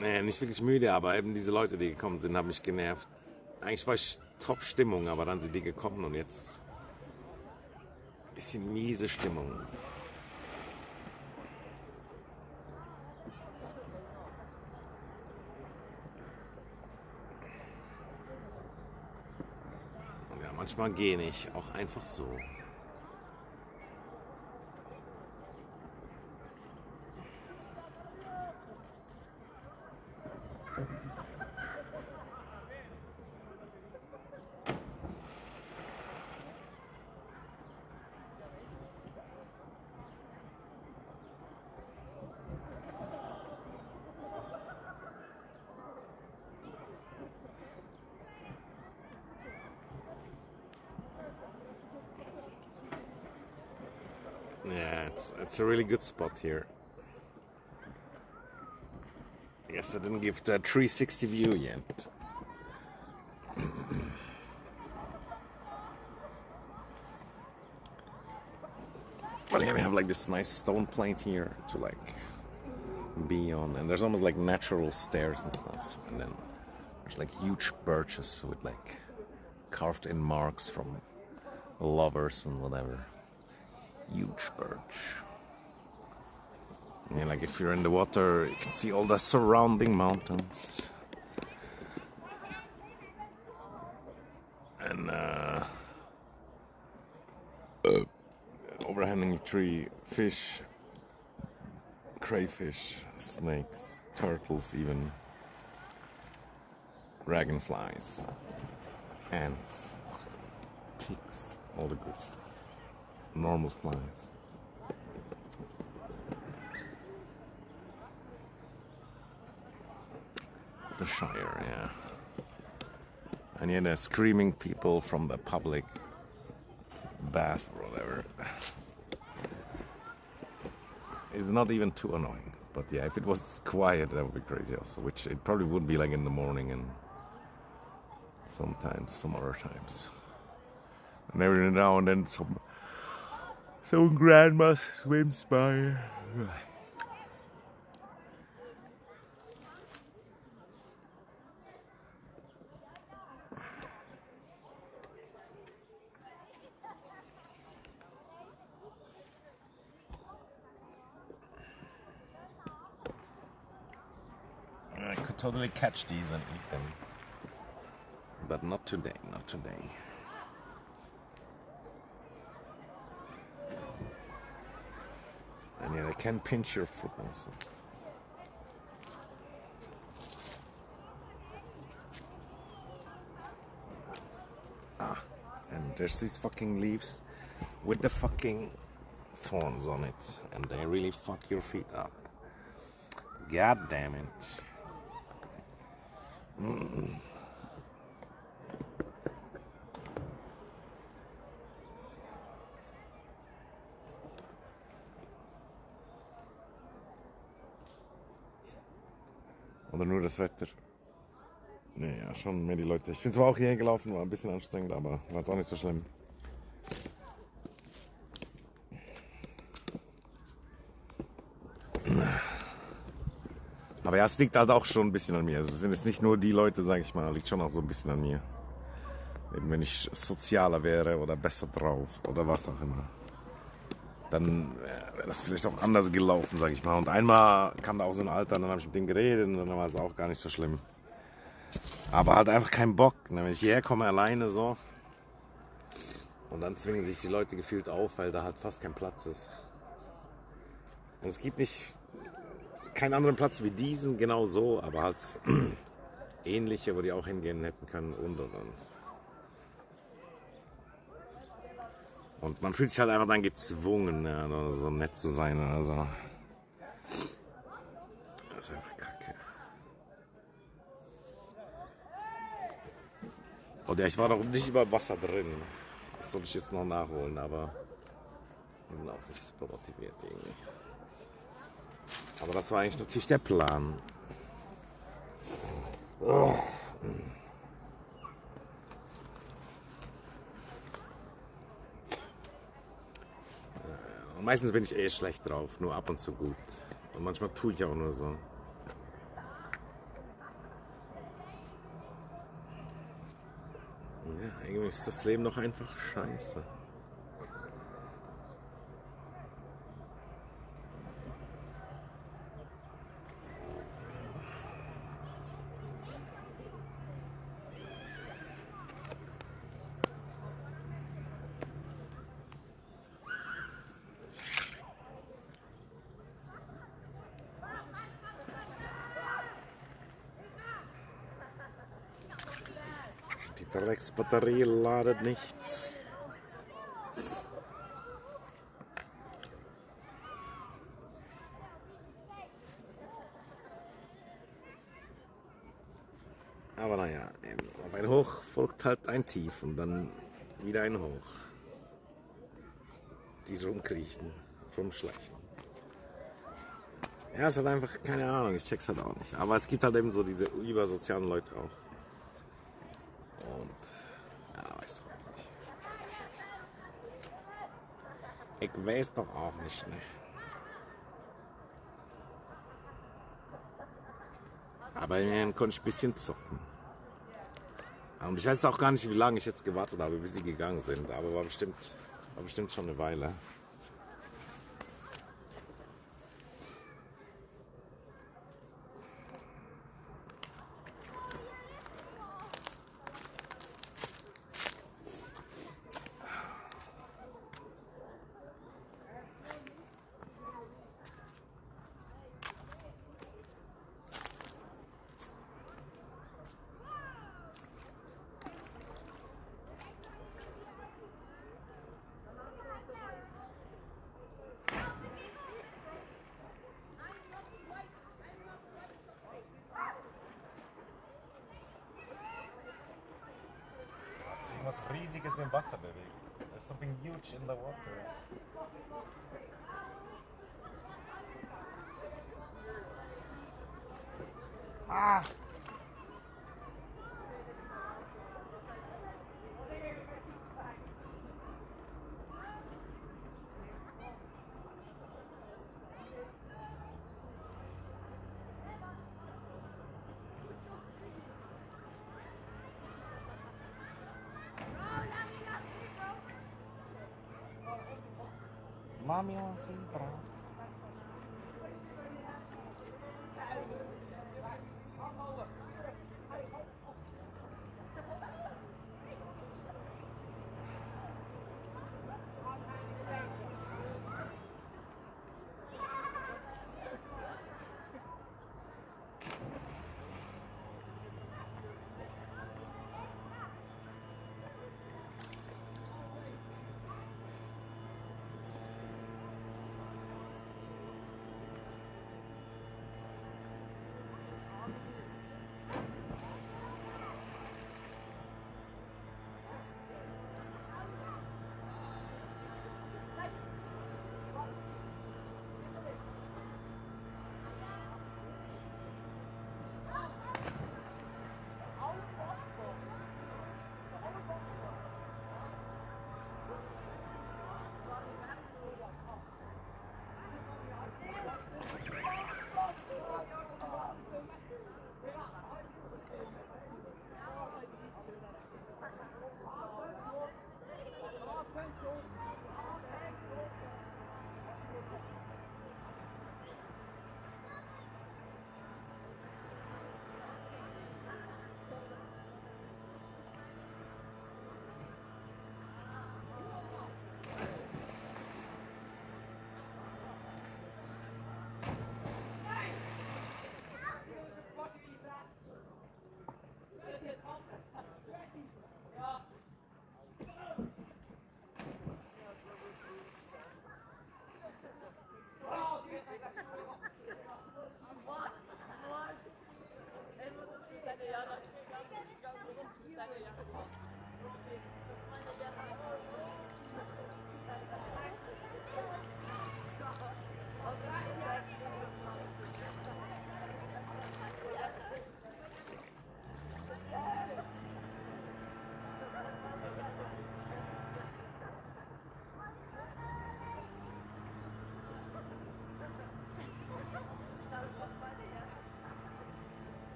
Nee, nicht wirklich müde, aber eben diese Leute, die gekommen sind, haben mich genervt. Eigentlich war ich top Stimmung, aber dann sind die gekommen und jetzt ist die miese Stimmung. Und ja, manchmal gehe ich auch einfach so. Yeah, it's a really good spot here. I guess I didn't give the 360 view yet. But yeah, we have like this nice stone plate here to like be on, and there's almost like natural stairs and stuff, and then there's like huge birches with like carved in marks from lovers and whatever. Huge birch. Yeah, like if you're in the water, you can see all the surrounding mountains. And overhanging tree, fish, crayfish, snakes, turtles even, dragonflies, ants, ticks, all the good stuff. Normal flies. The Shire, yeah. And yeah, the screaming people from the public bath or whatever. It's not even too annoying. But yeah, if it was quiet, that would be crazy also. Which it probably would be like in the morning and sometimes some other times. And every now and then some grandma swims by. I could totally catch these and eat them. But not today, not today. And yeah, they can pinch your foot also. And there's these fucking leaves with the fucking thorns on it. And they really fuck your feet up. God damn it. Oder nur das Wetter? Nee, ja, schon mehr die Leute. Ich bin zwar auch hierher gelaufen, war ein bisschen anstrengend, aber war jetzt auch nicht so schlimm. Aber ja, es liegt halt auch schon ein bisschen an mir. Also es sind jetzt nicht nur die Leute, sage ich mal, liegt schon auch so ein bisschen an mir. Eben wenn ich sozialer wäre oder besser drauf oder was auch immer, dann wäre das vielleicht auch anders gelaufen, sage ich mal. Und einmal kam da auch so ein Alter, und dann habe ich mit dem geredet und dann war es auch gar nicht so schlimm. Aber halt einfach keinen Bock, ne? Wenn ich hierher komme alleine so und dann zwingen sich die Leute gefühlt auf, weil da halt fast kein Platz ist. Und es gibt nicht keinen anderen Platz wie diesen, genau so, aber halt ähnliche, wo die auch hingehen hätten können und. Und man fühlt sich halt einfach dann gezwungen, ja, oder so nett zu sein oder so. Das ist einfach kacke. Und ja, ich war noch nicht über Wasser drin. Das sollte ich jetzt noch nachholen, aber ich bin auch nicht super motiviert irgendwie. Aber das war eigentlich natürlich der Plan. Oh. Und meistens bin ich schlecht drauf, nur ab und zu gut. Und manchmal tue ich auch nur so. Ja, irgendwie ist das Leben doch einfach scheiße. Die Drecksbatterie ladet nicht. Aber naja, auf ein Hoch folgt halt ein Tief und dann wieder ein Hoch. Die rumkriechen, rumschleichen. Ja, es hat einfach keine Ahnung, ich check's halt auch nicht. Aber es gibt halt eben so diese übersozialen Leute auch. Und ja, weiß auch nicht. Ich weiß doch auch nicht, ne? Aber immerhin konnte ich ein bisschen zocken. Und ich weiß auch gar nicht, wie lange ich jetzt gewartet habe, bis sie gegangen sind. Aber war bestimmt schon eine Weile. Was Riesiges im Wasser bewegt. There's something huge in the water. Ah! Mami wants zebra.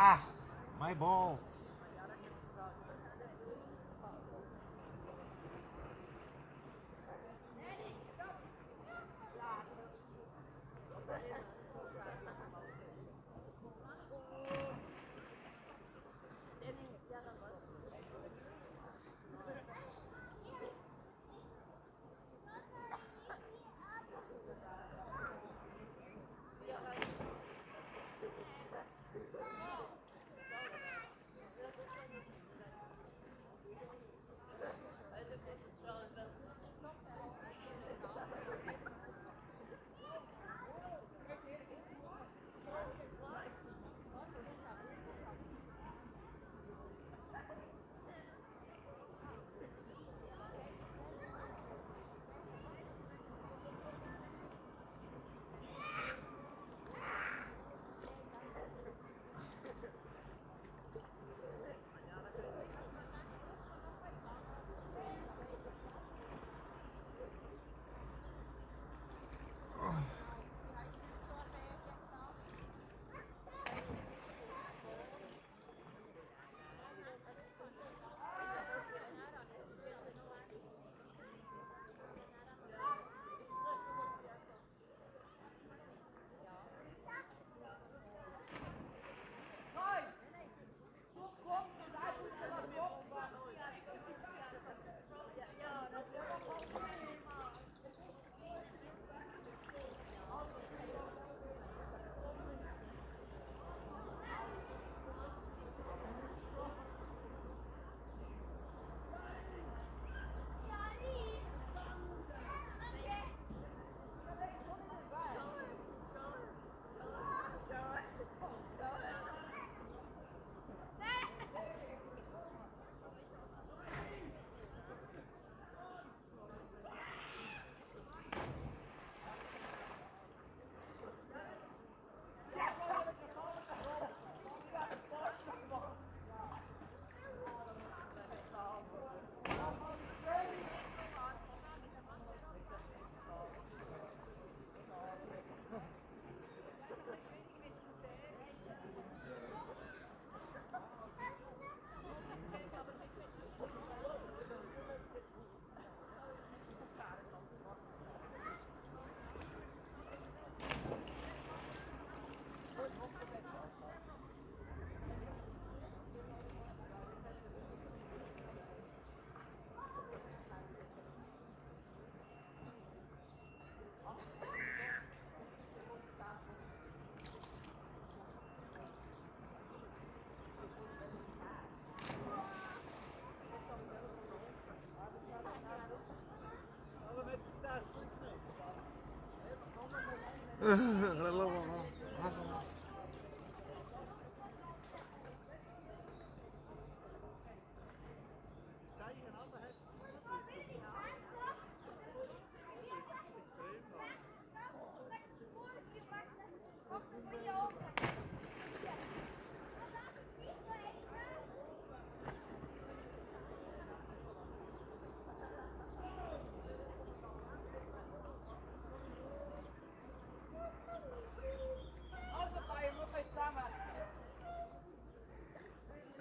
Ah, my balls.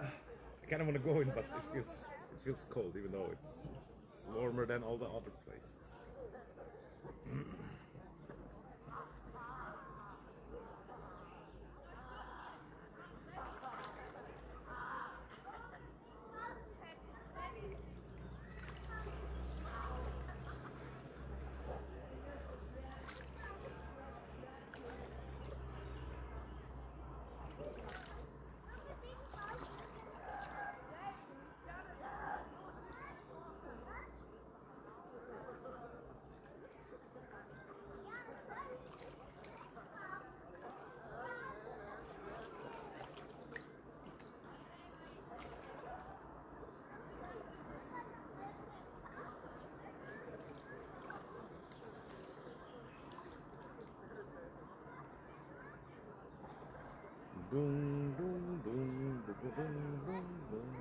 I kind of want to go in, but it feels cold, even though it's warmer than all the other places. Boom, boom, boom, boom, boom, boom, boom, boom.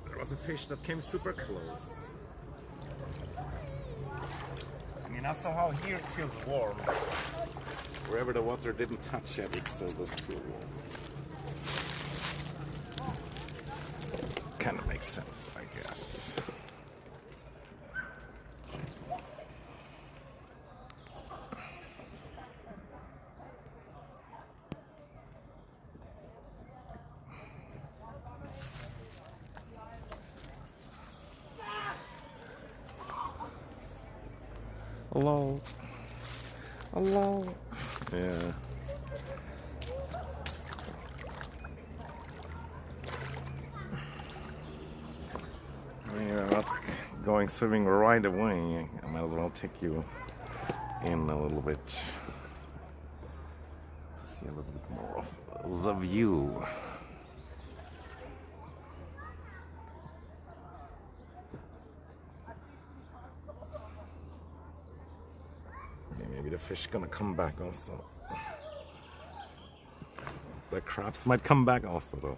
There was a fish that came super close. I mean, I saw how here it feels warm. Wherever the water didn't touch it, it still doesn't feel warm. Kind of makes sense, I guess. Hello. Hello. Yeah. I mean, you're not going swimming right away. I might as well take you in a little bit to see a little bit more of the view. Maybe the fish gonna come back also. The crabs might come back also though.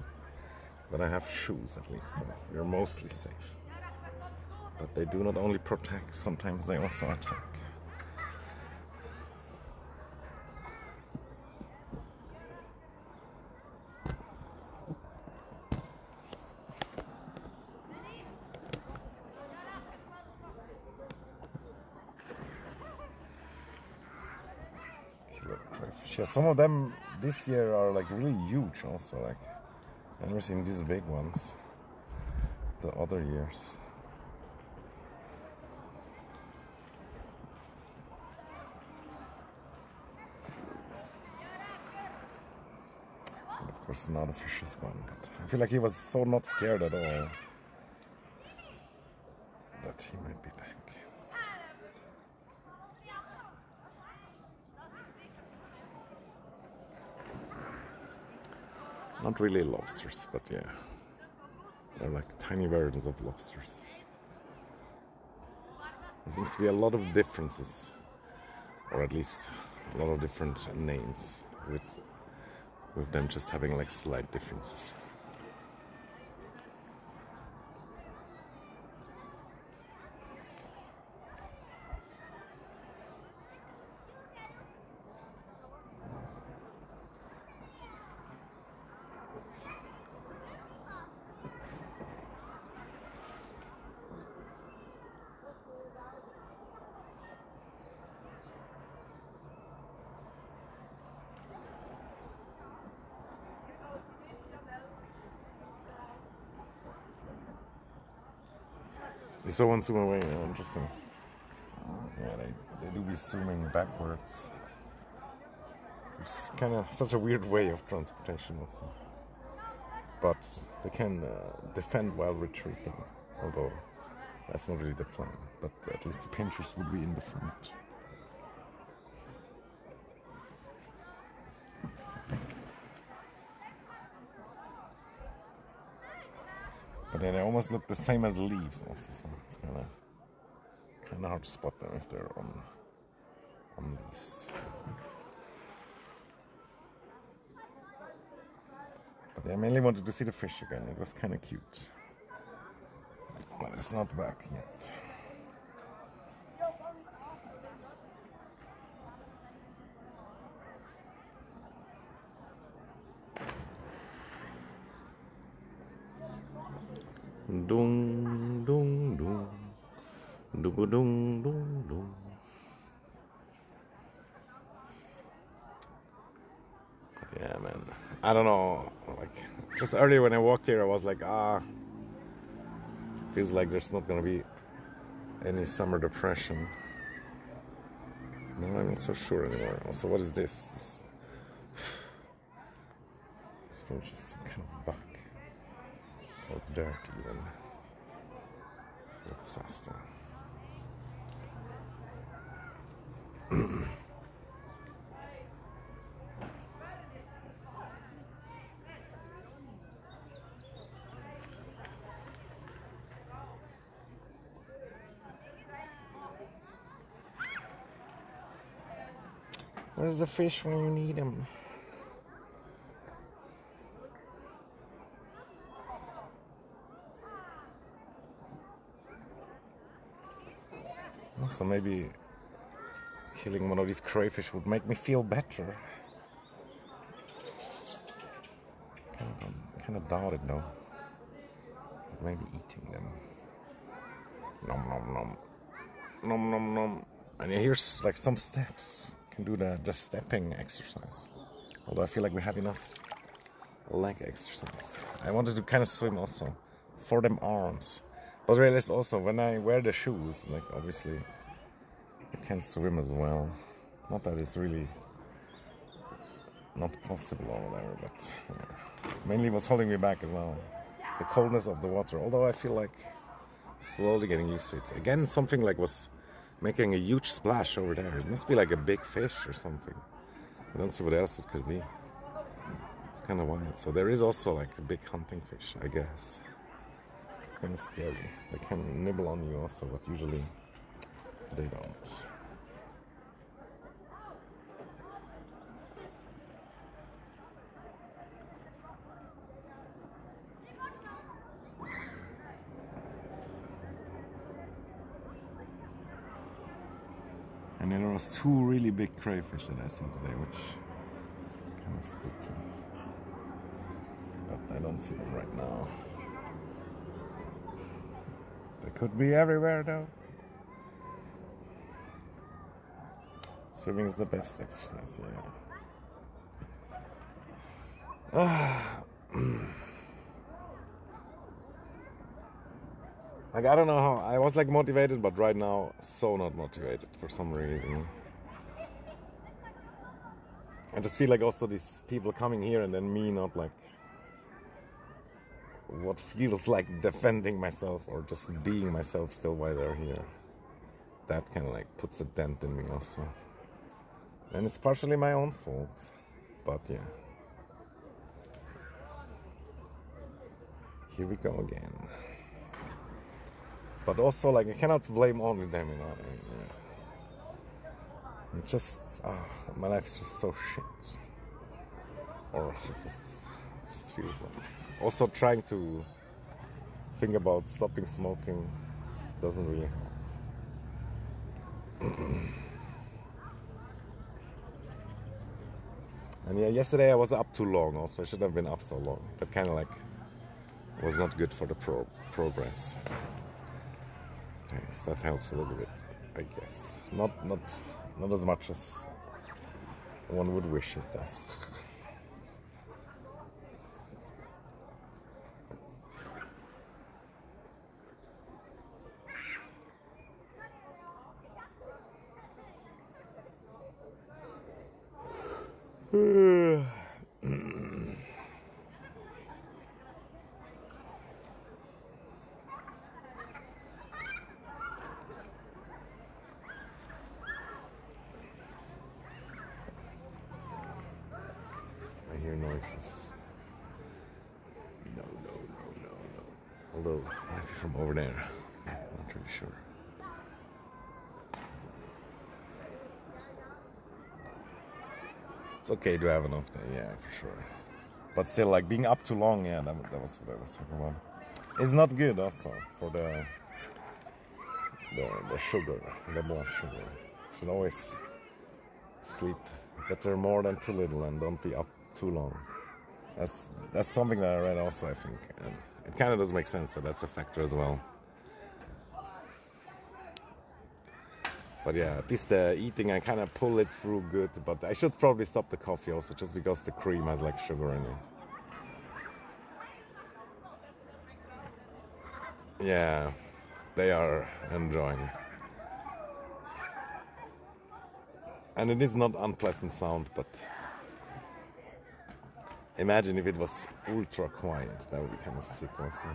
But I have shoes at least, so we're mostly safe. But they do not only protect, sometimes they also attack. Crayfish. Yeah, some of them this year are like really huge also, like I've never seen these big ones the other years. And of course now the fish is gone, but I feel like he was so not scared at all that he might be back. Not really lobsters, but yeah, they're like tiny versions of lobsters. There seems to be a lot of differences, or at least a lot of different names, with them just having like slight differences. You saw one zoom away, yeah, interesting. Yeah, they do be zooming backwards. It's kind of such a weird way of transportation also. But they can defend while retreating, although that's not really the plan. But at least the pinchers would be in the front. But yeah, they almost look the same as leaves also, so it's kind of hard to spot them if they're on leaves. But yeah, I mainly wanted to see the fish again. It was kind of cute, but it's not back yet. Dung, dung, dung. Dung, dung, dung, dung. Yeah, man. I don't know. Like, just earlier when I walked here, I was like, feels like there's not gonna be any summer depression. No, I'm not so sure anymore. Also, what is this? It's probably just some kind of bug. Or dirt, even. With Sasta. Where's the fish when you need him? So maybe killing one of these crayfish would make me feel better. Kind of doubt it, though. Maybe eating them. Nom nom nom. Nom nom nom. And here's like some steps. Can do the stepping exercise. Although I feel like we have enough leg exercise. I wanted to kind of swim also for them arms. But realize also when I wear the shoes, like obviously you can't swim as well. Not that it's really not possible or whatever, but yeah. Mainly what's holding me back as well. The coldness of the water. Although I feel like slowly getting used to it. Again, something like was making a huge splash over there. It must be like a big fish or something. I don't see what else it could be. It's kind of wild. So there is also like a big hunting fish, I guess. It's kind of scary. They can nibble on you also, but usually they don't. And then there was two really big crayfish that I saw today, which kind of spooky. But I don't see them right now. They could be everywhere though. Swimming is the best exercise, yeah. Like, I don't know how, I was like motivated, but right now, so not motivated for some reason. I just feel like also these people coming here and then me not like, what feels like defending myself or just being myself still while they're here. That kind of like puts a dent in me also. And it's partially my own fault, but yeah. Here we go again. But also, like, I cannot blame only them, you know. Yeah. Just, my life is just so shit. Or it just feels like. Also, trying to think about stopping smoking doesn't really help. And yeah, yesterday I was up too long. Also, I shouldn't have been up so long. That kind of like was not good for the progress. Yes, that helps a little bit, I guess. Not as much as one would wish it does. I hear noises. No. Although, might be from over there. Not really sure. It's okay to have an off day, yeah, for sure. But still, like, being up too long, yeah, that was what I was talking about. It's not good also for the sugar, the blood sugar. Should always sleep better more than too little and don't be up too long. That's something that I read also, I think, it kind of does make sense that that's a factor as well. But yeah, at least the eating, I kind of pull it through good. But I should probably stop the coffee also, just because the cream has like sugar in it. Yeah, they are enjoying. And it is not unpleasant sound, but imagine if it was ultra quiet. That would be kind of sick also.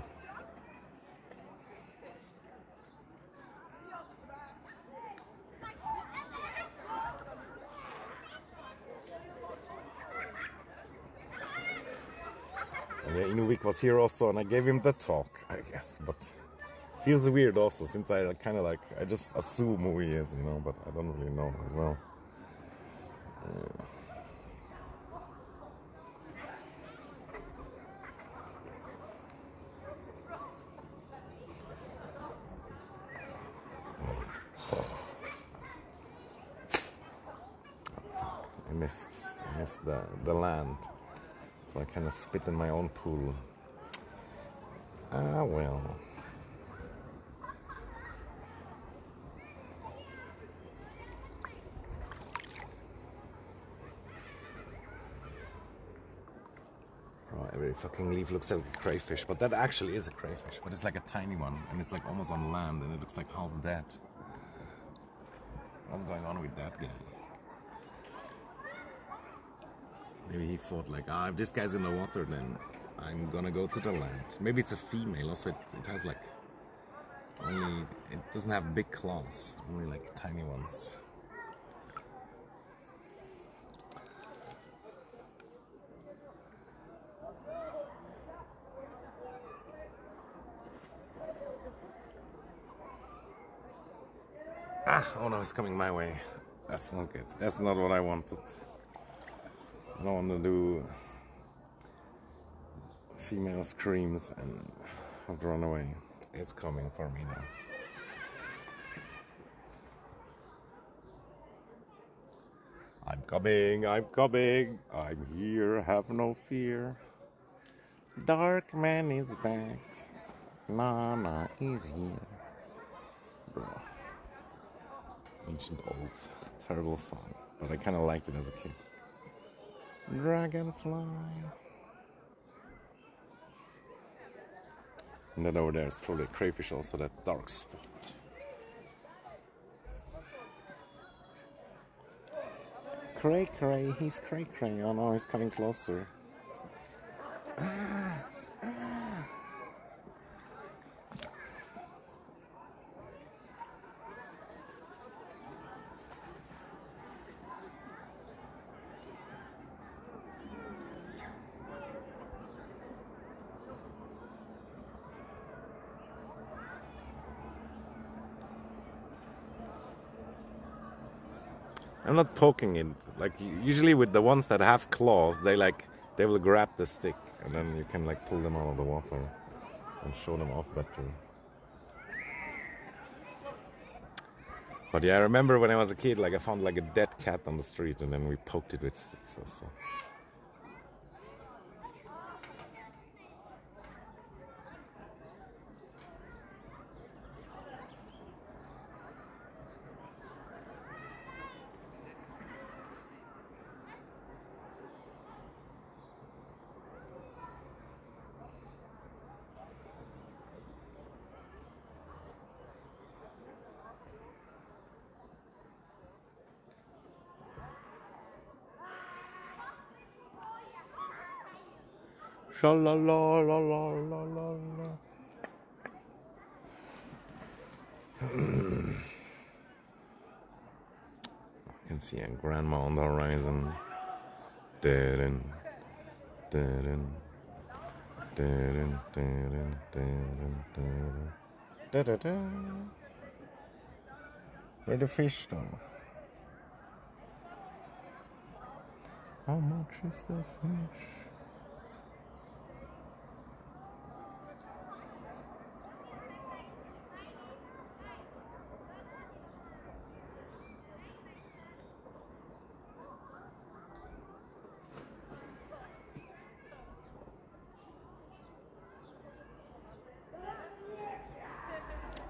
And yeah, Inuvik was here also, and I gave him the talk, I guess. But feels weird also, since I kind of like, I just assume who he is, you know, but I don't really know as well. I missed the land, so I kind of spit in my own pool. Ah well. Oh, every fucking leaf looks like a crayfish, but that actually is a crayfish, but it's like a tiny one, and it's like almost on land, and it looks like half dead. What's going on with that guy? Maybe he thought like, if this guy's in the water, then I'm gonna go to the land. Maybe it's a female, also it has like it doesn't have big claws, only like tiny ones. Oh no, it's coming my way. That's not good. That's not what I wanted. I don't want to do female screams and have to run away. It's coming for me now. I'm coming, I'm here, have no fear. Dark man is back, Nana is here. Bro. Ancient old, terrible song, but I kind of liked it as a kid. Dragonfly. And then over there is probably a crayfish also, that dark spot. Cray cray, he's cray cray. Oh no, he's coming closer. I'm not poking it. Like usually with the ones that have claws, they will grab the stick and then you can like pull them out of the water and show them off better. But yeah, I remember when I was a kid, like I found like a dead cat on the street and then we poked it with sticks also. Sha-la-la-la-la-la-la. I can see a grandma on the horizon. Dun, dun, dun, dun, dun, dun. Where the fish though? How much is the fish?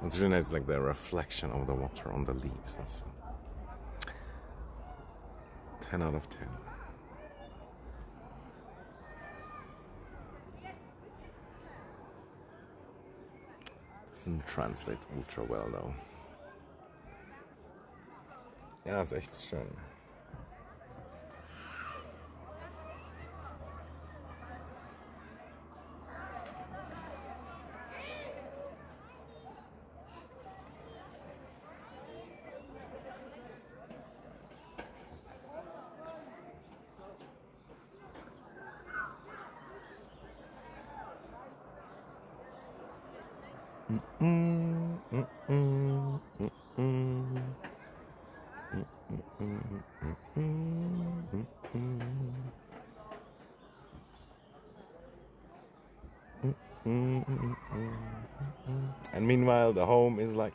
It's really nice, like the reflection of the water on the leaves also. 10 out of 10. Doesn't translate ultra well though. Ja, ist echt schön. And meanwhile, the home is like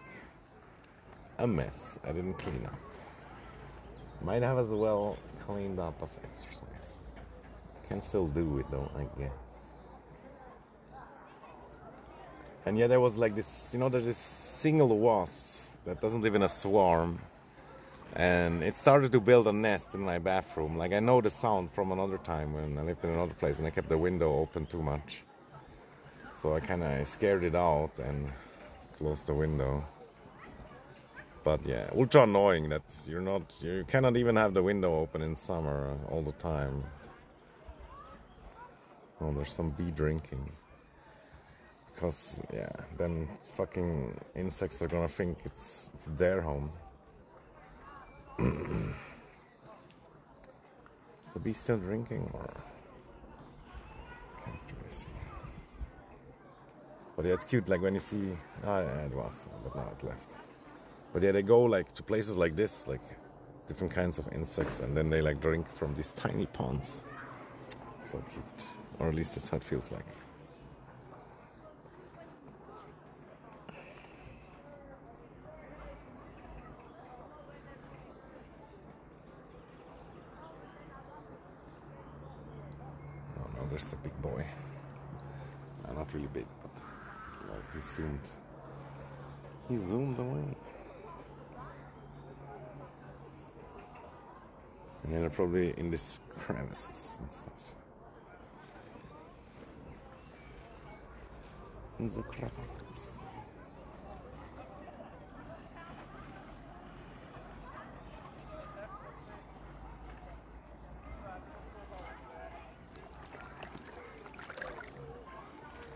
a mess. I didn't clean up. Might have as well cleaned up as exercise. Can still do it though, I guess. And yeah, there was like this, you know, there's this single wasp that doesn't live in a swarm. And it started to build a nest in my bathroom. Like I know the sound from another time when I lived in another place and I kept the window open too much. So I kind of scared it out and closed the window. But yeah, ultra annoying that you cannot even have the window open in summer all the time. Oh, there's some bee drinking. Because, yeah, then fucking insects are gonna think it's their home. Is the bee still drinking or? Can't really see. But yeah, it's cute, like when you see, yeah, it was, but now it left. But yeah, they go like to places like this, like different kinds of insects, and then they like drink from these tiny ponds. So cute, or at least that's how it feels like. Oh no, there's the big boy. Not really big, but like he zoomed away. And then they're probably in these crevices and stuff. In the crevices.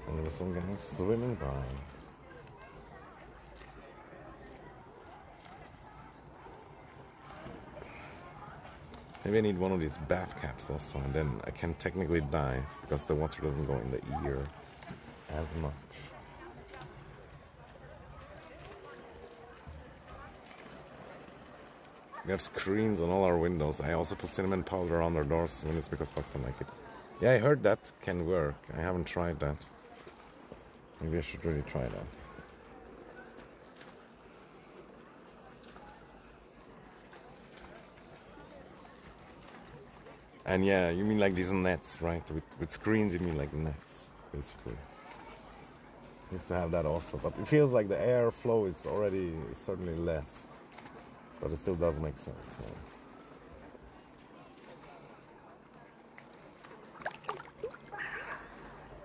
And there was some guy swimming by. Maybe I need one of these bath caps also, and then I can technically dive because the water doesn't go in the ear as much. We have screens on all our windows. I also put cinnamon powder on our doors when it's because bugs don't like it. Yeah, I heard that can work. I haven't tried that. Maybe I should really try that. And yeah, you mean like these nets, right? With screens, you mean like nets, basically. Used to have that also, but it feels like the airflow is already certainly less. But it still does make sense. So.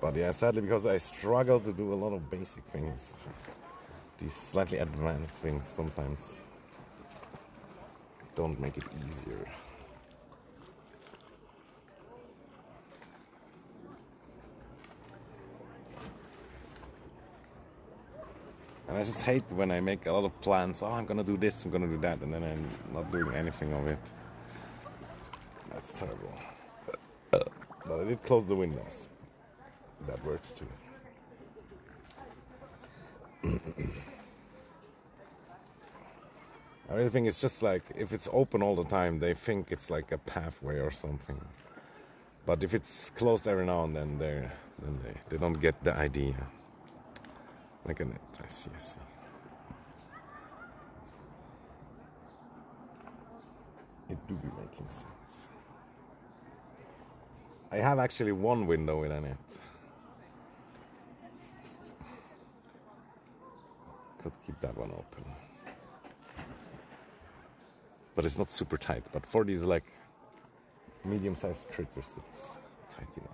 But yeah, sadly, because I struggle to do a lot of basic things, these slightly advanced things sometimes don't make it easier. And I just hate when I make a lot of plans. Oh, I'm gonna do this, I'm gonna do that, and then I'm not doing anything of it. That's terrible. But I did close the windows. That works too. I really think it's just like, if it's open all the time, they think it's like a pathway or something. But if it's closed every now and then, they don't get the idea. Like a net, I see. It do be making sense. I have actually one window in a net. could keep that one open. But it's not super tight. But for these like medium-sized critters, it's tight enough.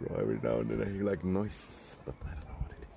Well, every now and then I hear like noises, but I don't know what it is.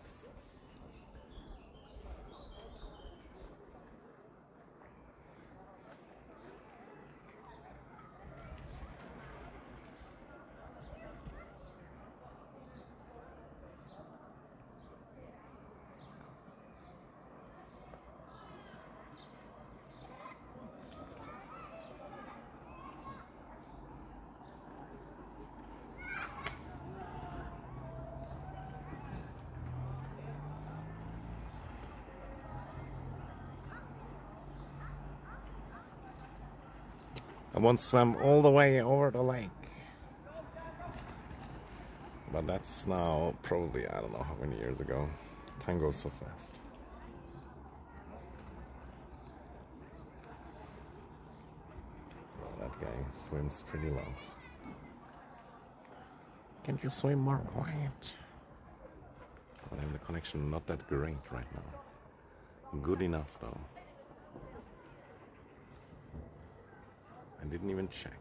I once swam all the way over the lake. But that's now probably, I don't know how many years ago. Time goes so fast. Well, that guy swims pretty loud. Can't you swim more quiet? But I have the connection not that great right now. Good enough though. I didn't even check.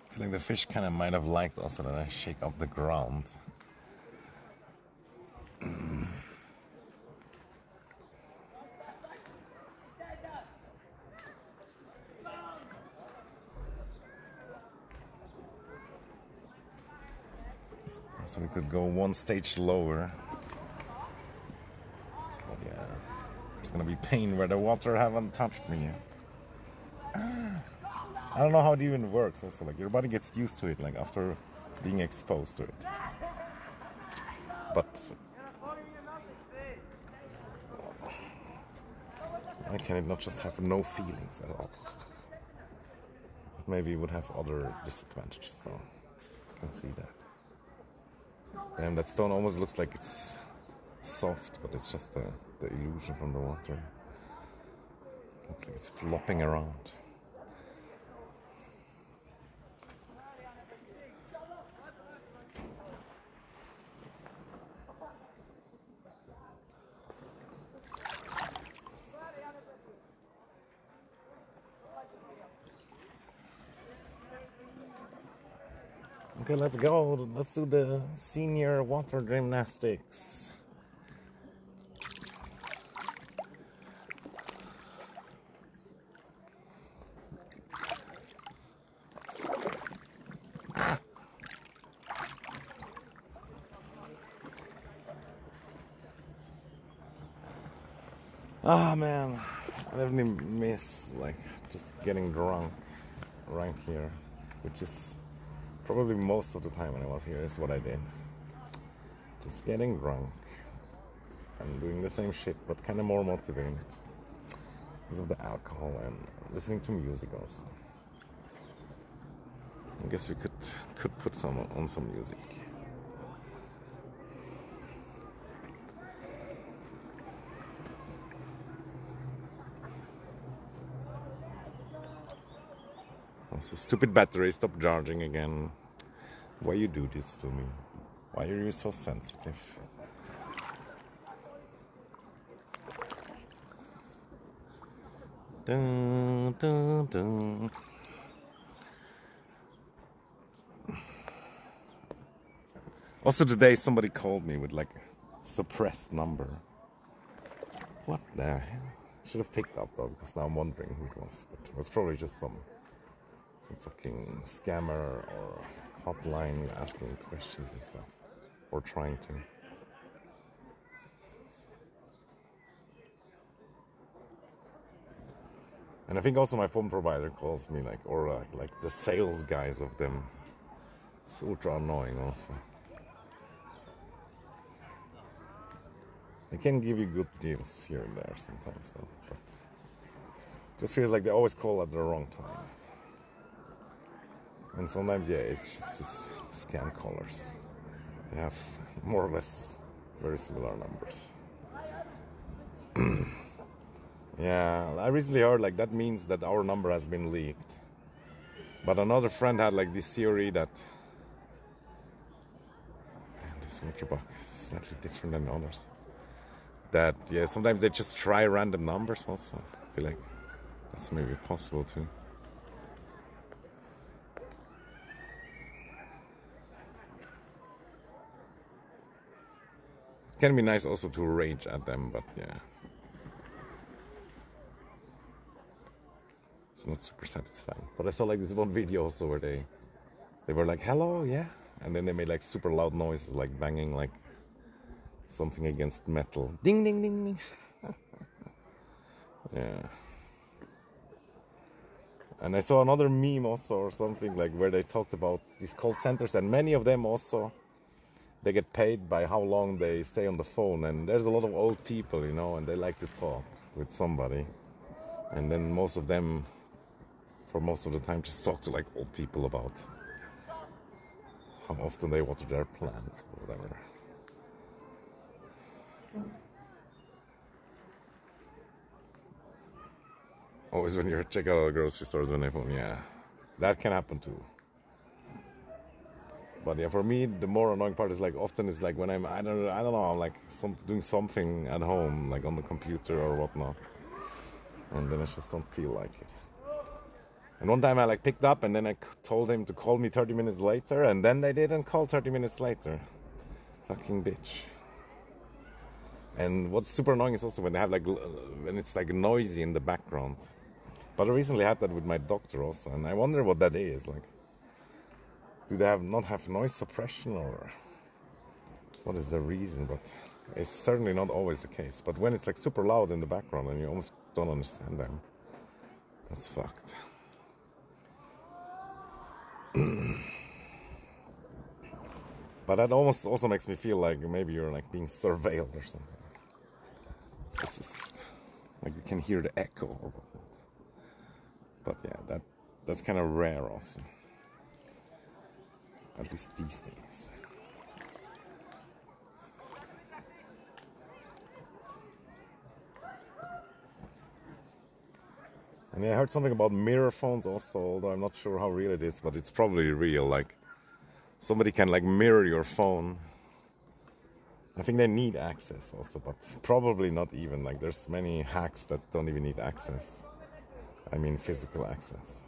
I feel like the fish kind of might have liked also that I shake up the ground. So we could go one stage lower. But yeah, there's gonna be pain where the water haven't touched me yet. I don't know how it even works also, like your body gets used to it like after being exposed to it. But why can it not just have no feelings at all? Maybe it would have other disadvantages though. I can see that. Damn, that stone almost looks like it's soft, but it's just the illusion from the water. Looks like it's flopping around. Okay, let's go. Let's do the senior water gymnastics. Ah man, I definitely miss like just getting drunk right here, which is probably most of the time when I was here is what I did. Just getting drunk and doing the same shit, but kind of more motivated because of the alcohol and listening to music also. I guess we could put on some music. Also, stupid battery, stop charging again. Why you do this to me? Why are you so sensitive? Dun, dun, dun. Also today somebody called me with like a suppressed number. What the hell? Should have picked up though, because now I'm wondering who it was. But it was probably just some fucking scammer or hotline asking questions and stuff. Or trying to. And I think also my phone provider calls me like, or like the sales guys of them. It's ultra annoying also. They can give you good deals here and there sometimes though, but it just feels like they always call at the wrong time. And sometimes, yeah, it's just these scam callers. They have more or less very similar numbers. Yeah, I recently heard like that means that our number has been leaked. But another friend had like this theory that this Motorbike is slightly different than others. That, yeah, sometimes they just try random numbers also. I feel like that's maybe possible too. It can be nice also to rage at them, but yeah. It's not super satisfying. But I saw like this one video also where they were like, hello, yeah. And then they made like super loud noises, like banging like something against metal. Ding, ding, ding, ding. Yeah. And I saw another meme also or something like where they talked about these call centers, and many of them also, they get paid by how long they stay on the phone. And there's a lot of old people, you know, and they like to talk with somebody. And then most of them, for most of the time, just talk to like old people about how often they water their plants or whatever. Always when you're checking out grocery stores when they phone, yeah, that can happen too. But yeah, for me, the more annoying part is like often it's like when I don't know, I'm like doing something at home, like on the computer or whatnot, and then I just don't feel like it. And one time I like picked up and then I told him to call me 30 minutes later, and then they didn't call 30 minutes later. Fucking bitch. And what's super annoying is also when they have like when it's like noisy in the background. But I recently had that with my doctor also, and I wonder what that is. Like, do they not have noise suppression, or what is the reason? But it's certainly not always the case. But when it's like super loud in the background and you almost don't understand them, that's fucked. But that almost also makes me feel like maybe you're like being surveilled or something. Like you can hear the echo or whatnot. But yeah, that's kind of rare also. At least these days. And yeah, I heard something about mirror phones also, although I'm not sure how real it is, but it's probably real. Like somebody can like mirror your phone. I think they need access also, but probably not even. Like there's many hacks that don't even need access. I mean physical access.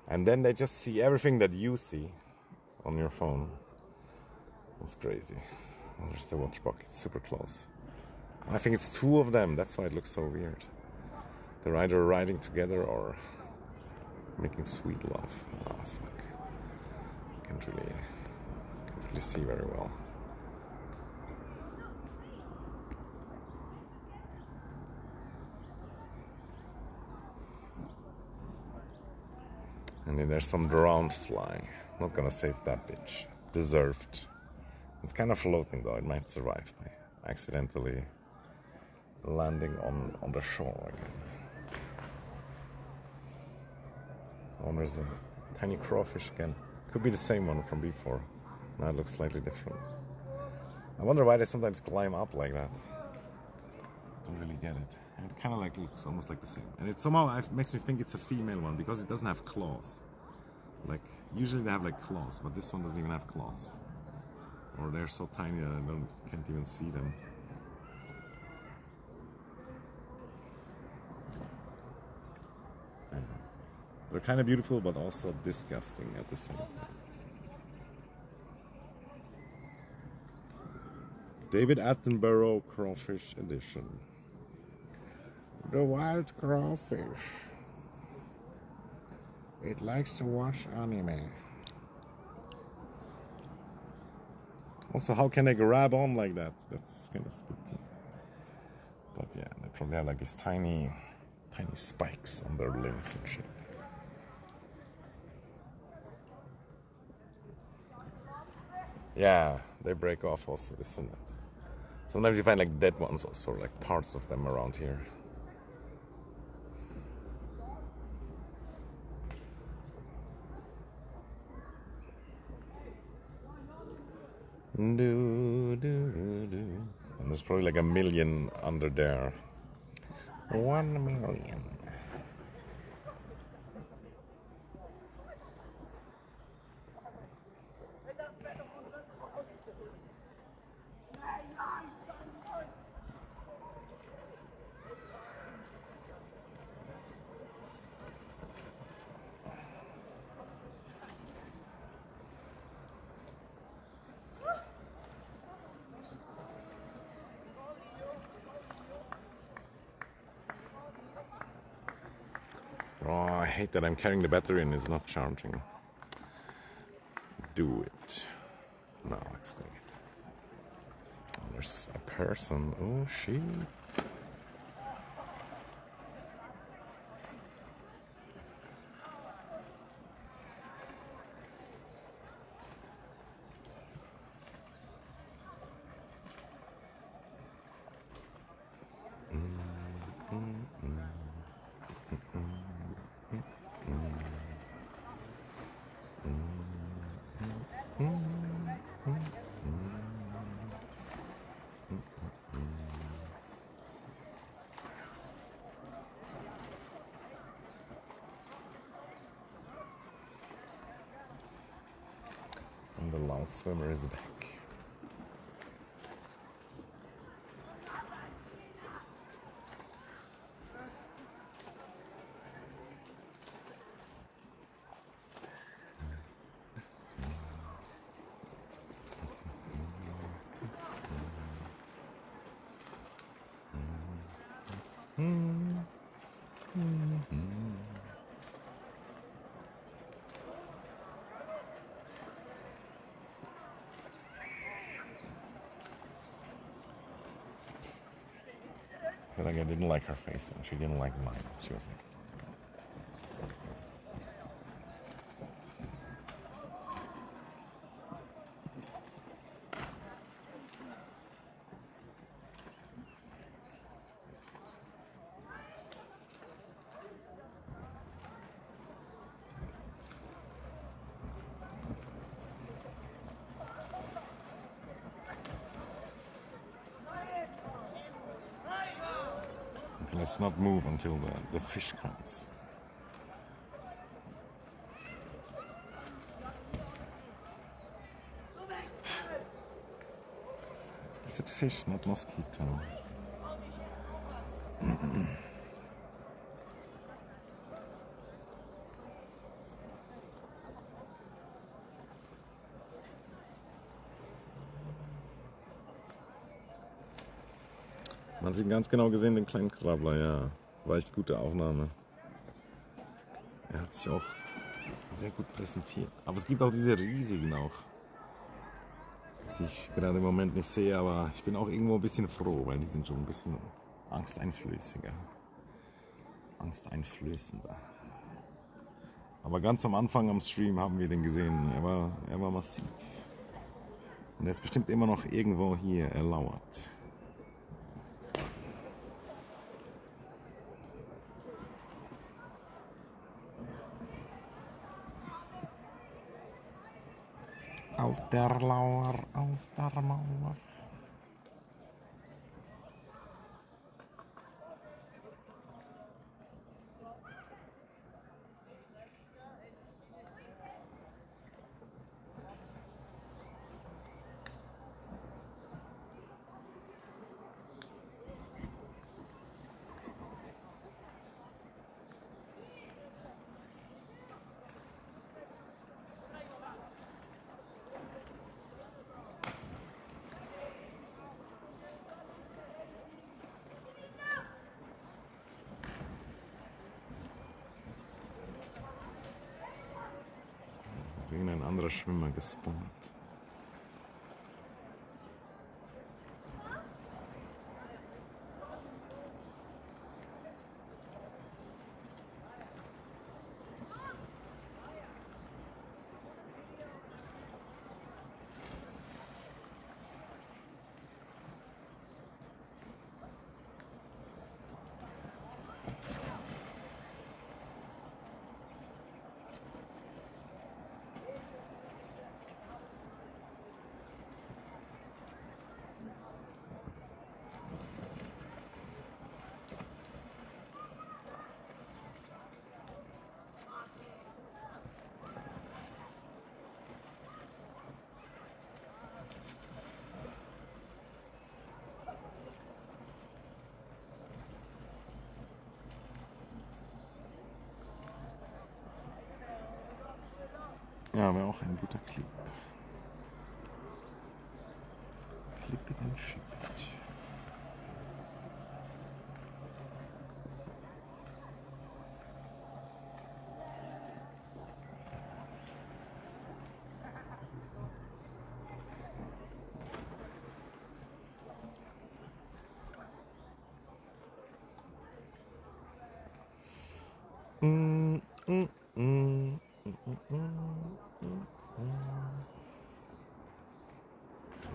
And then they just see everything that you see on your phone. It's crazy. Oh, there's the water bucket, super close. I think it's two of them, that's why it looks so weird. They're either riding together or making sweet love. Oh fuck. Can't really see very well. And then there's some drowned fly. Not gonna save that bitch. Deserved. It's kind of floating though. It might survive by accidentally landing on the shore again. Oh, there's a tiny crawfish again. Could be the same one from before. Now it looks slightly different. I wonder why they sometimes climb up like that. Don't really get it. And it kind of like looks almost like the same. And it somehow makes me think it's a female one because it doesn't have claws. Like, usually they have like claws, but this one doesn't even have claws. Or they're so tiny that I can't even see them. Yeah. They're kind of beautiful, but also disgusting at the same time. David Attenborough Crawfish Edition. The wild crawfish. It likes to watch anime. Also, how can they grab on like that? That's kind of spooky. But yeah, they probably have like these tiny spikes on their limbs and shit. Yeah, they break off also, isn't it? Sometimes you find like dead ones also, like parts of them around here. Do, do, do. And there's probably like 1 million under there. 1 million. Oh, I hate that I'm carrying the battery and it's not charging. Do it. No, it's doing it. Oh, there's a person. Oh, shit. And the loud swimmer is back. I feel like I didn't like her face and she didn't like mine. She was like, okay, let's not move until the fish comes. I said fish, not mosquito. Man hat ihn ganz genau gesehen, den kleinen Krabbler, ja. War echt gute Aufnahme. Er hat sich auch sehr gut präsentiert. Aber es gibt auch diese riesigen auch, die ich gerade im Moment nicht sehe, aber ich bin auch irgendwo ein bisschen froh, weil die sind schon ein bisschen angsteinflößiger. Angsteinflößender. Aber ganz am Anfang am Stream haben wir den gesehen. Er war massiv. Und er ist bestimmt immer noch irgendwo hier, er lauert. Auf der Lauer, auf der Mauer. Irgendein anderer Schwimmer gespawnt. Ja, wäre auch ein guter Clip. Clip it and ship it.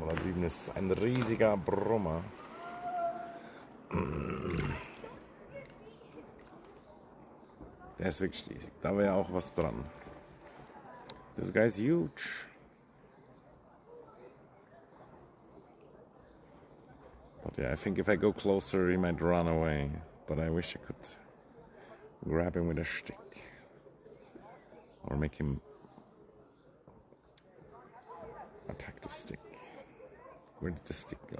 Da drüben ist ein riesiger Brummer. Der ist wirklich riesig. Da wäre auch was dran. This guy's huge. But yeah, I think if I go closer, he might run away. But I wish I could grab him with a stick. Or make him attack the stick. Where did the stick go?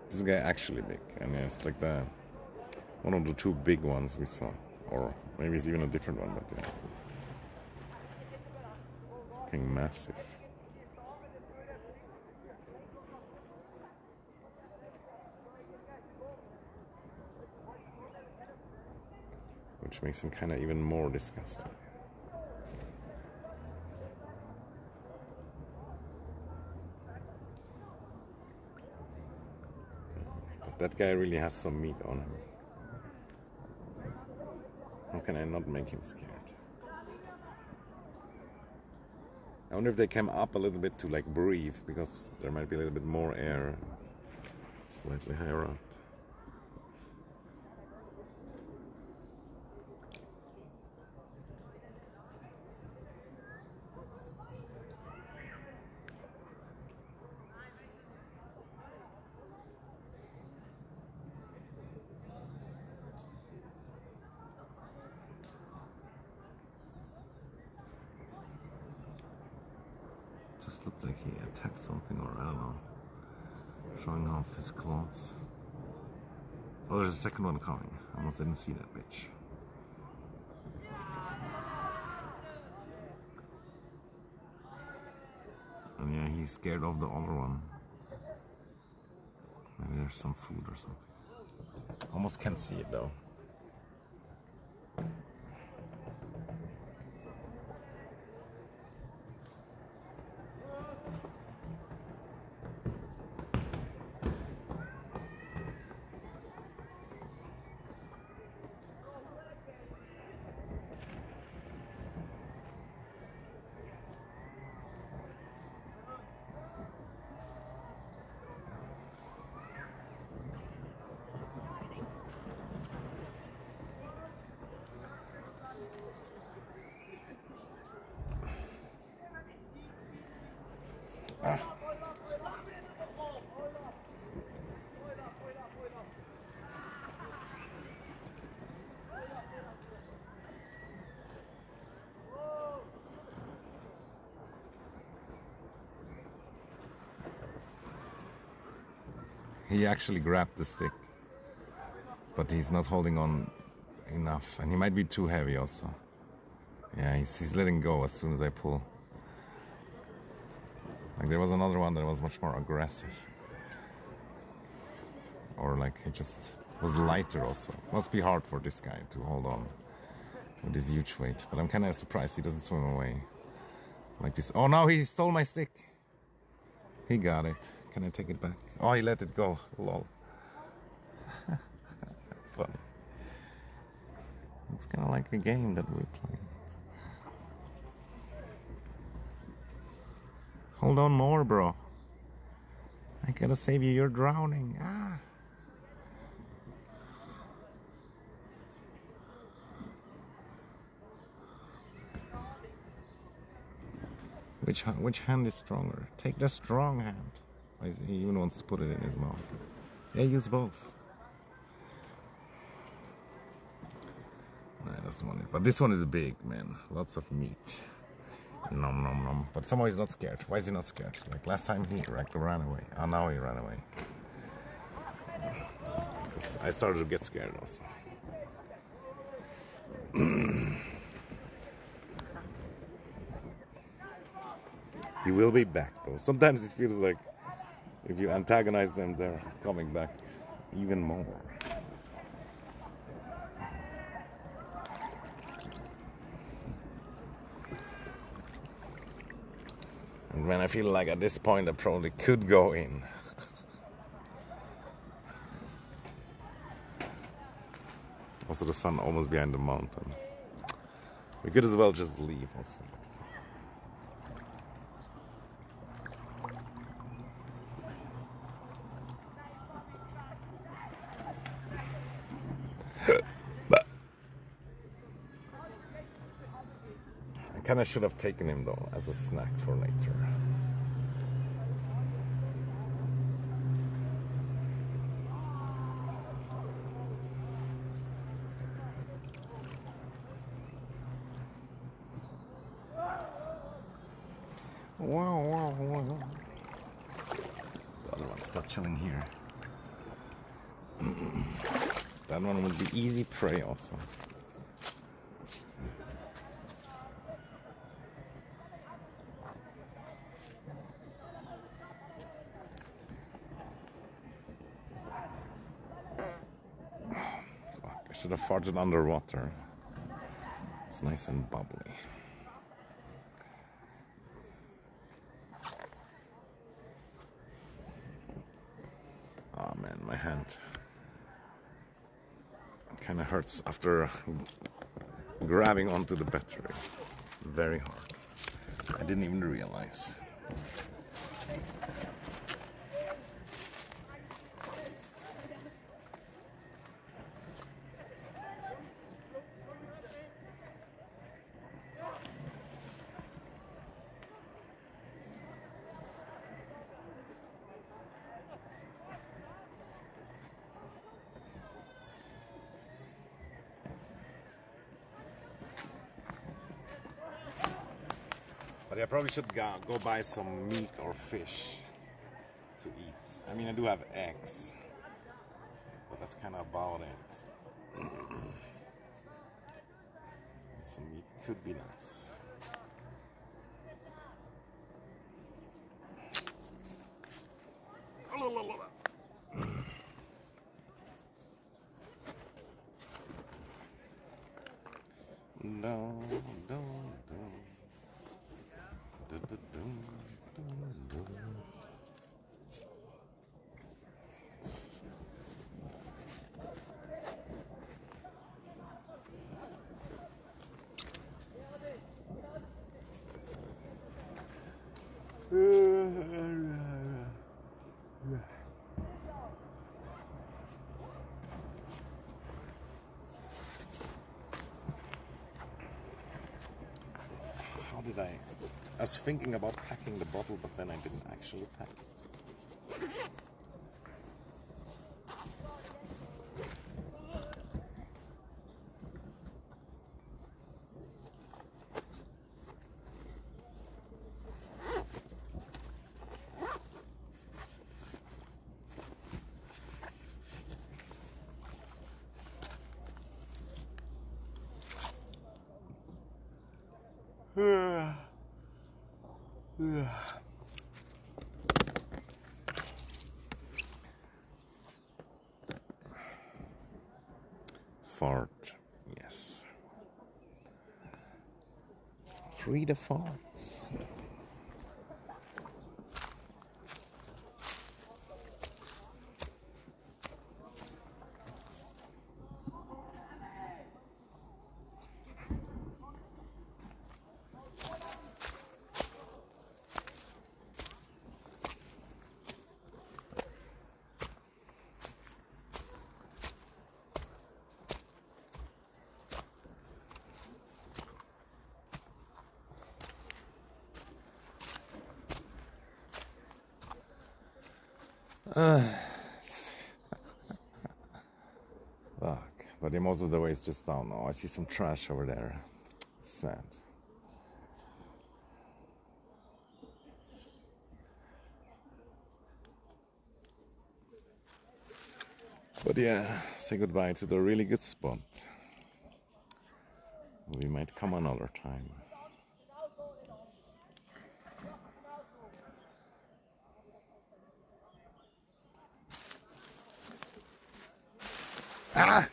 This guy actually big, and yeah, it's like one of the two big ones we saw, or maybe it's even a different one, but yeah, fucking massive. Which makes him kind of even more disgusting. But that guy really has some meat on him. How can I not make him scared? I wonder if they came up a little bit to like breathe, because there might be a little bit more air slightly higher up. Just looked like he attacked something, or I don't know, showing off his claws. Oh, there's a second one coming. I almost didn't see that bitch. And yeah, he's scared of the other one. Maybe there's some food or something. Almost can't see it though. He actually grabbed the stick, but he's not holding on enough, and he might be too heavy also. Yeah, he's letting go as soon as I pull. Like there was another one that was much more aggressive. Or like it just was lighter also. Must be hard for this guy to hold on with his huge weight. But I'm kind of surprised he doesn't swim away. Like this. Oh no, he stole my stick. He got it. Can I take it back? Oh, he let it go. Lol. Funny. It's kind of like a game that we're playing. Hold on more, bro. I gotta save you. You're drowning. Ah. Which hand is stronger? Take the strong hand. He even wants to put it in his mouth. Yeah, use both. I just want it. But this one is big, man. Lots of meat. Nom nom nom. But somehow he's not scared. Why is he not scared? Like last time he ran away. Oh, now he ran away. I started to get scared also. He will be back though. Sometimes it feels like if you antagonize them, they're coming back even more. And when I feel like at this point I probably could go in. Also the sun almost behind the mountain. We could as well just leave also. I kind of should have taken him though as a snack for later. Wow. The other one's still chilling here. That one would be easy prey also. I should have farted underwater. It's nice and bubbly. Oh man, my hand kind of hurts after grabbing onto the battery. Very hard. I didn't even realize. But I probably should go buy some meat or fish to eat. I mean, I do have eggs, but that's kind of about it. Some meat could be nice. How did I was thinking about packing the bottle, but then I didn't actually pack it. fart. Yes. Free the farts. Fuck. But yeah, most of the way it's just down now. I see some trash over there. Sad. But yeah, say goodbye to the really good spot. We might come another time. Ah!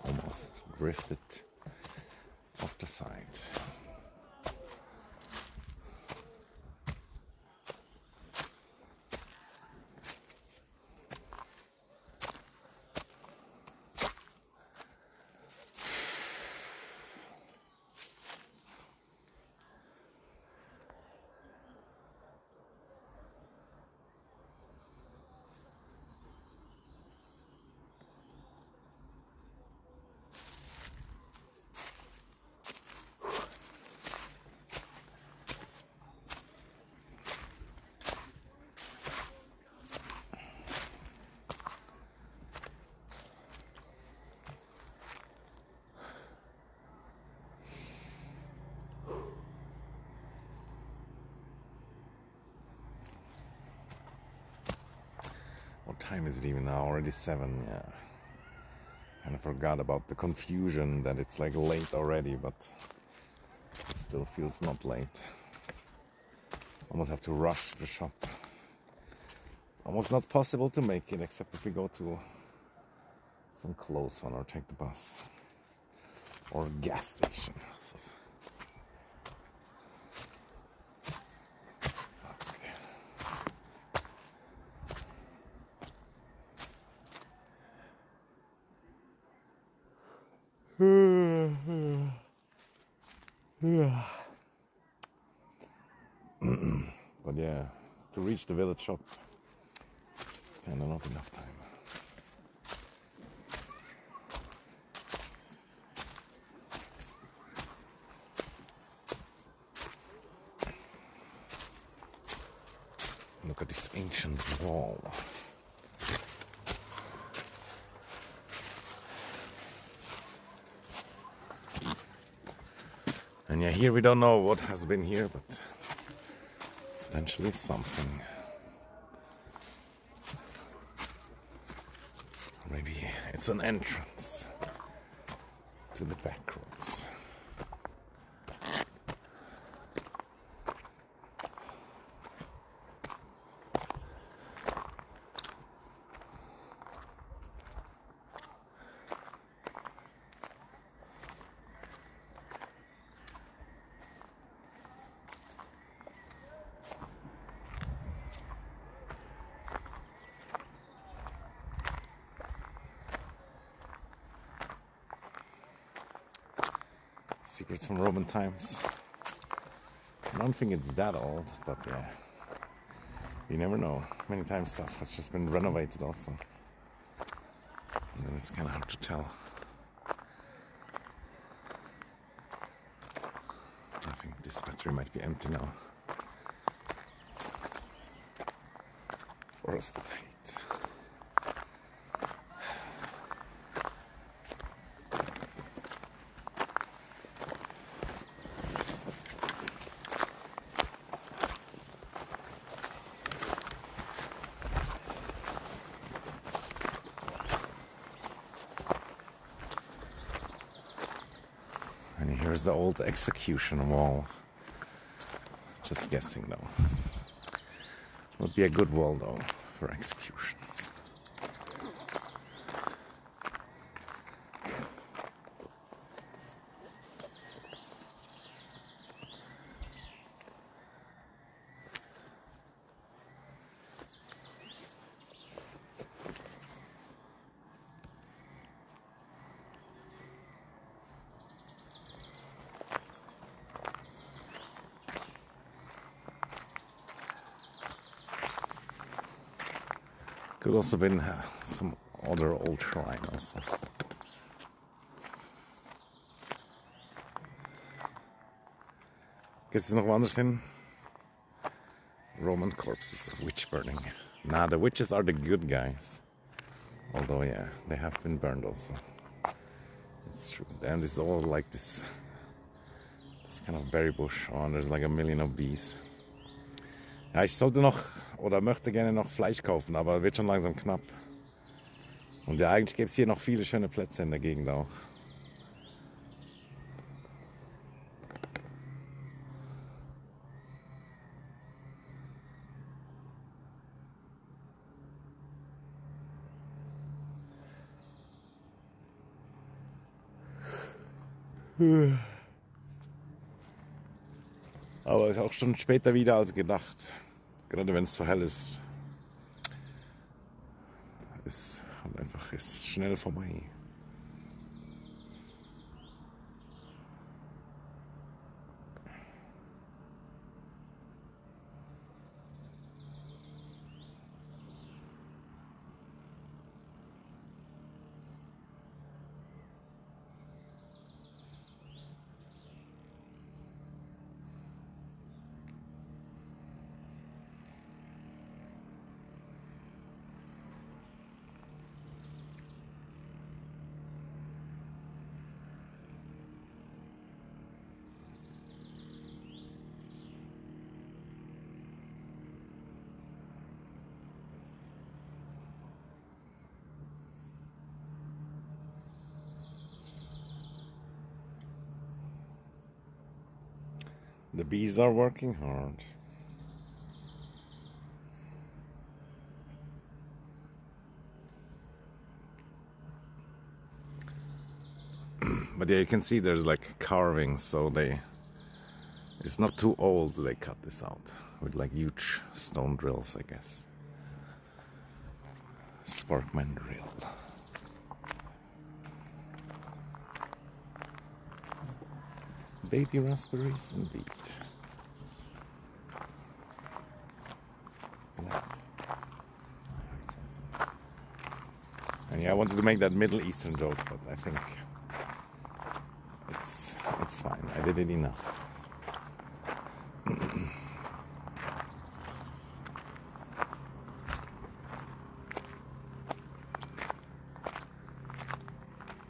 Almost drifted off the side. What time is it even now? Already 7, yeah. Kind of forgot about the confusion that it's like late already, but it still feels not late. Almost have to rush to the shop. Almost not possible to make it except if we go to some close one or take the bus. Or gas station. But yeah, to reach the village shop, it's kind of not enough time. Look at this ancient wall. And yeah, here we don't know what has been here, but potentially something. Maybe it's an entrance to the back rooms. Secrets from Roman times. I don't think it's that old, but yeah, you never know. Many times stuff has just been renovated also, and then it's kind of hard to tell. I think this battery might be empty now. Forest of Hate. And here's the old execution wall. Just guessing though. Would be a good wall though for executions. Could also been some other old shrine also. Geht's noch woanders hin? Roman corpses of witch burning. Nah, the witches are the good guys. Although, yeah, they have been burned also. It's true. And it's all like this kind of berry bush. Oh, and there's like a million of bees. Ja, ich sollte noch oder möchte gerne noch Fleisch kaufen, aber wird schon langsam knapp. Und ja, eigentlich gäbe es hier noch viele schöne Plätze in der Gegend auch. Aber ist auch schon später wieder als gedacht. Gerade wenn es so hell ist. Ist halt einfach schnell vorbei. The bees are working hard. But yeah, you can see there's like carvings, so it's not too old. They cut this out with like huge stone drills, I guess. Sparkman drill. Baby raspberries indeed. And yeah, I wanted to make that Middle Eastern joke, but I think it's fine. I did it enough.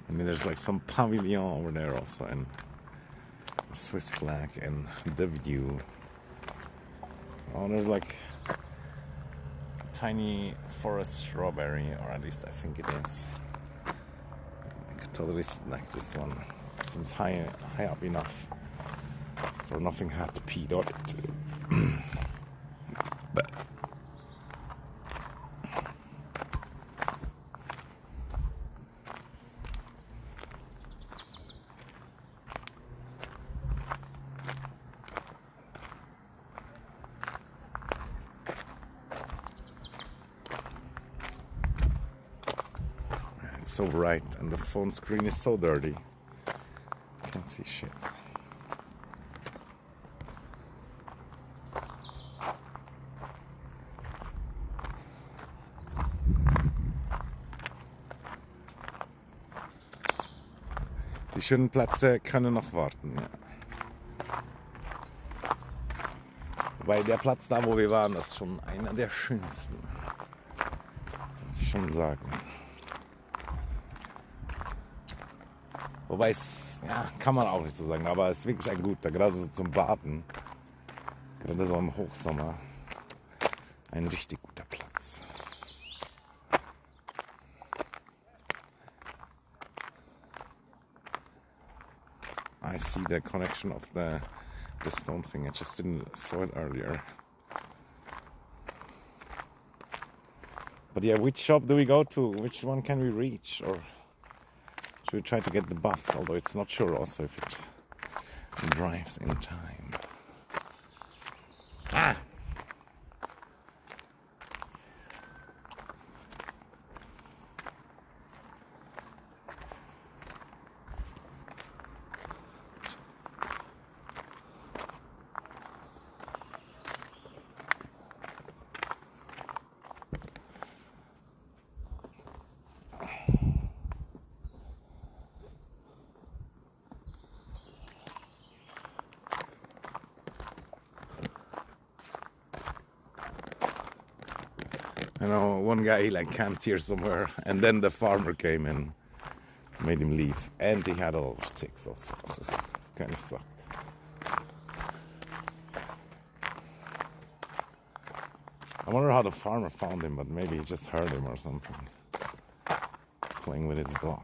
I mean, there's like some pavilion over there also, and a Swiss flag, and the view. Oh, there's like a tiny forest strawberry, or at least I think it is. I could totally snack this one. It seems high up enough for nothing had to pee on it. But it's so bright, and the phone screen is so dirty. Can't see shit. Die schönen Plätze können noch warten. Ja. Wobei der Platz da, wo wir waren, das ist schon einer der schönsten. Muss ich schon sagen. Wobei es, ja, kann man auch nicht so sagen, aber es ist wirklich ein guter, gerade so zum Baden. Gerade so im Hochsommer. Ein richtig guter Platz. I see the connection of the stone thing. I just didn't saw it earlier. But yeah, which shop do we go to? Which one can we reach? Or should we try to get the bus? Although it's not sure also if it drives in time. Ah! You know, one guy he like camped here somewhere, and then the farmer came and made him leave, and he had a lot of ticks also. Kind of sucked. I wonder how the farmer found him, but maybe he just heard him or something, playing with his dog.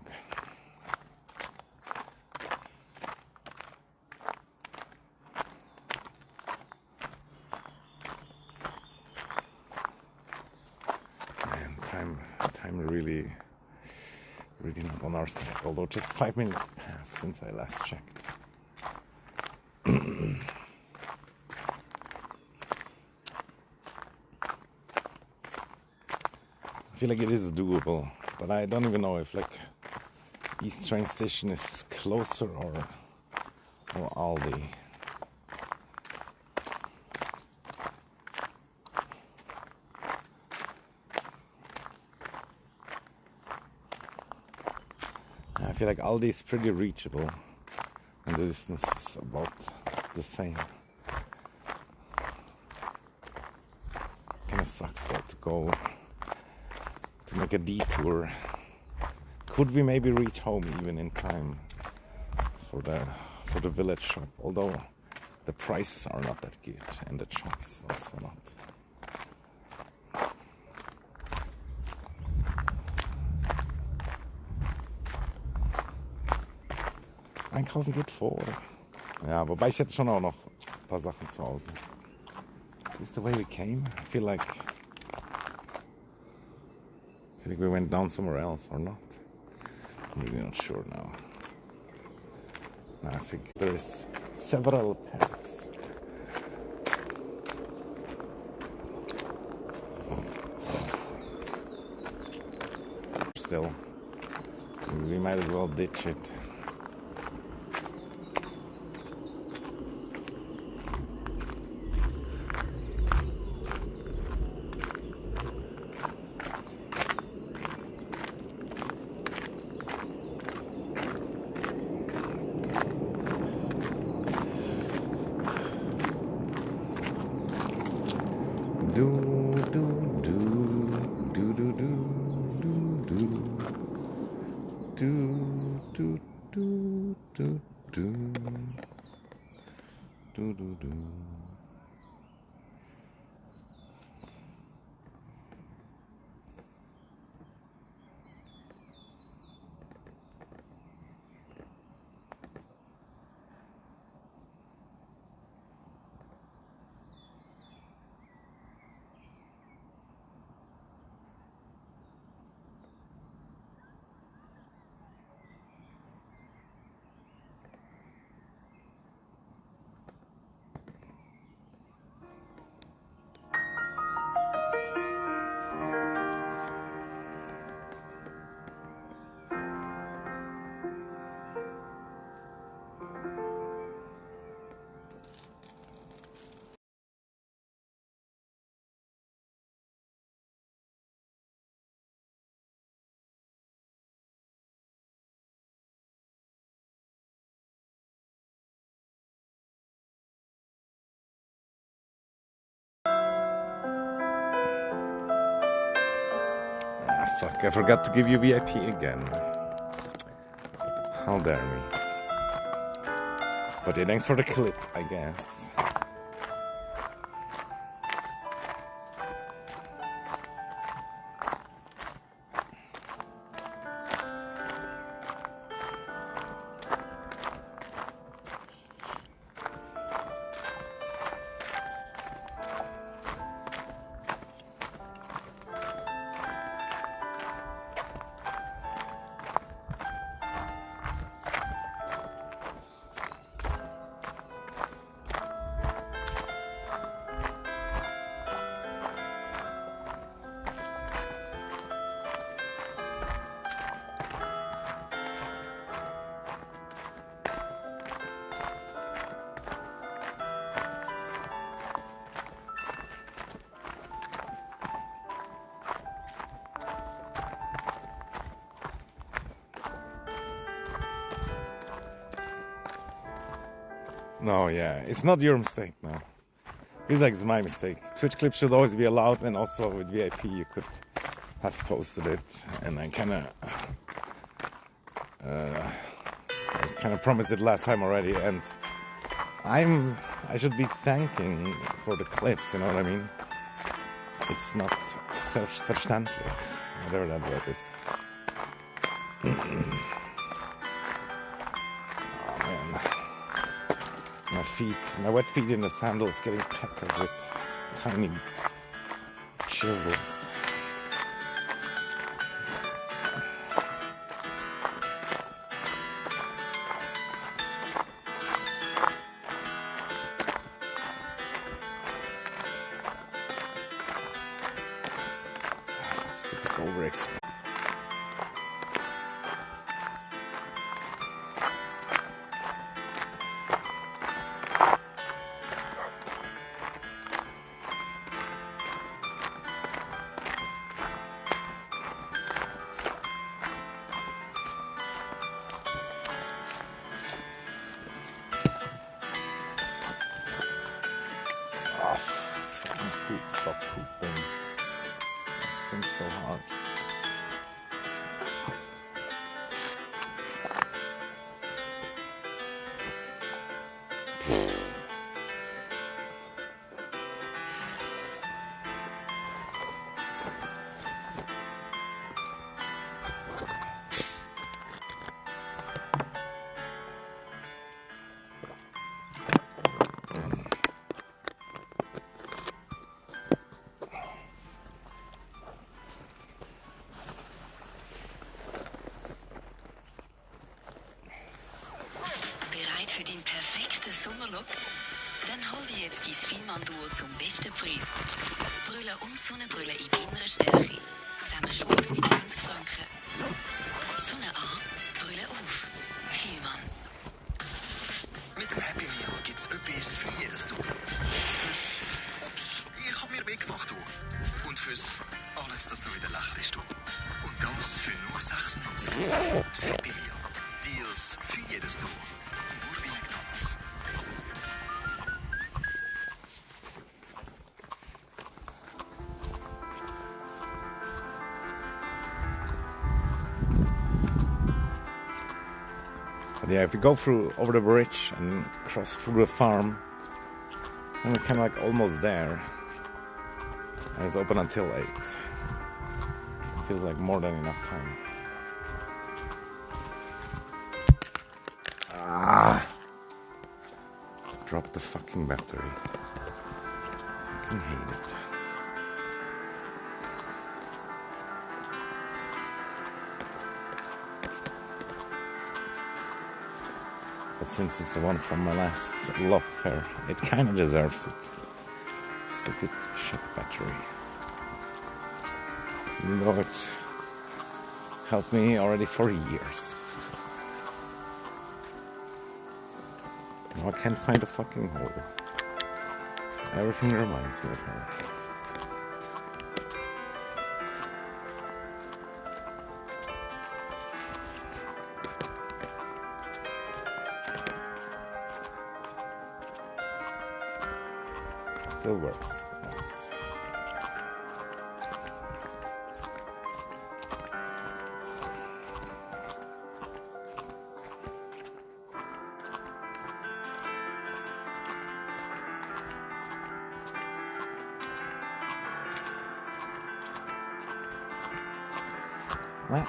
Man, time really not on our side, although just 5 minutes passed since I last checked. I feel like it is doable, but I don't even know if like East train station is closer or Aldi. I feel like Aldi is pretty reachable, and the distance is about the same. Kinda sucks though to make a detour. Could we maybe reach home even in time for the village shop? Although the prices are not that good, and the choice also not. Einkaufen geht vor. Ja, wobei ich hätte schon auch noch ein paar Sachen zu Hause. Is this the way we came? I feel like we went down somewhere else or not. I'm really not sure now. I think there's several paths. Still, we might as well ditch it. Fuck, I forgot to give you VIP again. How dare me. But yeah, thanks for the clip, I guess. No, yeah, it's not your mistake now. Feels like it's my mistake. Twitch clips should always be allowed, and also with VIP you could have posted it, and I kind of promised it last time already, and I should be thanking for the clips, you know what I mean? It's not selbstverständlich, whatever that word is. Oh man. My wet feet in the sandals getting peppered with tiny chisels. Stupid overexposure. This fucking poop things. This thing's so hard. Bereit für den perfekten Sommerlook? Dann hol dir jetzt dein Feinmann-Duo zum besten Preis. Brille und Sonnenbrille in deiner Stärke. Zusammenschraubt mit 90 Franken. Sonne an, Brille auf. Feinmann. Mit dem Happy Meal gibt's etwas für jedes Du. Ups, ich hab mir weggemacht, du. Und fürs alles, dass du wieder lächelst, du. Und das für nur 96. Das Happy Meal. Deals für jedes Du. Nur bei McDonald's. But yeah, if we go over the bridge and cross through the farm, then we're kind of like almost there. And it's open until 8. Feels like more than enough time. Drop the fucking battery. Fucking hate it. But since it's the one from my last love affair, it kind of deserves it. Stupid shit battery. Even though it helped me already for years. Now I can't find a fucking hole. Everything reminds me of her. Still works. Nice. What?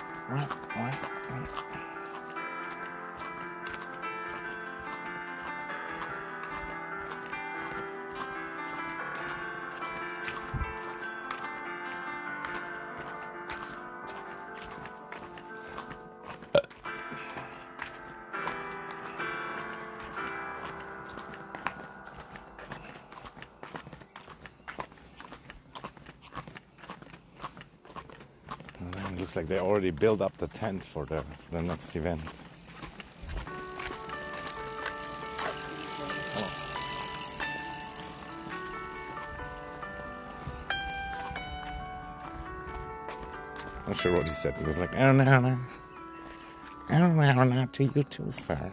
Looks like they already built up the tent for the next event. Not sure what he said. He was like, "Oh no, not to you too, sir."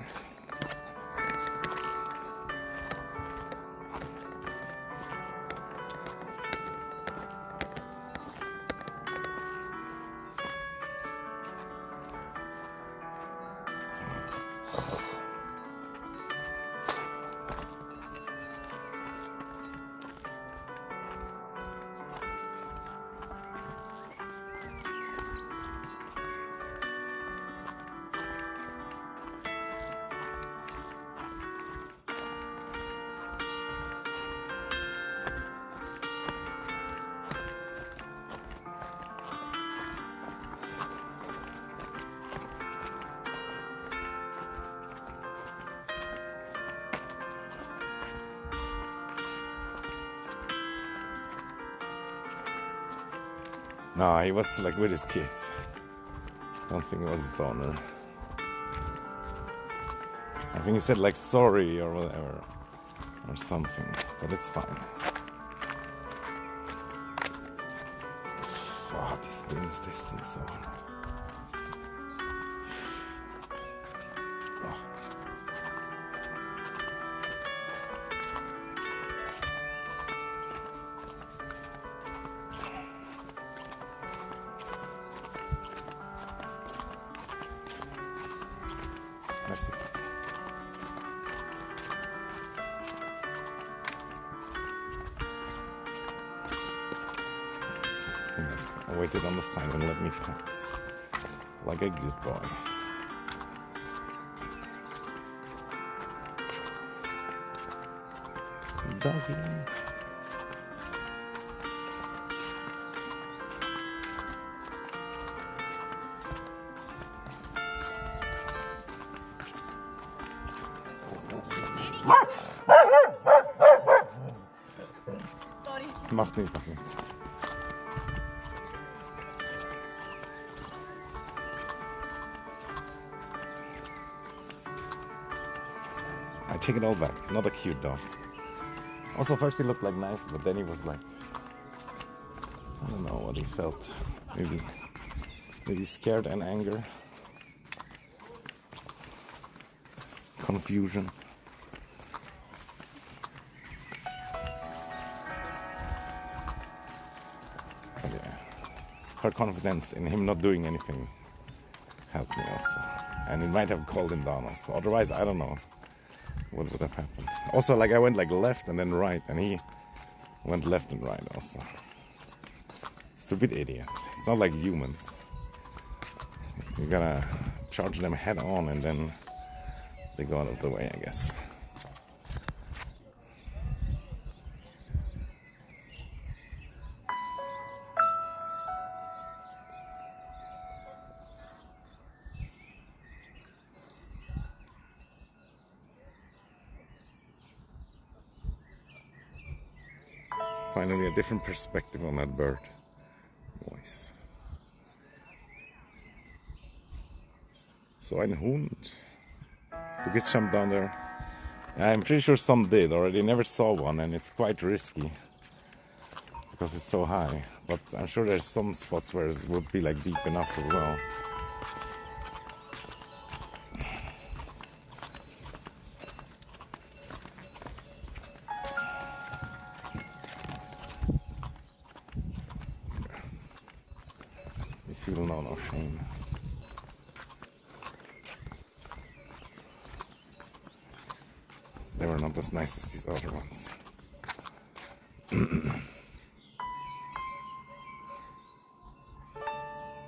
No, he was like with his kids. Don't think it was his daughter. I think he said like sorry or whatever. Or something. But it's fine. Wow, this bin is tasting so hard. Merci. I waited on the sign and let me pass. Like a good boy. Doggy. Sorry. Macht nicht, macht nicht. I take it all back. Not a cute dog. Also, first he looked like nice, but then he was like, I don't know what he felt. Maybe scared and anger. Confusion. But yeah, her confidence in him not doing anything helped me also. And it might have called him down also. Otherwise, I don't know what would have happened. Also, like I went like left and then right, and he went left and right also. Stupid idiot. It's not like humans. You gotta charge them head on and then they go out of the way, I guess. Finally, a different perspective on that bird voice. So ein Hund. Who gets jumped down there? I'm pretty sure some did already. Never saw one, and it's quite risky because it's so high. But I'm sure there's some spots where it would be like deep enough as well. These people know no shame. They were not as nice as these other ones. I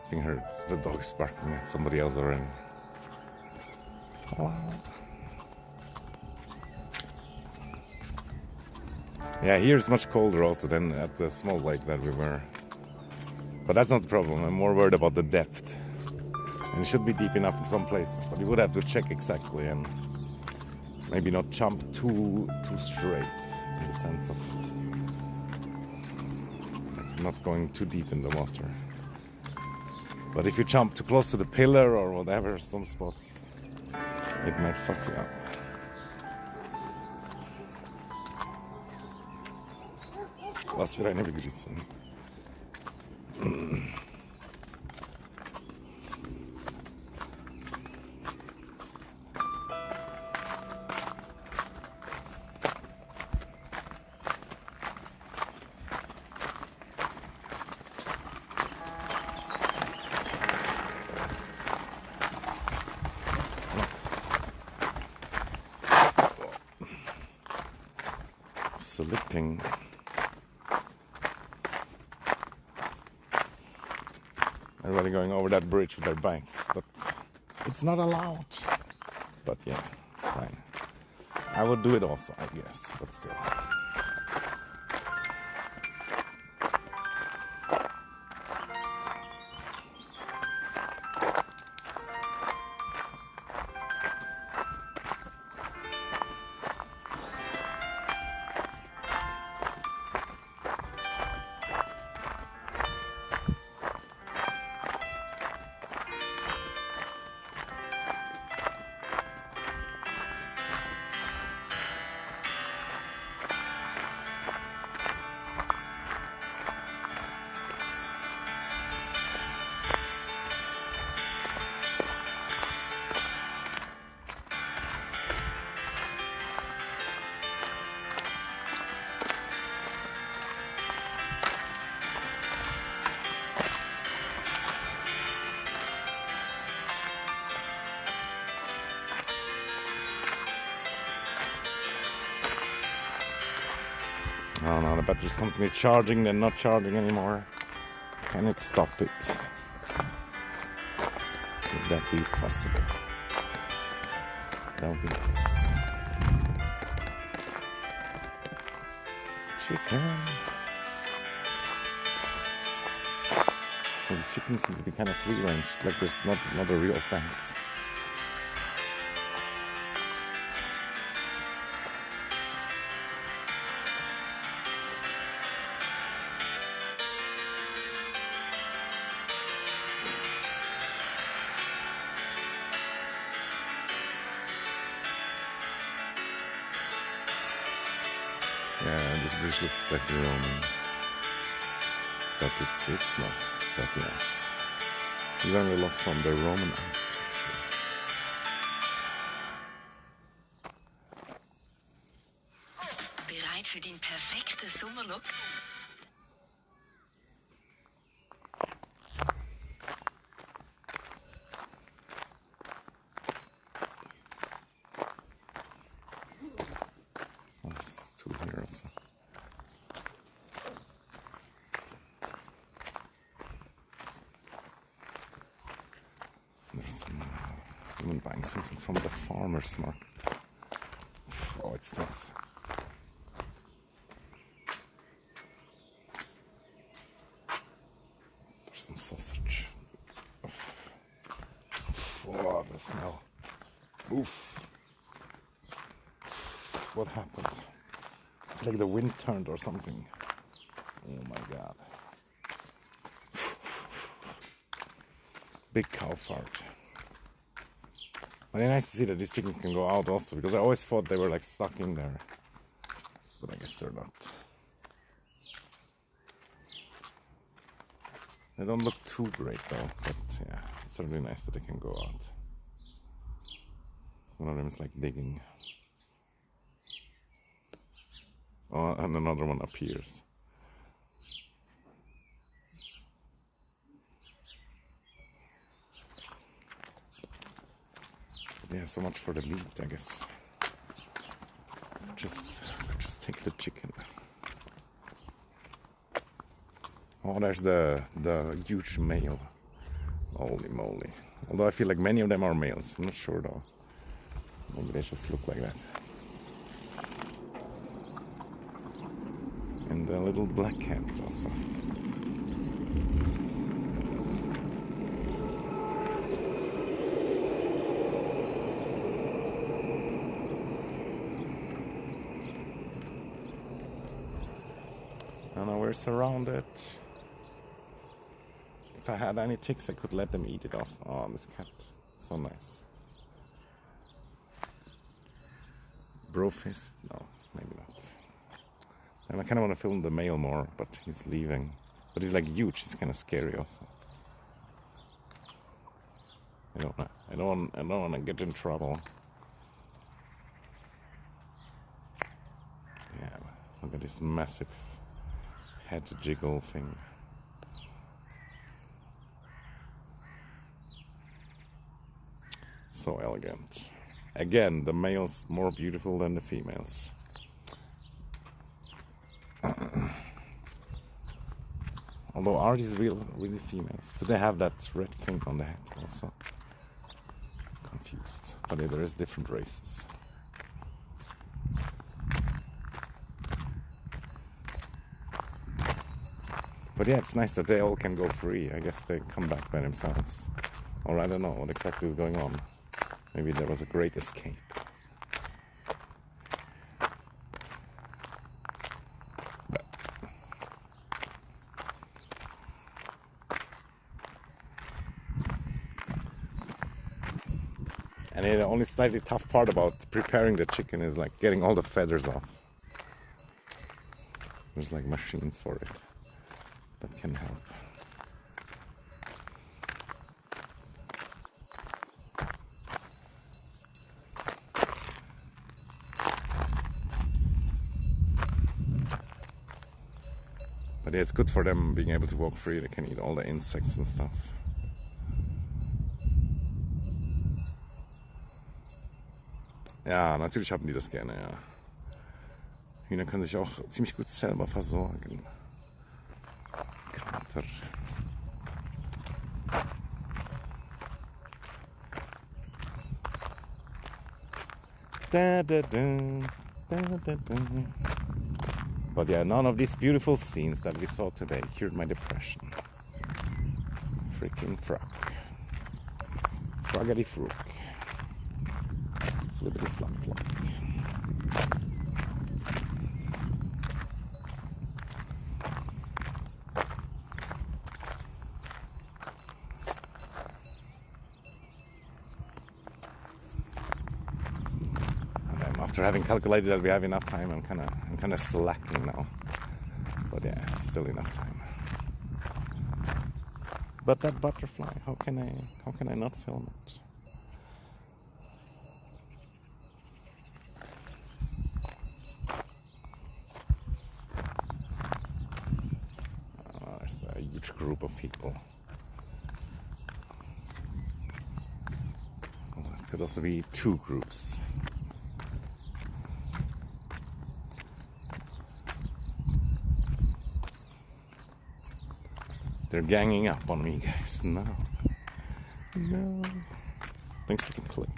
think heard the dog barking at somebody else already. Oh. Yeah, here it's much colder also than at the small lake that we were. But that's not the problem. I'm more worried about the depth. And it should be deep enough in some places, but you would have to check exactly and maybe not jump too straight in the sense of like not going too deep in the water. But if you jump too close to the pillar or whatever, some spots, it might fuck you up. Was für eine Begrüßung. slipping. Everybody going over that bridge with their bikes, but it's not allowed. But yeah, it's fine. I would do it also, I guess, but still. Oh no, the battery's constantly charging, then not charging anymore. Can it stop it? Would that be possible? That would be nice. Chicken. Well, the chickens seem to be kind of free range, like there's not a real fence. Yeah, this bridge looks like the Roman, but it's not. But yeah, you learn a lot from the Roman architecture. Bereit für den perfekten Sommerlook? Oh, there's two here also. There's some woman buying something from the farmer's market. Oh, it's nice. There's some sausage. Oh, the smell. Oof. What happened? I feel like the wind turned or something. Oh my god. Big cow fart. But it's nice to see that these chickens can go out also, because I always thought they were like stuck in there. But I guess they're not. They don't look too great though, but yeah, it's certainly nice that they can go out. One of them is like digging. Oh, and another one appears. Yeah, so much for the meat, I guess. Just take the chicken. Oh, there's the huge male. Holy moly. Although I feel like many of them are males. I'm not sure though. Maybe they just look like that. And the little black cat also. And now we're surrounded. If I had any ticks, I could let them eat it off. Oh, this cat, so nice. Brofist? No, maybe not. And I kind of want to film the male more, but he's leaving. But he's like huge. He's kind of scary also. I don't want to get in trouble. Yeah, look at this massive head jiggle thing. So elegant. Again, the males more beautiful than the females. Although are these really females? Do they have that red thing on the head also? Confused. But yeah, there is different races. But yeah, it's nice that they all can go free. I guess they come back by themselves. Or I don't know what exactly is going on. Maybe there was a great escape. And the only slightly tough part about preparing the chicken is like getting all the feathers off. There's like machines for it that can help. But yeah, it's good for them being able to walk free. They can eat all the insects and stuff. Ja, natürlich haben die das gerne, ja. Hühner können sich auch ziemlich gut selber versorgen. Kater. Da, da, da, da, da, da. But yeah, none of these beautiful scenes that we saw today cured my depression. Freaking frog. Froggity frog. Flippity flop flop. After having calculated that we have enough time, I'm kind of slacking now. But yeah, still enough time. But that butterfly, how can I not film it? Oh, there's a huge group of people. Well, it could also be two groups. They're ganging up on me, guys. No. No. Thanks for the clip.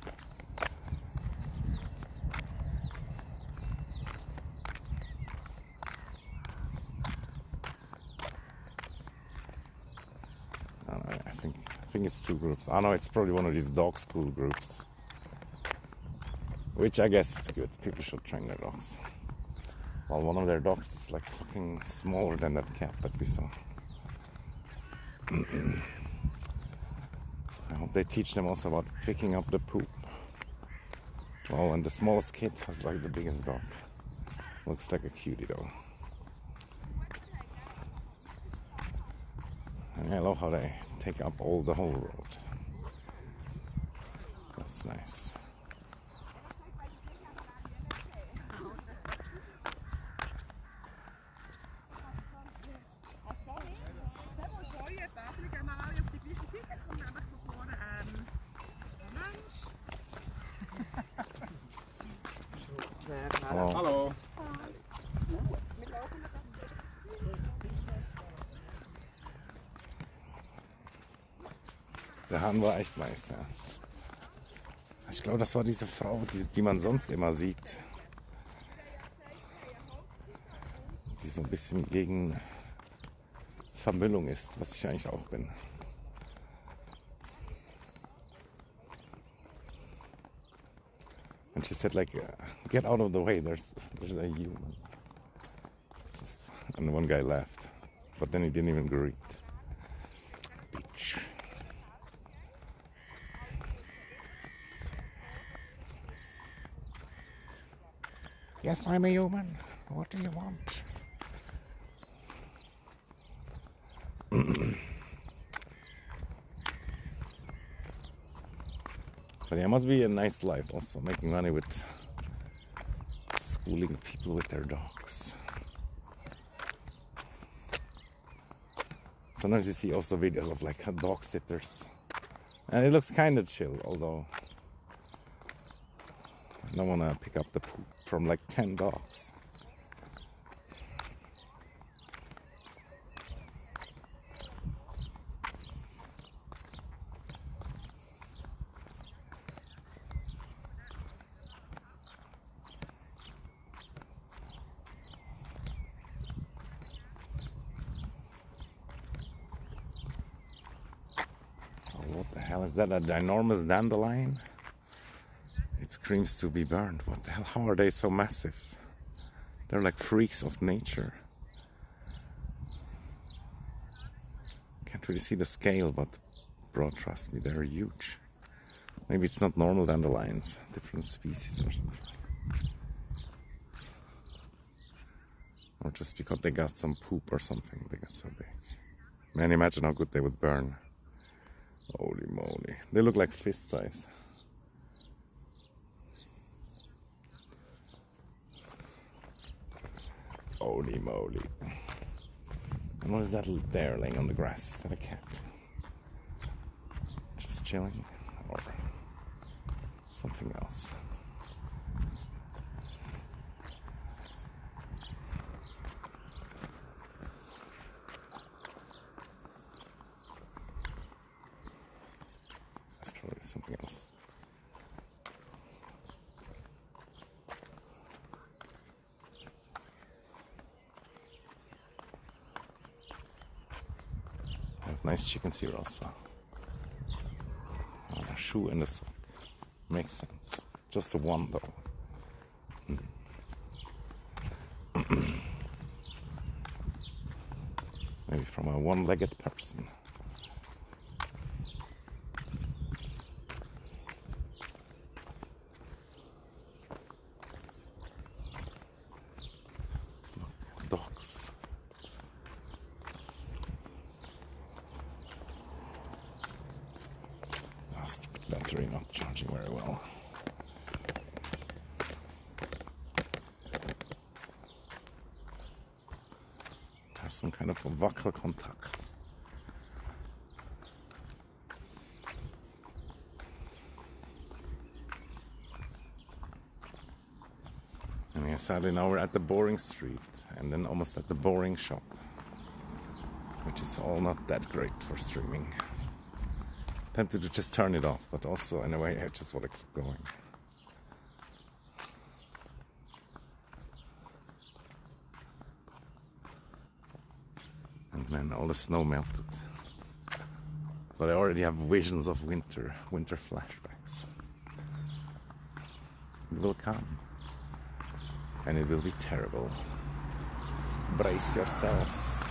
I think it's two groups. Oh no, it's probably one of these dog school groups. Which I guess it's good. People should train their dogs. Well, one of their dogs is like fucking smaller than that cat that we saw. I hope they teach them also about picking up the poop. Oh, and the smallest kid has like the biggest dog. Looks like a cutie though. And I love how they take up the whole road. That's nice. Hallo. Der Hahn war echt nice, ja. Ich glaube, das war diese Frau, die man sonst immer sieht. Die so ein bisschen gegen Vermüllung ist, was ich eigentlich auch bin. And she said like, get out of the way, there's a human. And one guy laughed, but then he didn't even greet. Bitch. Yes, I'm a human. What do you want? But yeah, it must be a nice life also, making money with schooling people with their dogs. Sometimes you see also videos of like dog sitters. And it looks kind of chill, although I don't want to pick up the poop from like 10 dogs. hell is that? A ginormous dandelion? It screams to be burned. What the hell? How are they so massive? They're like freaks of nature. Can't really see the scale, but bro, trust me, they're huge. Maybe it's not normal dandelions, different species or something. Or just because they got some poop or something, they got so big. Man, imagine how good they would burn. Holy moly. They look like fist size. Holy moly. And what is that there laying on the grass? Is that a cat? Just chilling? Or something else? That's probably something else. Nice chickens here also. A shoe and a sock. Makes sense. Just the one though. Maybe from a one-legged person. Look, dogs. Stupid battery not charging very well. Has some kind of a Wackelkontakt. And yeah, sadly now we're at the Boring Street and then almost at the Boring Shop, which is all not that great for streaming. Tempted to just turn it off, but also in a way I just want to keep going. And man, all the snow melted. But I already have visions of winter flashbacks. It will come. And it will be terrible. Brace yourselves.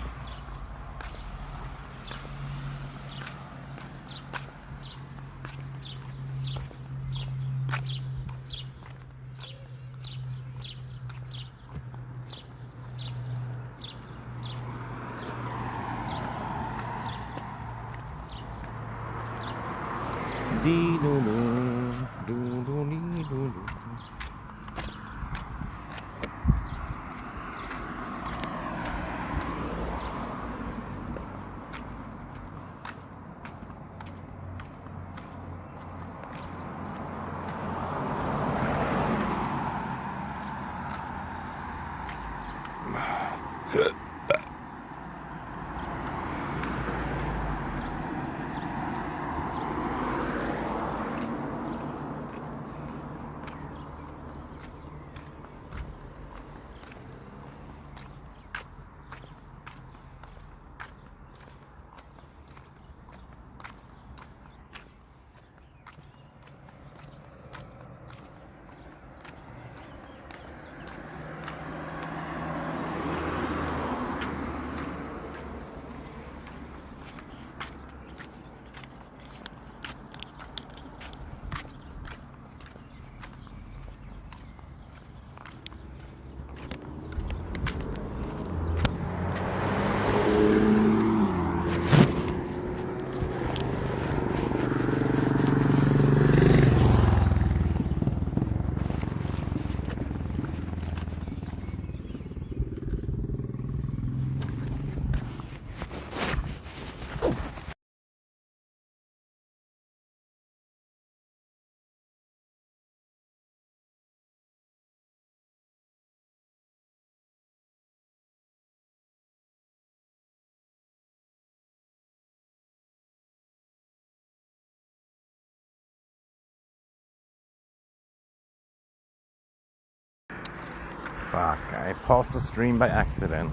Fuck, I paused the stream by accident.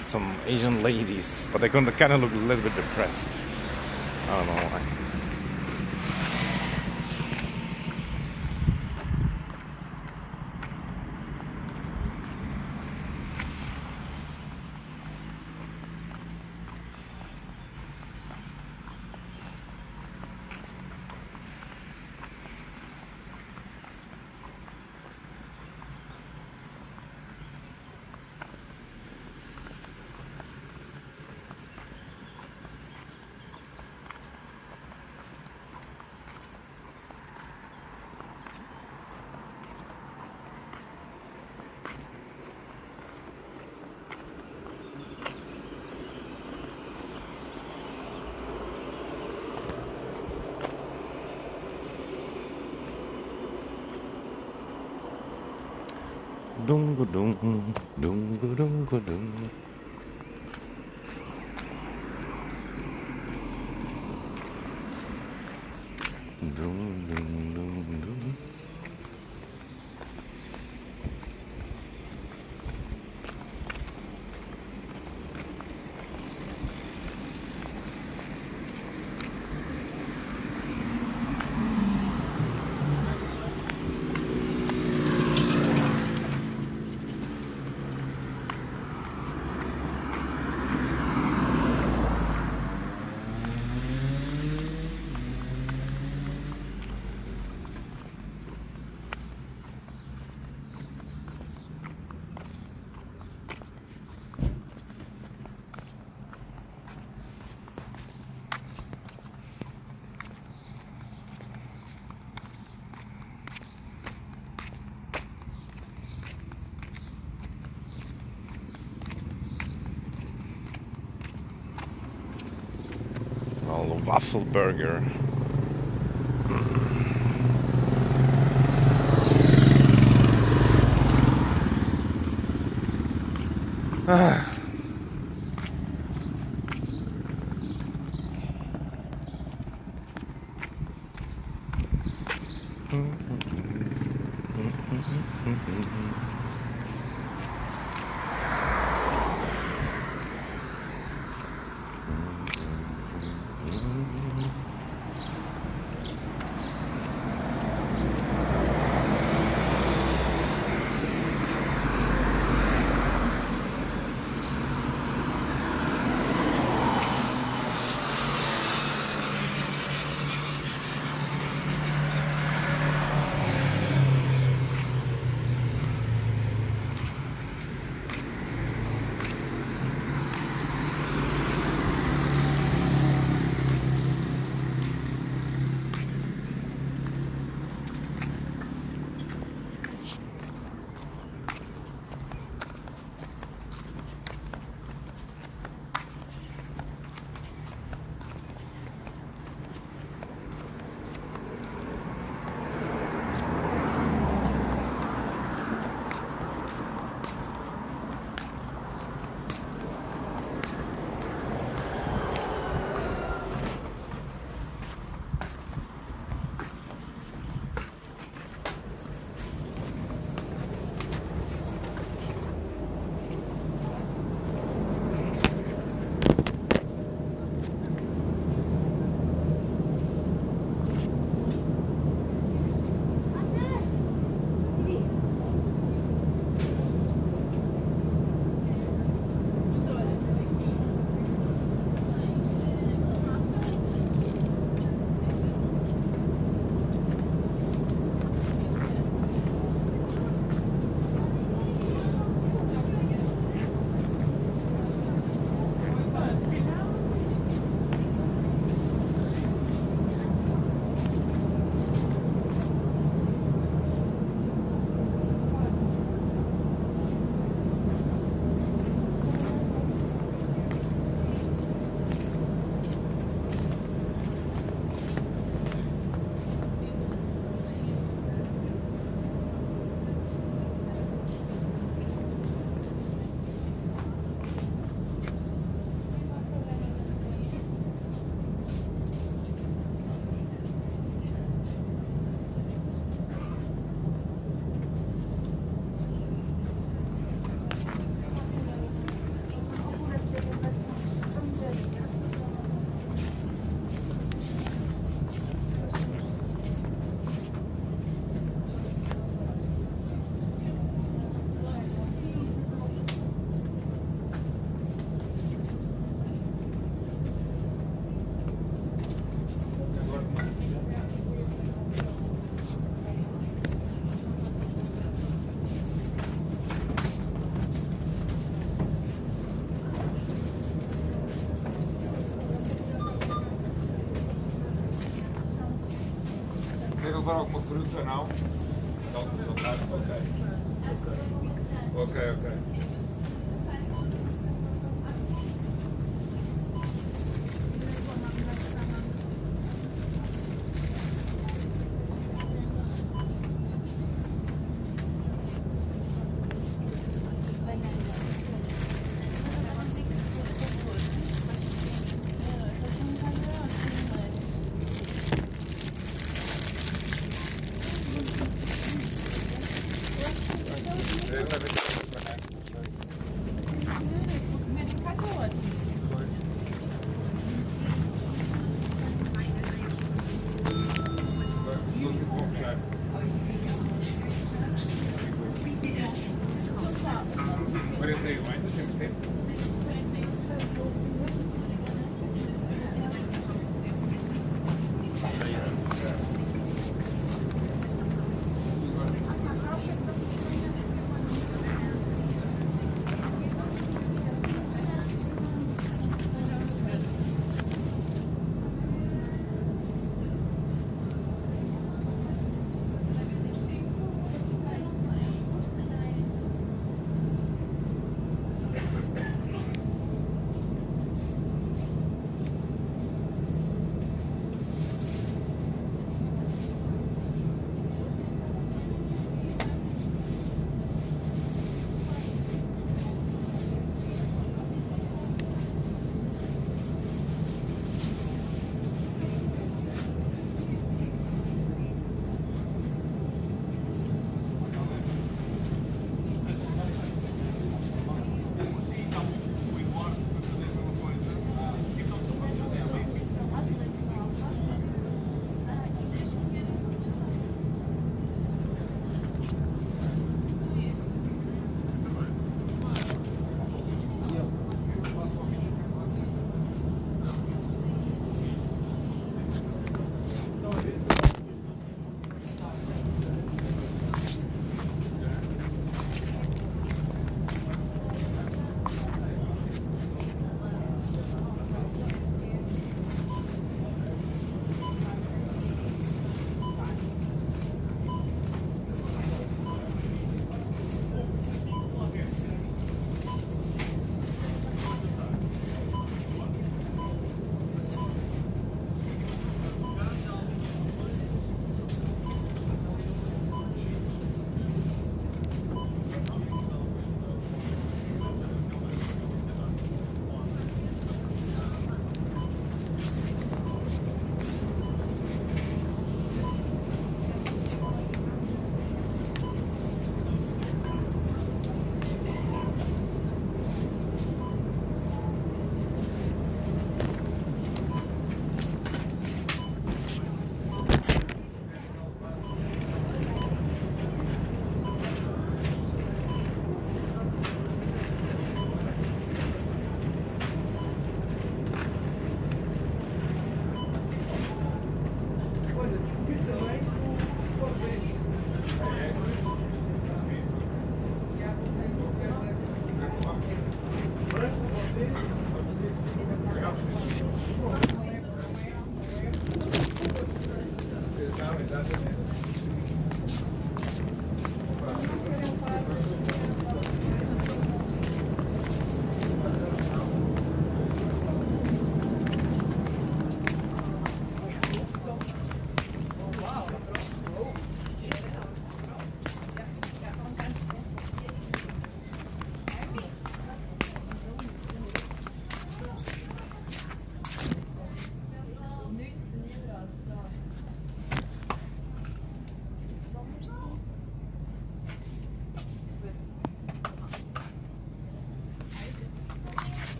was some Asian ladies, but they kind of look a little bit depressed. I don't know why. Dungu dung, dungu dungu dung. Dung dung dung dung. Oh, waffle burger. Quer levar alguma fruta, não? Não está? Ok. Ok. Comer em casa é ótimo. Ainda temos tempo.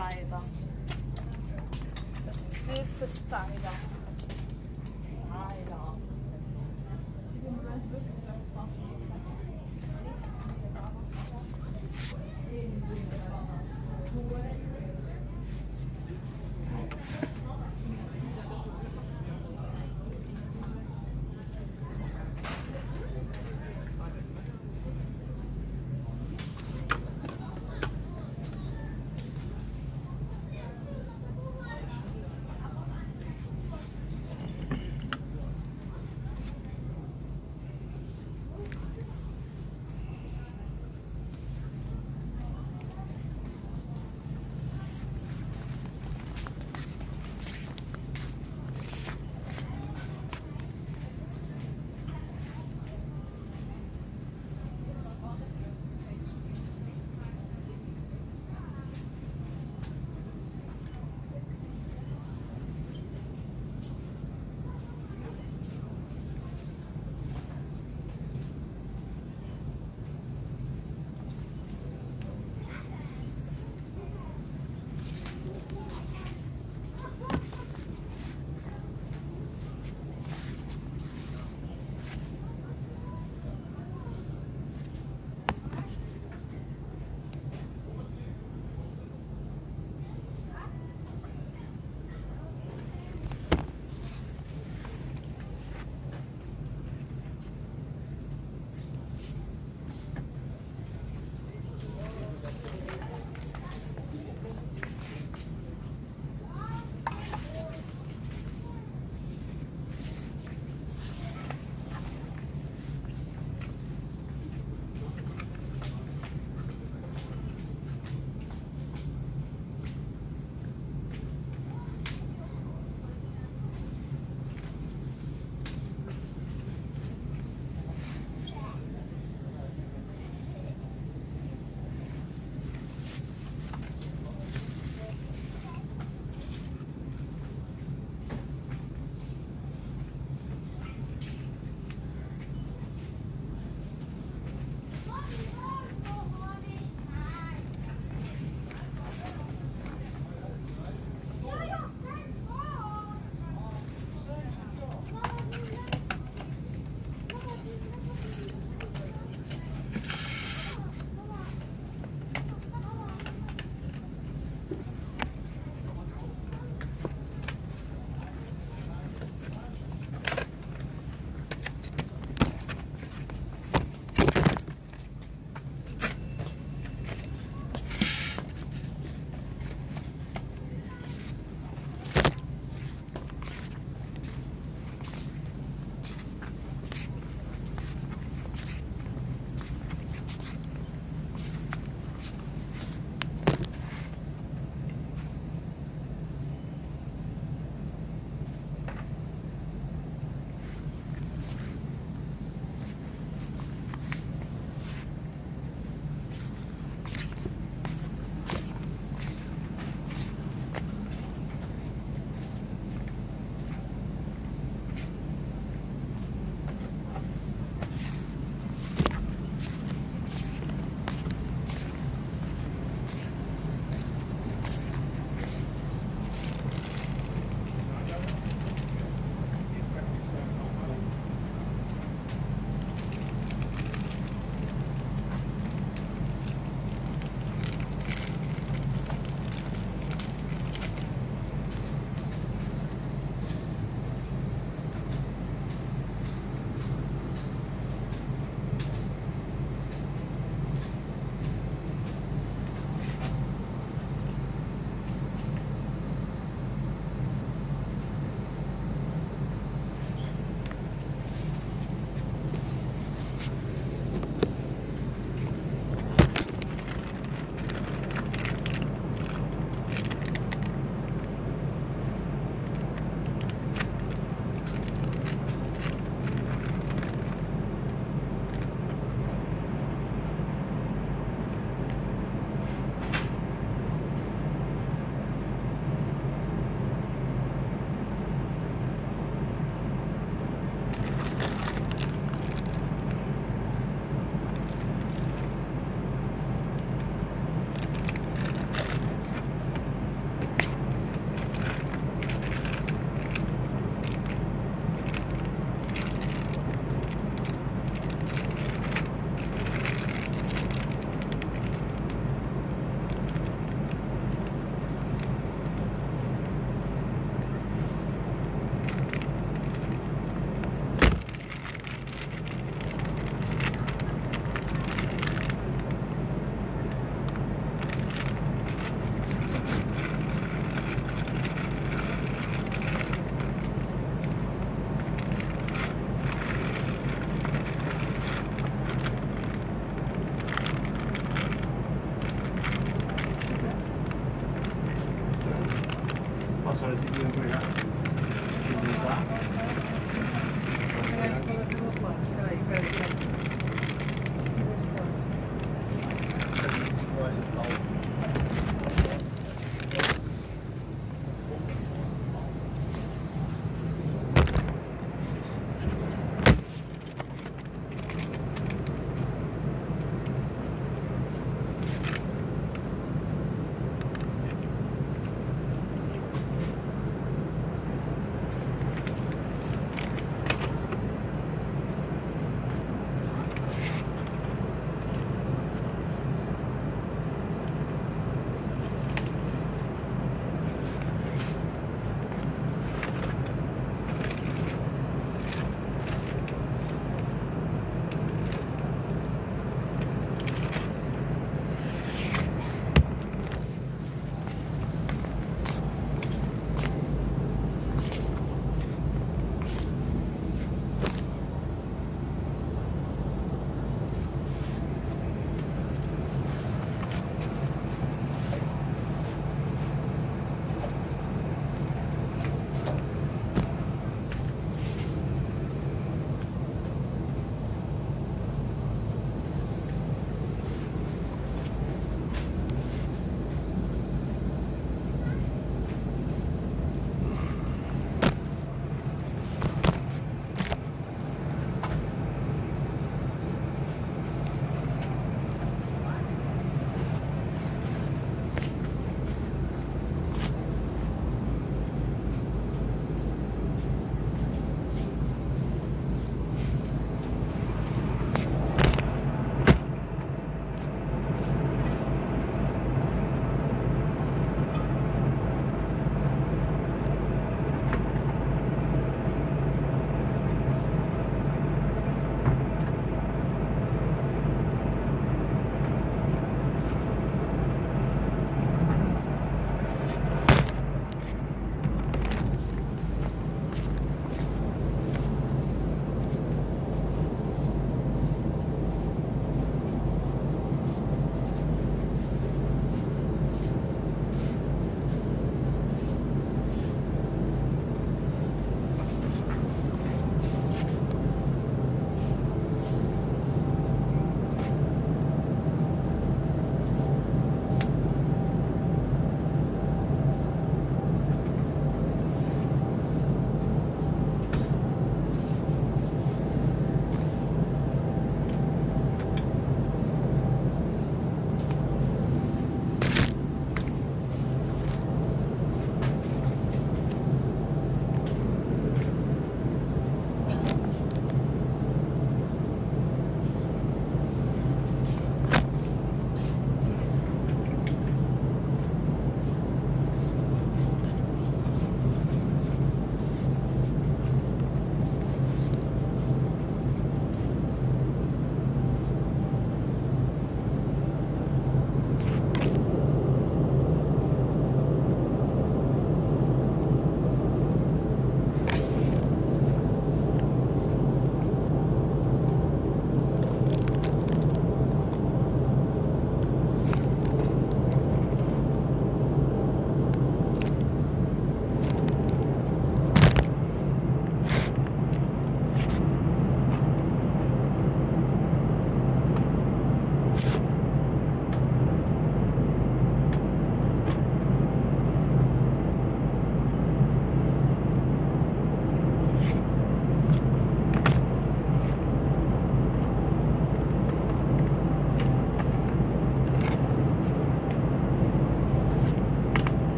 Cider. Süßes Cider. Cider.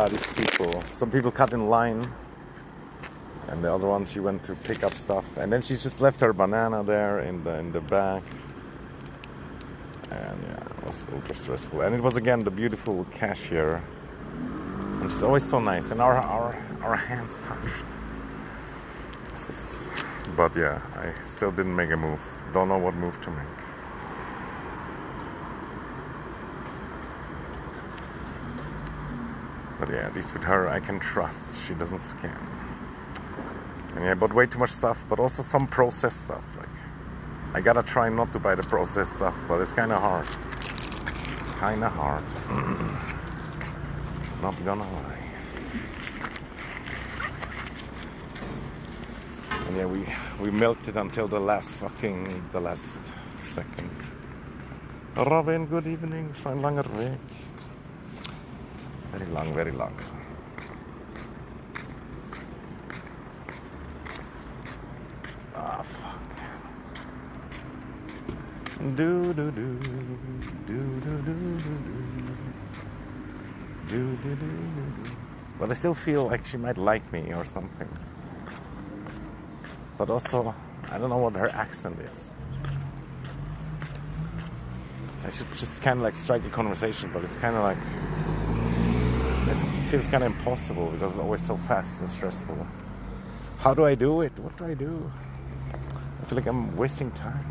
These people. Some people cut in line, and the other one she went to pick up stuff, and then she just left her banana there in the back. And yeah, it was ultra stressful. And it was again the beautiful cashier, and she's always so nice. And our hands touched. But yeah, I still didn't make a move. Don't know what move to make. But yeah, at least with her I can trust. She doesn't scam. And yeah, I bought way too much stuff, but also some processed stuff. Like, I gotta try not to buy the processed stuff, but it's kind of hard. Kind of hard. Not gonna lie. And yeah, we milked it until the last second. Robin, good evening. So een langer week. Very long, very long. Ah, fuck. Do do do do do do. But I still feel like she might like me or something. But also, I don't know what her accent is. I should just kind of like strike a conversation, but it's kind of like, it feels kind of impossible because it's always so fast and stressful. How do I do it? What do I do? I feel like I'm wasting time.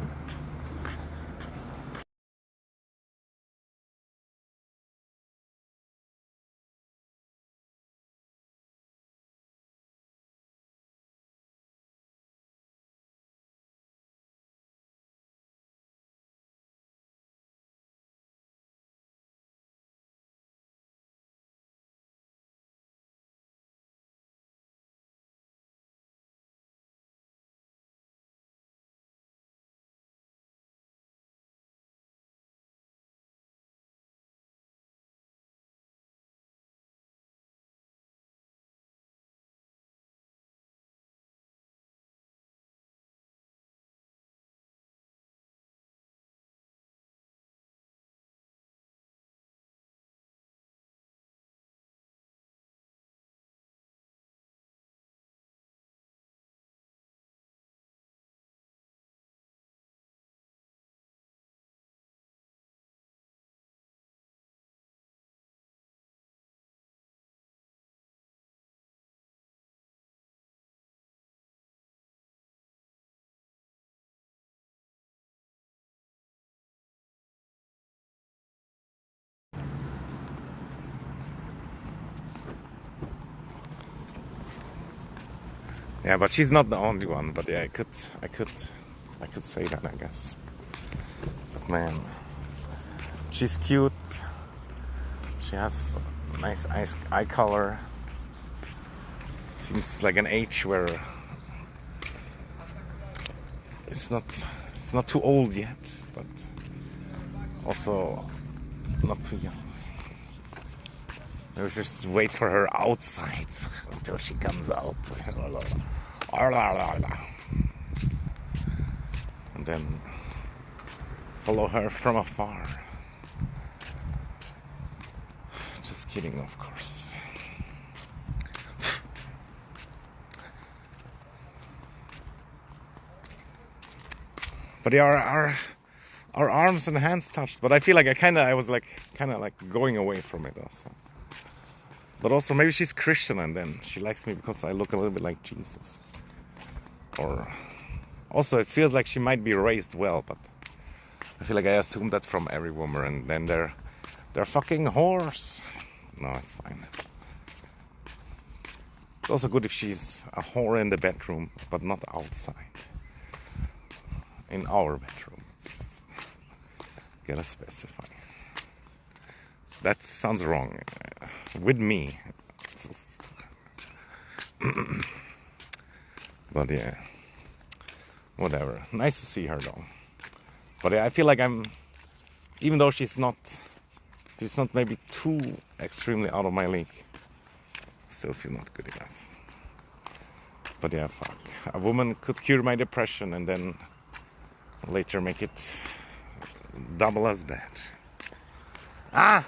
Yeah, but she's not the only one. But yeah, I could say that, I guess. But man, she's cute. She has nice eye color. Seems like an age where it's not too old yet, but also not too young. Maybe just wait for her outside until she comes out. And then follow her from afar. Just kidding, of course. But yeah, our arms and hands touched. But I feel like I was kind of going away from it also. But also maybe she's Christian and then she likes me because I look a little bit like Jesus. Or also it feels like she might be raised well, but I feel like I assume that from every woman, and then they're fucking whores. No, it's fine. It's also good if she's a whore in the bedroom, but not outside. In our bedroom. Gotta specify. That sounds wrong. With me. But yeah. Whatever. Nice to see her though. But yeah, I feel like even though she's not maybe too extremely out of my league, still feel not good enough. But yeah, fuck. A woman could cure my depression and then later make it double as bad. Ah!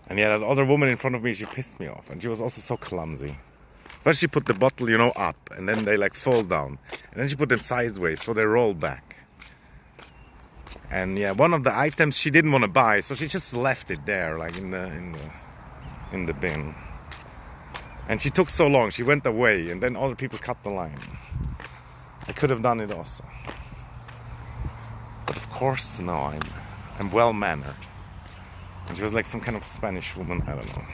And yeah, that other woman in front of me, she pissed me off. And she was also so clumsy. First she put the bottle, up. And then they fall down. And then she put them sideways, so they roll back. And yeah, one of the items she didn't want to buy, so she just left it there, like in the bin. And she took so long, she went away. And then other people cut the line. I could have done it also. But of course, no, I'm well mannered. And she was like some kind of Spanish woman, I don't know.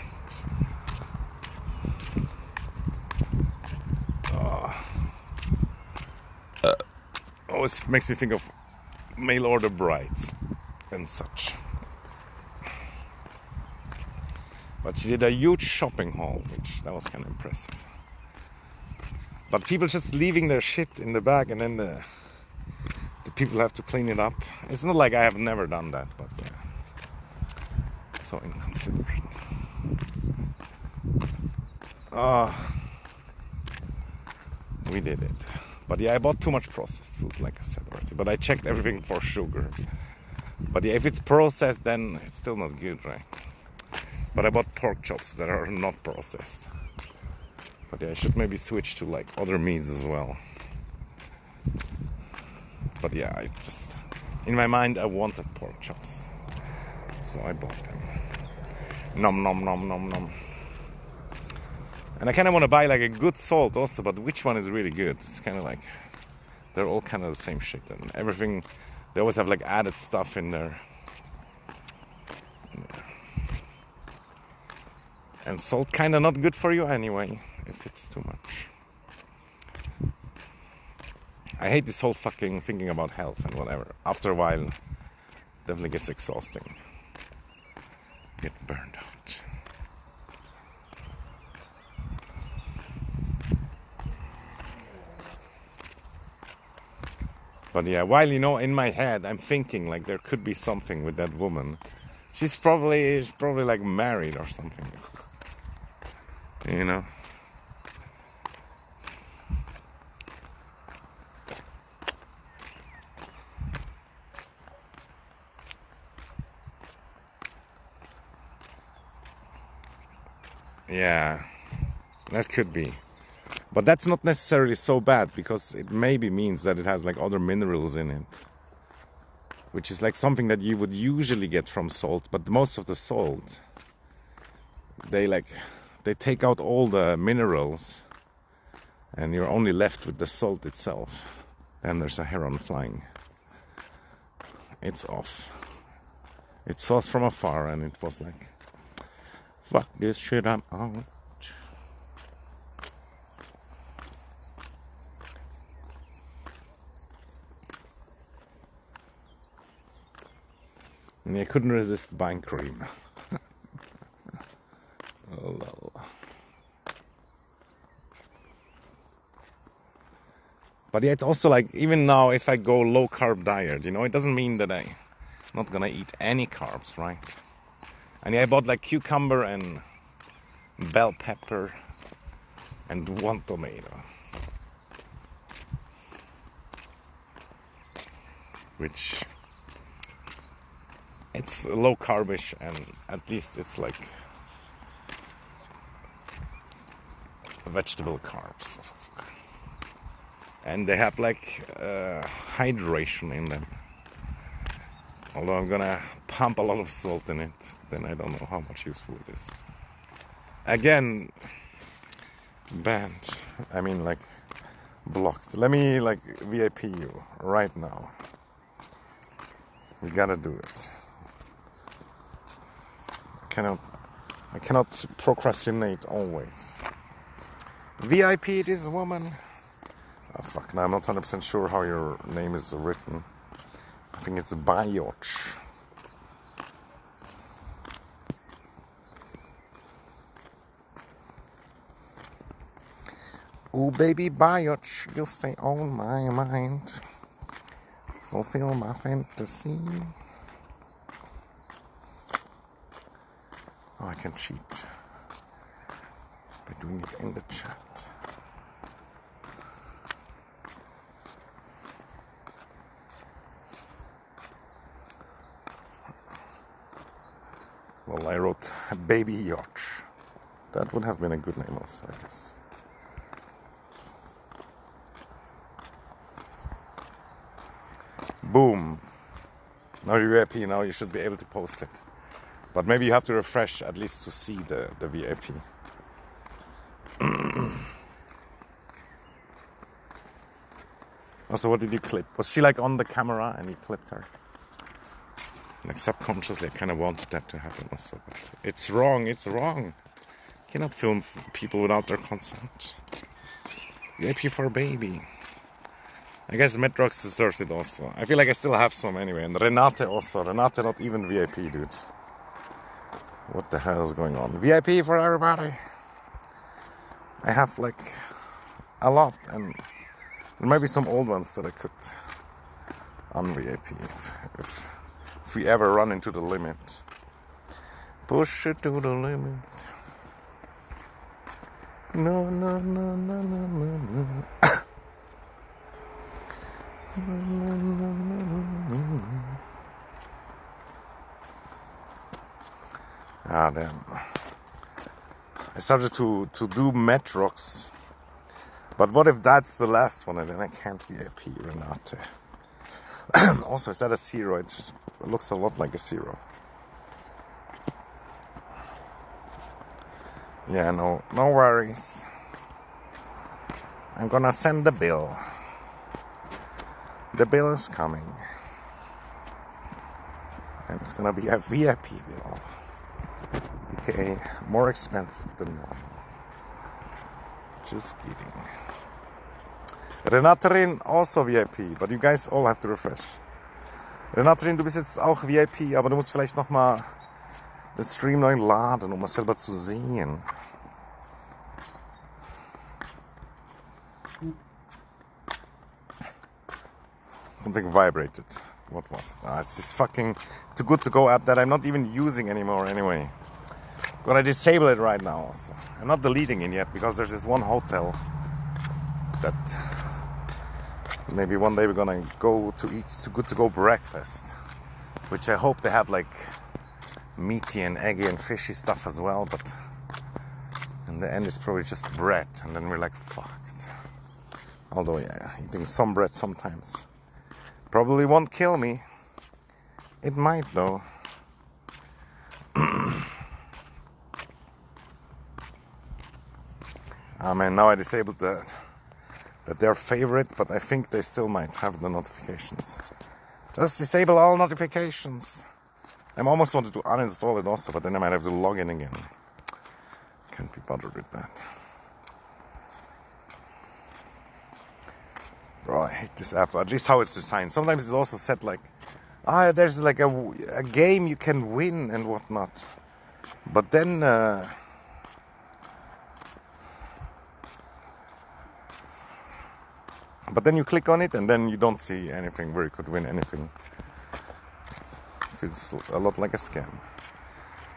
Always makes me think of mail order brides and such. But she did a huge shopping haul, that was kind of impressive. But people just leaving their shit in the bag, and then the people have to clean it up. It's not like I have never done that, but so inconsiderate. We did it. But yeah, I bought too much processed food, like I said already. But I checked everything for sugar. But yeah, if it's processed, then it's still not good, right? But I bought pork chops that are not processed. But yeah, I should maybe switch to like other meats as well. But yeah, I just, in my mind, I wanted pork chops. So I bought them. Nom nom nom nom nom. And I kind of want to buy like a good salt also, but which one is really good? It's kind of like, they're all kind of the same shit. And everything, they always have like added stuff in there. Yeah. And salt kind of not good for you anyway, if it's too much. I hate this whole fucking thinking about health and whatever. After a while, definitely gets exhausting. Get burned out. But yeah, while, you know, in my head, I'm thinking like there could be something with that woman. She's probably like married or something. You know? Yeah, that could be. But that's not necessarily so bad, because it maybe means that it has like other minerals in it. Which is like something that you would usually get from salt, but most of the salt, they take out all the minerals and you're only left with the salt itself. And there's a heron flying. It's off. It saw us from afar and it was like, fuck this shit, I'm out. And I couldn't resist buying cream. Oh, lol. But yeah, it's also like, even now if I go low carb diet, you know, it doesn't mean that I'm not gonna eat any carbs, right? And yeah, I bought like cucumber and bell pepper and 1 tomato. Which, it's low carbish, and at least it's like vegetable carbs. And they have like hydration in them. Although I'm gonna pump a lot of salt in it, then I don't know how much useful it is. Again, banned. I mean, like, blocked. Let me like VIP you right now. We gotta do it. I cannot procrastinate always. VIP this woman. Oh fuck, now I'm not 100% sure how your name is written. I think it's Bayoch. Ooh baby Bayoch, you'll stay on my mind. Fulfill my fantasy. Oh, I can cheat by doing it in the chat. Well, I wrote Baby Yacht. That would have been a good name also, I guess. Boom. Now you're VIP, now you should be able to post it. But maybe you have to refresh at least to see the VIP. Also, what did you clip? Was she like on the camera and you clipped her? Like subconsciously, I kind of wanted that to happen also, but it's wrong. It's wrong. You cannot film people without their consent. VIP for a baby. I guess Metrox deserves it also. I feel like I still have some anyway, and Renate also. Renate not even VIP, dude. What the hell is going on? VIP for everybody. I have like a lot, and maybe some old ones that I could un-VIP if we ever run into the limit. Push it to the limit. No, no, no, no, no, no, no. Ah, damn. I started to do Metrox. But what if that's the last one and then I can't VIP Renate? Also, is that a 0? It looks a lot like a 0. Yeah, no worries. I'm gonna send the bill. The bill is coming. And it's gonna be a VIP bill. Okay, more expensive than normal. Just kidding. Renaterin also VIP, but you guys all have to refresh. Renaterin, du bist jetzt auch VIP, aber du musst vielleicht nochmal den Stream neu laden, um es selber zu sehen. Something vibrated. What was it? It's this fucking Too Good To Go app that I'm not even using anymore anyway. Gonna disable it right now also. I'm not deleting it yet because there's this one hotel that maybe one day we're gonna go to eat Too Good To Go breakfast, which I hope they have like meaty and eggy and fishy stuff as well, but in the end it's probably just bread, and then we're like fucked. Although yeah, eating some bread sometimes probably won't kill me. It might though. Man, now I disabled that their favorite, but I think they still might have the notifications. Just disable all notifications. I almost wanted to uninstall it also, but then I might have to log in again. Can't be bothered with that. Bro, I hate this app, at least how it's designed. Sometimes it's also set like, there's like a game you can win and whatnot. But then you click on it and then you don't see anything where you could win anything. Feels a lot like a scam.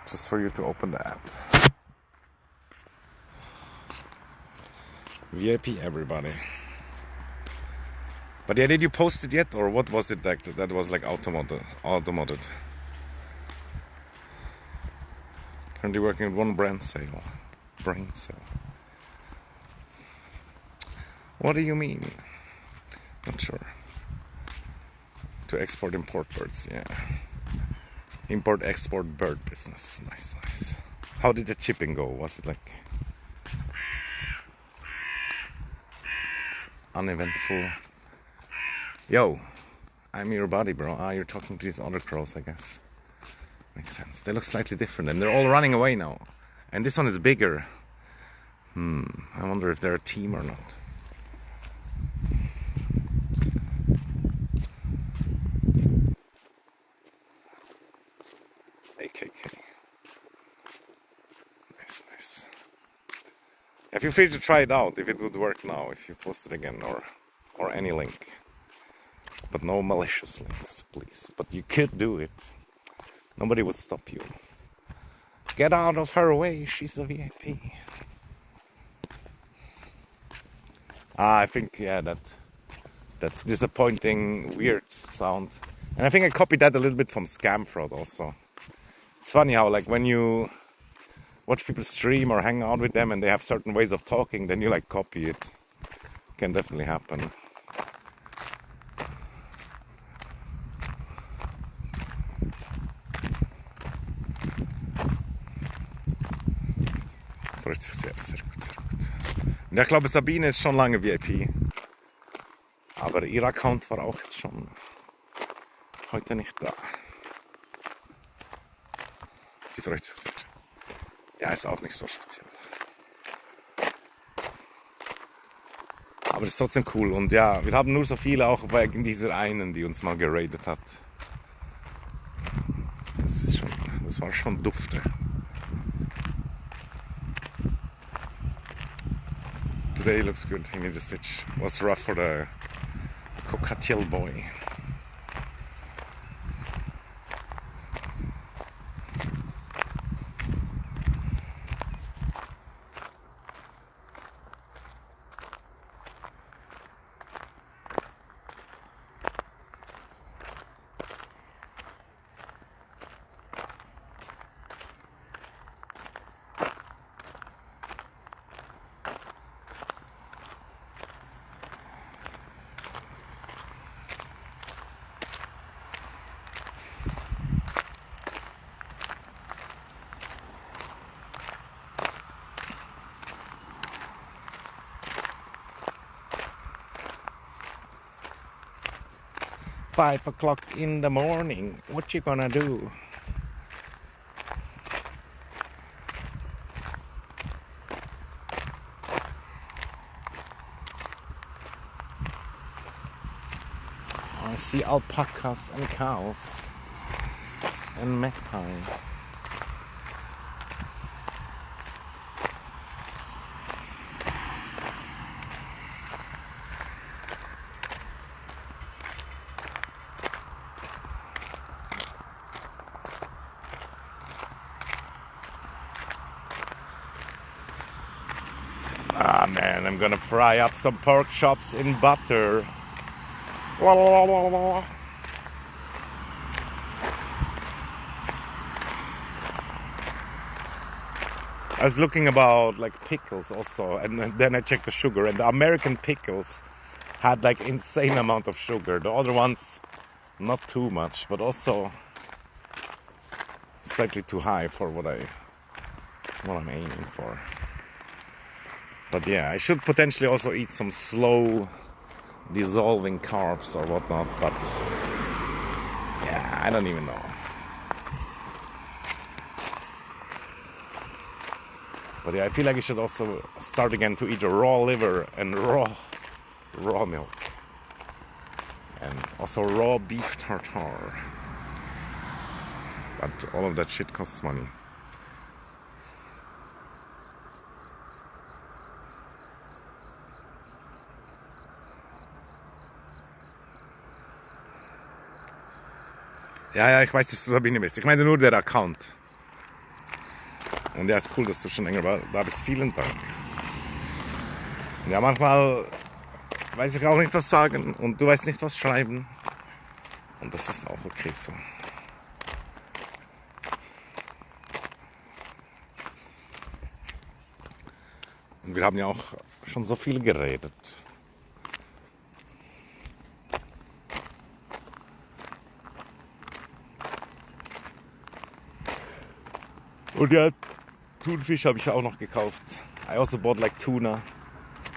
Just for you to open the app. VIP everybody. But yeah, did you post it yet, or what was it that was like automated? Currently working with one brain cell. What do you mean? Not sure. To export import birds, yeah. Import export bird business. Nice. How did the chipping go? Was it like uneventful? Yo, I'm your buddy, bro. You're talking to these other crows, I guess. Makes sense. They look slightly different, and they're all running away now. And this one is bigger. I wonder if they're a team or not. AKK. Nice. Yeah, feel free to try it out if it would work now, if you post it again, or any link. But no malicious links, please. But you could do it. Nobody would stop you. Get out of her way, she's a VIP. I think, yeah, that's disappointing, weird sound. And I think I copied that a little bit from Scam Fraud also. It's funny how, like, when you watch people stream or hang out with them and they have certain ways of talking, then you, like, copy it. Can definitely happen. Sehr gut. Ja, ich glaube, Sabine ist schon lange VIP. Aber ihr Account war auch jetzt schon heute nicht da. Sie freut sich sehr. Ja, ist auch nicht so speziell. Aber ist trotzdem cool. Und ja, wir haben nur so viele auch wegen dieser einen, die uns mal geradet hat. Das war schon dufte. Today looks good. He needs a stitch. Was rough for the Cocatiel boy. Five o'clock in the morning. What you gonna do? I see alpacas and cows and magpie. Ah man, I'm gonna fry up some pork chops in butter. La, la, la, la, la. I was looking about like pickles also, and then I checked the sugar, and the American pickles had like insane amount of sugar. The other ones not too much, but also slightly too high for what I'm aiming for. But yeah, I should potentially also eat some slow dissolving carbs or whatnot, but yeah, I don't even know. But yeah, I feel like I should also start again to eat a raw liver and raw milk. And also raw beef tartare. But all of that shit costs money. Ja, ich weiß, dass du Sabine bist. Ich meine nur der Account. Und ja, ist cool, dass du schon länger da bist. Vielen Dank. Und ja, manchmal weiß ich auch nicht, was sagen und du weißt nicht, was schreiben. Und das ist auch okay so. Und wir haben ja auch schon so viel geredet. Und ja, Thunfisch habe ich auch noch gekauft. I also bought like tuna.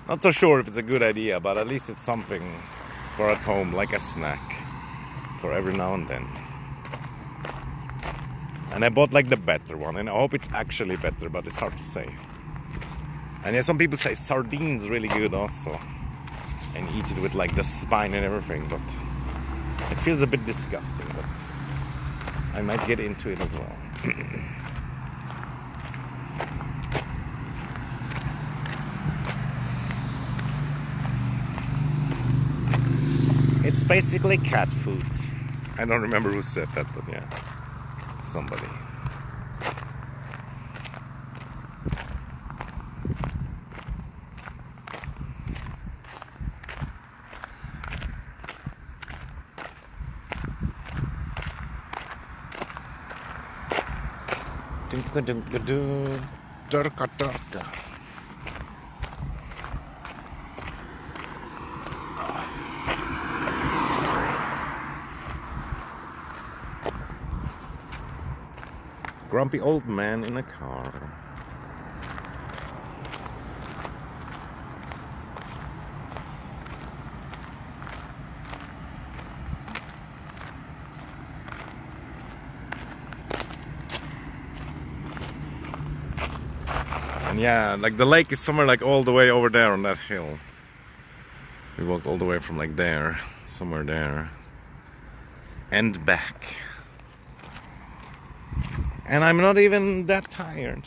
Not so sure if it's a good idea, but at least it's something for at home, like a snack for every now and then. And I bought like the better one, and I hope it's actually better, but it's hard to say. And yeah, some people say sardines really good also, and eat it with like the spine and everything, but it feels a bit disgusting, but I might get into it as well. It's basically cat food. I don't remember who said that, but yeah, somebody. Grumpy old man in a car. And yeah, like the lake is somewhere like all the way over there on that hill. We walked all the way from like there, somewhere there, and back. And I'm not even that tired.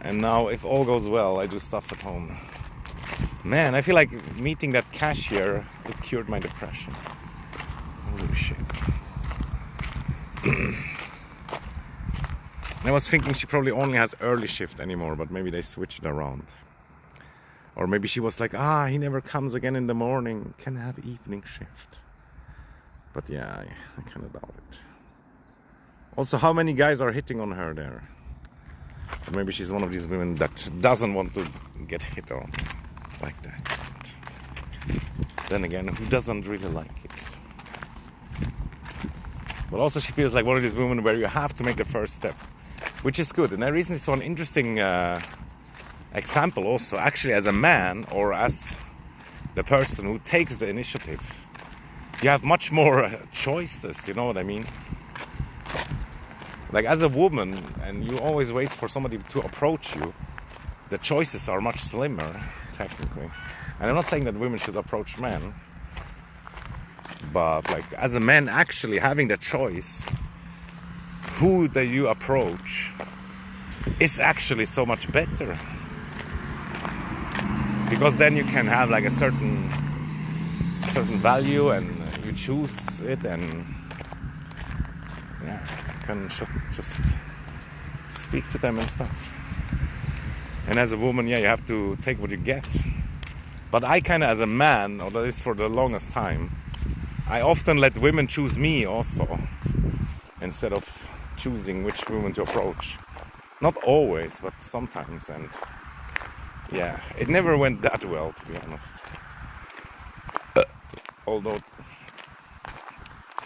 And now, if all goes well, I do stuff at home. Man, I feel like meeting that cashier, it cured my depression. Holy shit. I was thinking she probably only has early shift anymore, but maybe they switched it around. Or maybe she was like, he never comes again in the morning, can have evening shift. But yeah, I kind of doubt it. Also, how many guys are hitting on her there? Or maybe she's one of these women that doesn't want to get hit on like that. But then again, who doesn't really like it? But also she feels like one of these women where you have to make the first step, which is good. And I recently saw an interesting example also, actually as a man or as the person who takes the initiative. You have much more choices, you know what I mean? Like as a woman, and you always wait for somebody to approach you, the choices are much slimmer, technically. And I'm not saying that women should approach men, but like as a man actually having the choice who that you approach is actually so much better. Because then you can have like a certain value and you choose it, and yeah, you can just speak to them and stuff. And as a woman, yeah, you have to take what you get. But I kind of, as a man, or that is for the longest time, I often let women choose me also, instead of choosing which woman to approach. Not always, but sometimes, and yeah, it never went that well, to be honest. Although,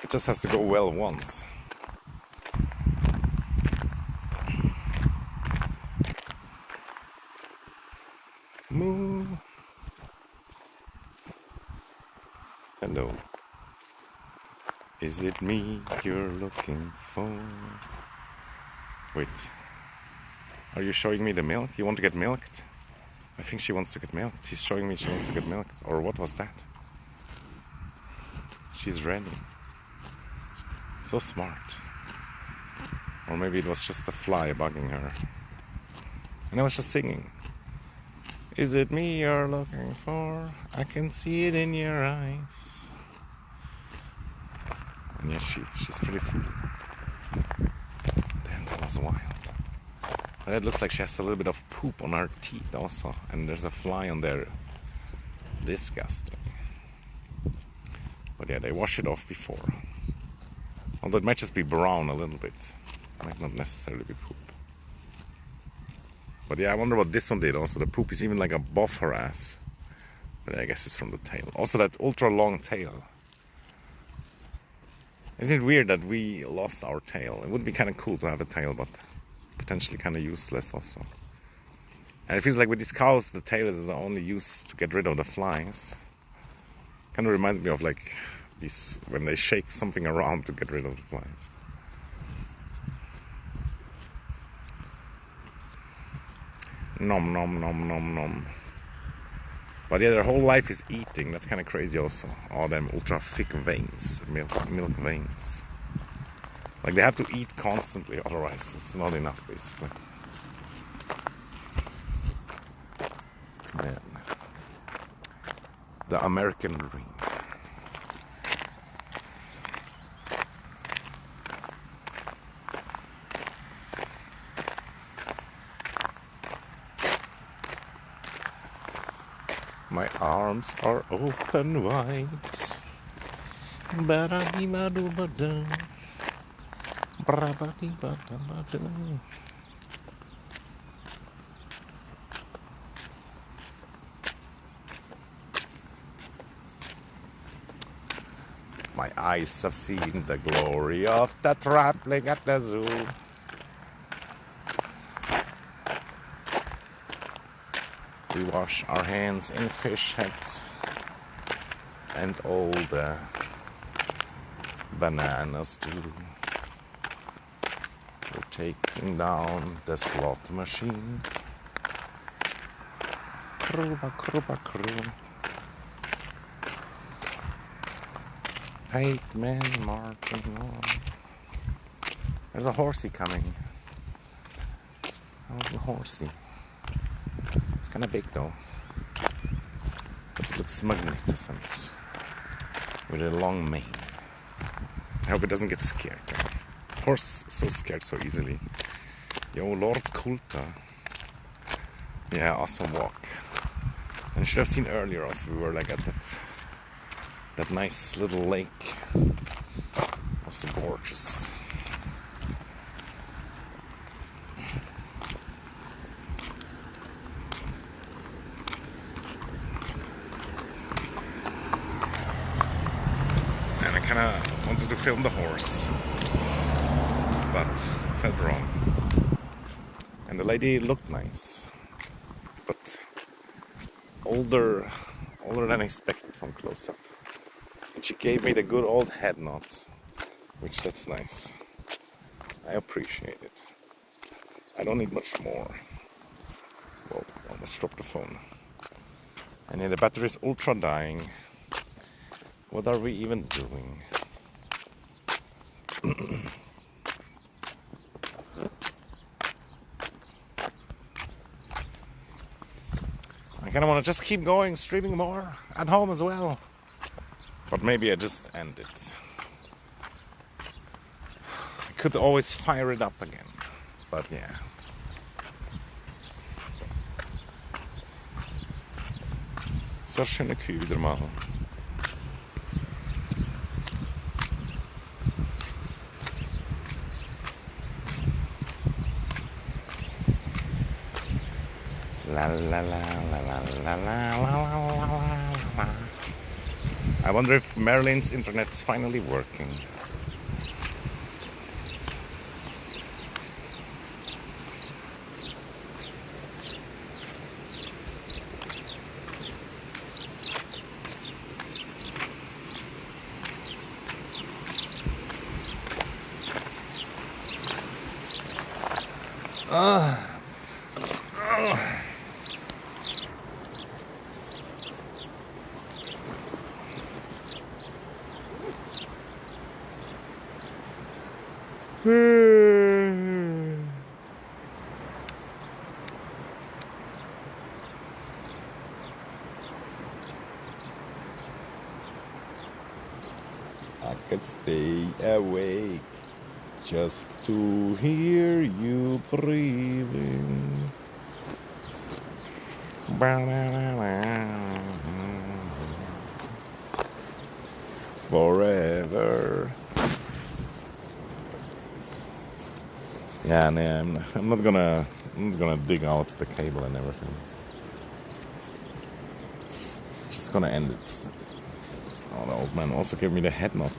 it just has to go well once. Moo. Hello. Is it me you're looking for? Wait. Are you showing me the milk? You want to get milked? I think she wants to get milked. He's showing me she wants to get milked. Or what was that? She's ready. So smart. Or maybe it was just a fly bugging her. And I was just singing. Is it me you're looking for? I can see it in your eyes. And yeah, she's pretty full. Damn, that was wild. But it looks like she has a little bit of poop on her teeth also. And there's a fly on there. Disgusting. But yeah, they wash it off before. Although it might just be brown a little bit. It might not necessarily be poop. But yeah, I wonder what this one did also. The poop is even like above her ass. But I guess it's from the tail. Also that ultra long tail. Isn't it weird that we lost our tail? It would be kind of cool to have a tail, but potentially kind of useless also. And it feels like with these cows, the tail is the only use to get rid of the flies. Kind of reminds me of like these, when they shake something around to get rid of the flies. Nom nom nom nom nom. But yeah, their whole life is eating. That's kind of crazy also. All them ultra thick veins, milk veins. Like they have to eat constantly, otherwise it's not enough basically. Man. The American dream. My arms are open wide. Ba-da-dee-ba-doo-ba-doo. Bra-ba-dee-ba-da-ba-doo. My eyes have seen the glory of the trampling at the zoo. We wash our hands in fish heads and all the bananas too. We're taking down the slot machine. Buckaroo. Pikeman Martin. There's a horsey coming. Oh, the horsey. It's kind of big though. But it looks magnificent. With a long mane. I hope it doesn't get scared. Horse so scared so easily. Yo, Lord Kulta. Yeah, awesome walk. And I should have seen earlier also, we were like at that nice little lake. It was so gorgeous. And I kinda wanted to film the horse, but felt wrong. And the lady looked nice, but older than expected from close up. And she gave me the good old head nod, which that's nice. I appreciate it. I don't need much more. Whoa, I almost dropped the phone. And the battery is ultra dying. What are we even doing? I kind of want to just keep going, streaming more at home as well. But maybe I just end it. I could always fire it up again. But yeah. Så schöne Kühe wieder mal. La la la la la la la la la. I wonder if Marilyn's internet's finally working. I could stay awake just to hear you breathing. Forever. Yeah, man, I'm not gonna dig out the cable and everything. Just gonna end it. Oh, the old man also gave me the head nod.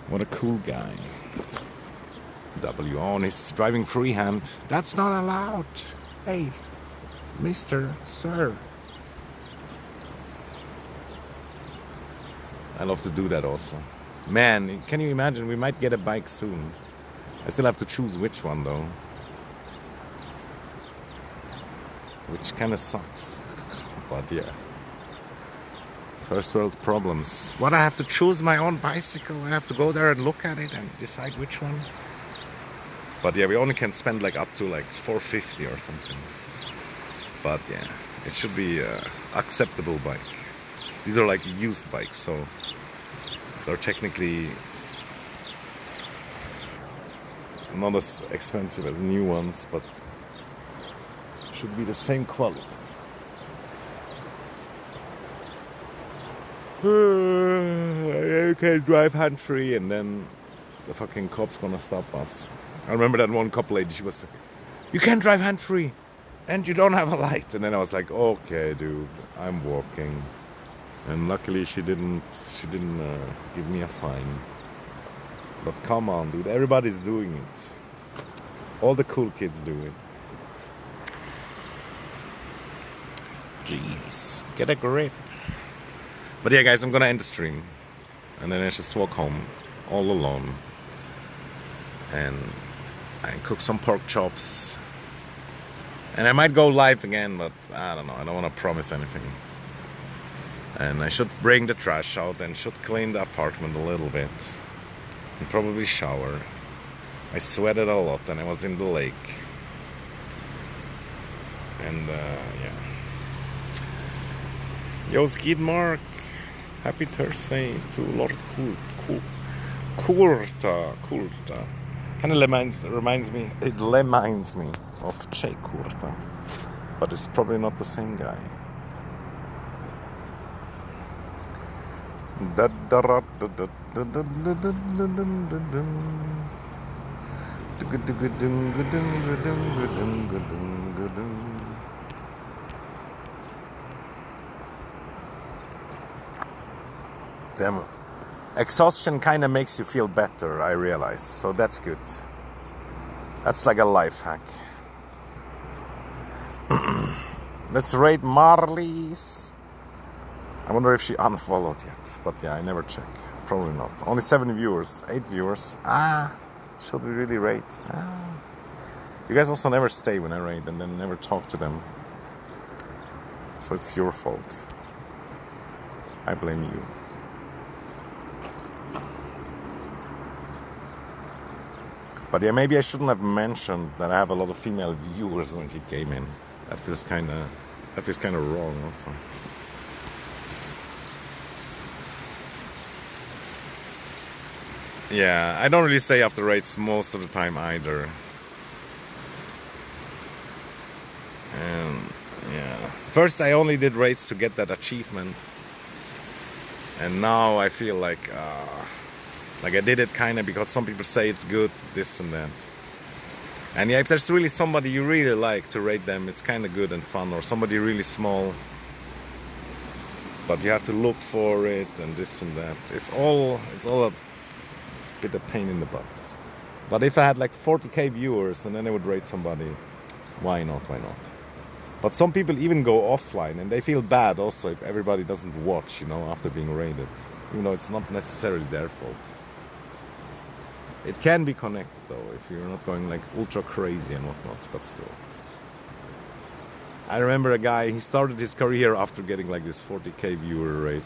What a cool guy. W on, he's driving freehand. That's not allowed. Hey, Mr. Sir. I love to do that also. Man, can you imagine? We might get a bike soon. I still have to choose which one though. Which kind of sucks. But yeah. First world problems. What, I have to choose my own bicycle? I have to go there and look at it and decide which one? But yeah, we only can spend like up to like $450 or something. But yeah, it should be an acceptable bike. These are like used bikes, so they're technically not as expensive as new ones, but should be the same quality. You can drive hand-free and then the fucking cop's gonna stop us. I remember that one cop lady, she was like, you can't drive hand-free and you don't have a light. And then I was like, okay dude, I'm walking. And luckily she didn't give me a fine. But come on dude, everybody's doing it. All the cool kids do it. Jeez, get a grip. But yeah guys, I'm gonna end the stream. And then I just walk home all alone. And I cook some pork chops. And I might go live again, but I don't know. I don't want to promise anything. And I should bring the trash out and should clean the apartment a little bit. And probably shower. I sweated a lot and I was in the lake. And yeah. Yo, Skid Mark. Happy Thursday to Lord Kurta. Kind of reminds me of Jay Kurta. But it's probably not the same guy. Damn. Exhaustion kind of makes you feel better, I realize. So that's good. That's like a life hack. Let's rate Marlies. I wonder if she unfollowed yet. But yeah, I never check. Probably not. Only 7 viewers. 8 viewers. Should we really rate? You guys also never stay when I rate and then never talk to them. So it's your fault. I blame you. But yeah, maybe I shouldn't have mentioned that I have a lot of female viewers when she came in. That feels kind of wrong also. Yeah, I don't really stay after rates most of the time either. And yeah, first I only did rates to get that achievement, and now I feel like I did it kind of because some people say it's good, this and that. And yeah, if there's really somebody you really like to rate them, it's kind of good and fun, or somebody really small. But you have to look for it and this and that. It's all a bit of pain in the butt. But if I had like 40k viewers and then I would rate somebody, why not? But some people even go offline and they feel bad also if everybody doesn't watch, after being rated. Even though it's not necessarily their fault. It can be connected though, if you're not going like ultra crazy and whatnot, but still. I remember a guy, he started his career after getting like this 40k viewer rate.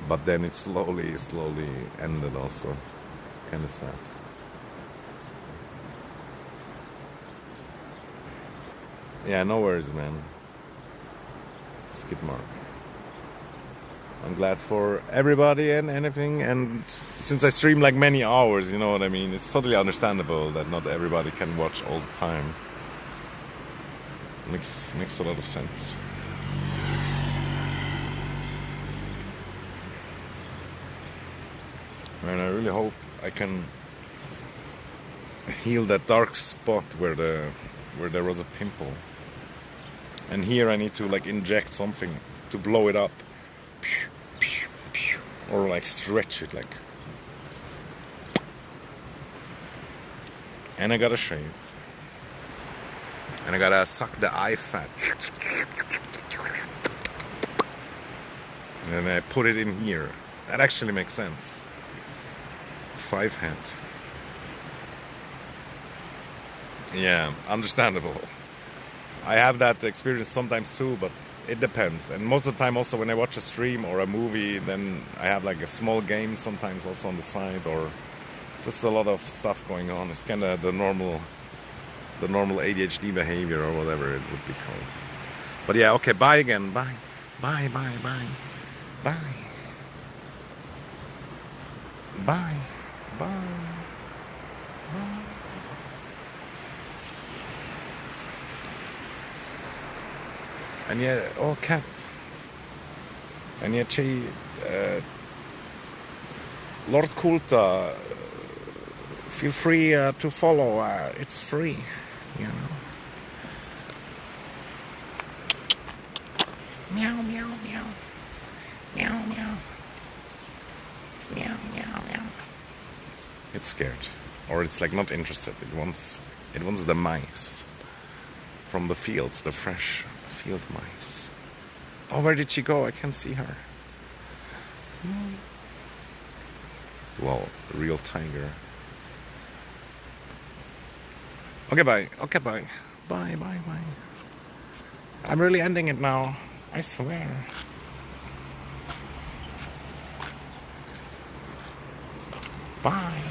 But then it slowly ended also. Kind of sad. Yeah, no worries, man. Skid Mark. I'm glad for everybody and anything, and since I stream like many hours, you know what I mean, it's totally understandable that not everybody can watch all the time. Makes a lot of sense. And I really hope I can heal that dark spot where there was a pimple. And here I need to like inject something to blow it up. Or like stretch it like. And I gotta shave. And I gotta suck the eye fat. And then I put it in here. That actually makes sense. 5 head. Yeah, understandable. I have that experience sometimes too, but it depends. And most of the time also when I watch a stream or a movie, then I have like a small game sometimes also on the side, or just a lot of stuff going on. It's kind of the normal ADHD behavior or whatever it would be called. But yeah, okay, bye again. Bye. Bye. Bye. And yeah, oh cat. And yeah, Lord Kulta, feel free to follow. It's free, you know. Meow, meow, meow. Meow, meow. Meow, meow, meow. It's scared. Or it's like not interested. It wants the mice from the fields, the fresh field mice. Oh, where did she go? I can't see her. Wow, real tiger. Okay, bye. Bye, bye, bye. I'm really ending it now. I swear. Bye.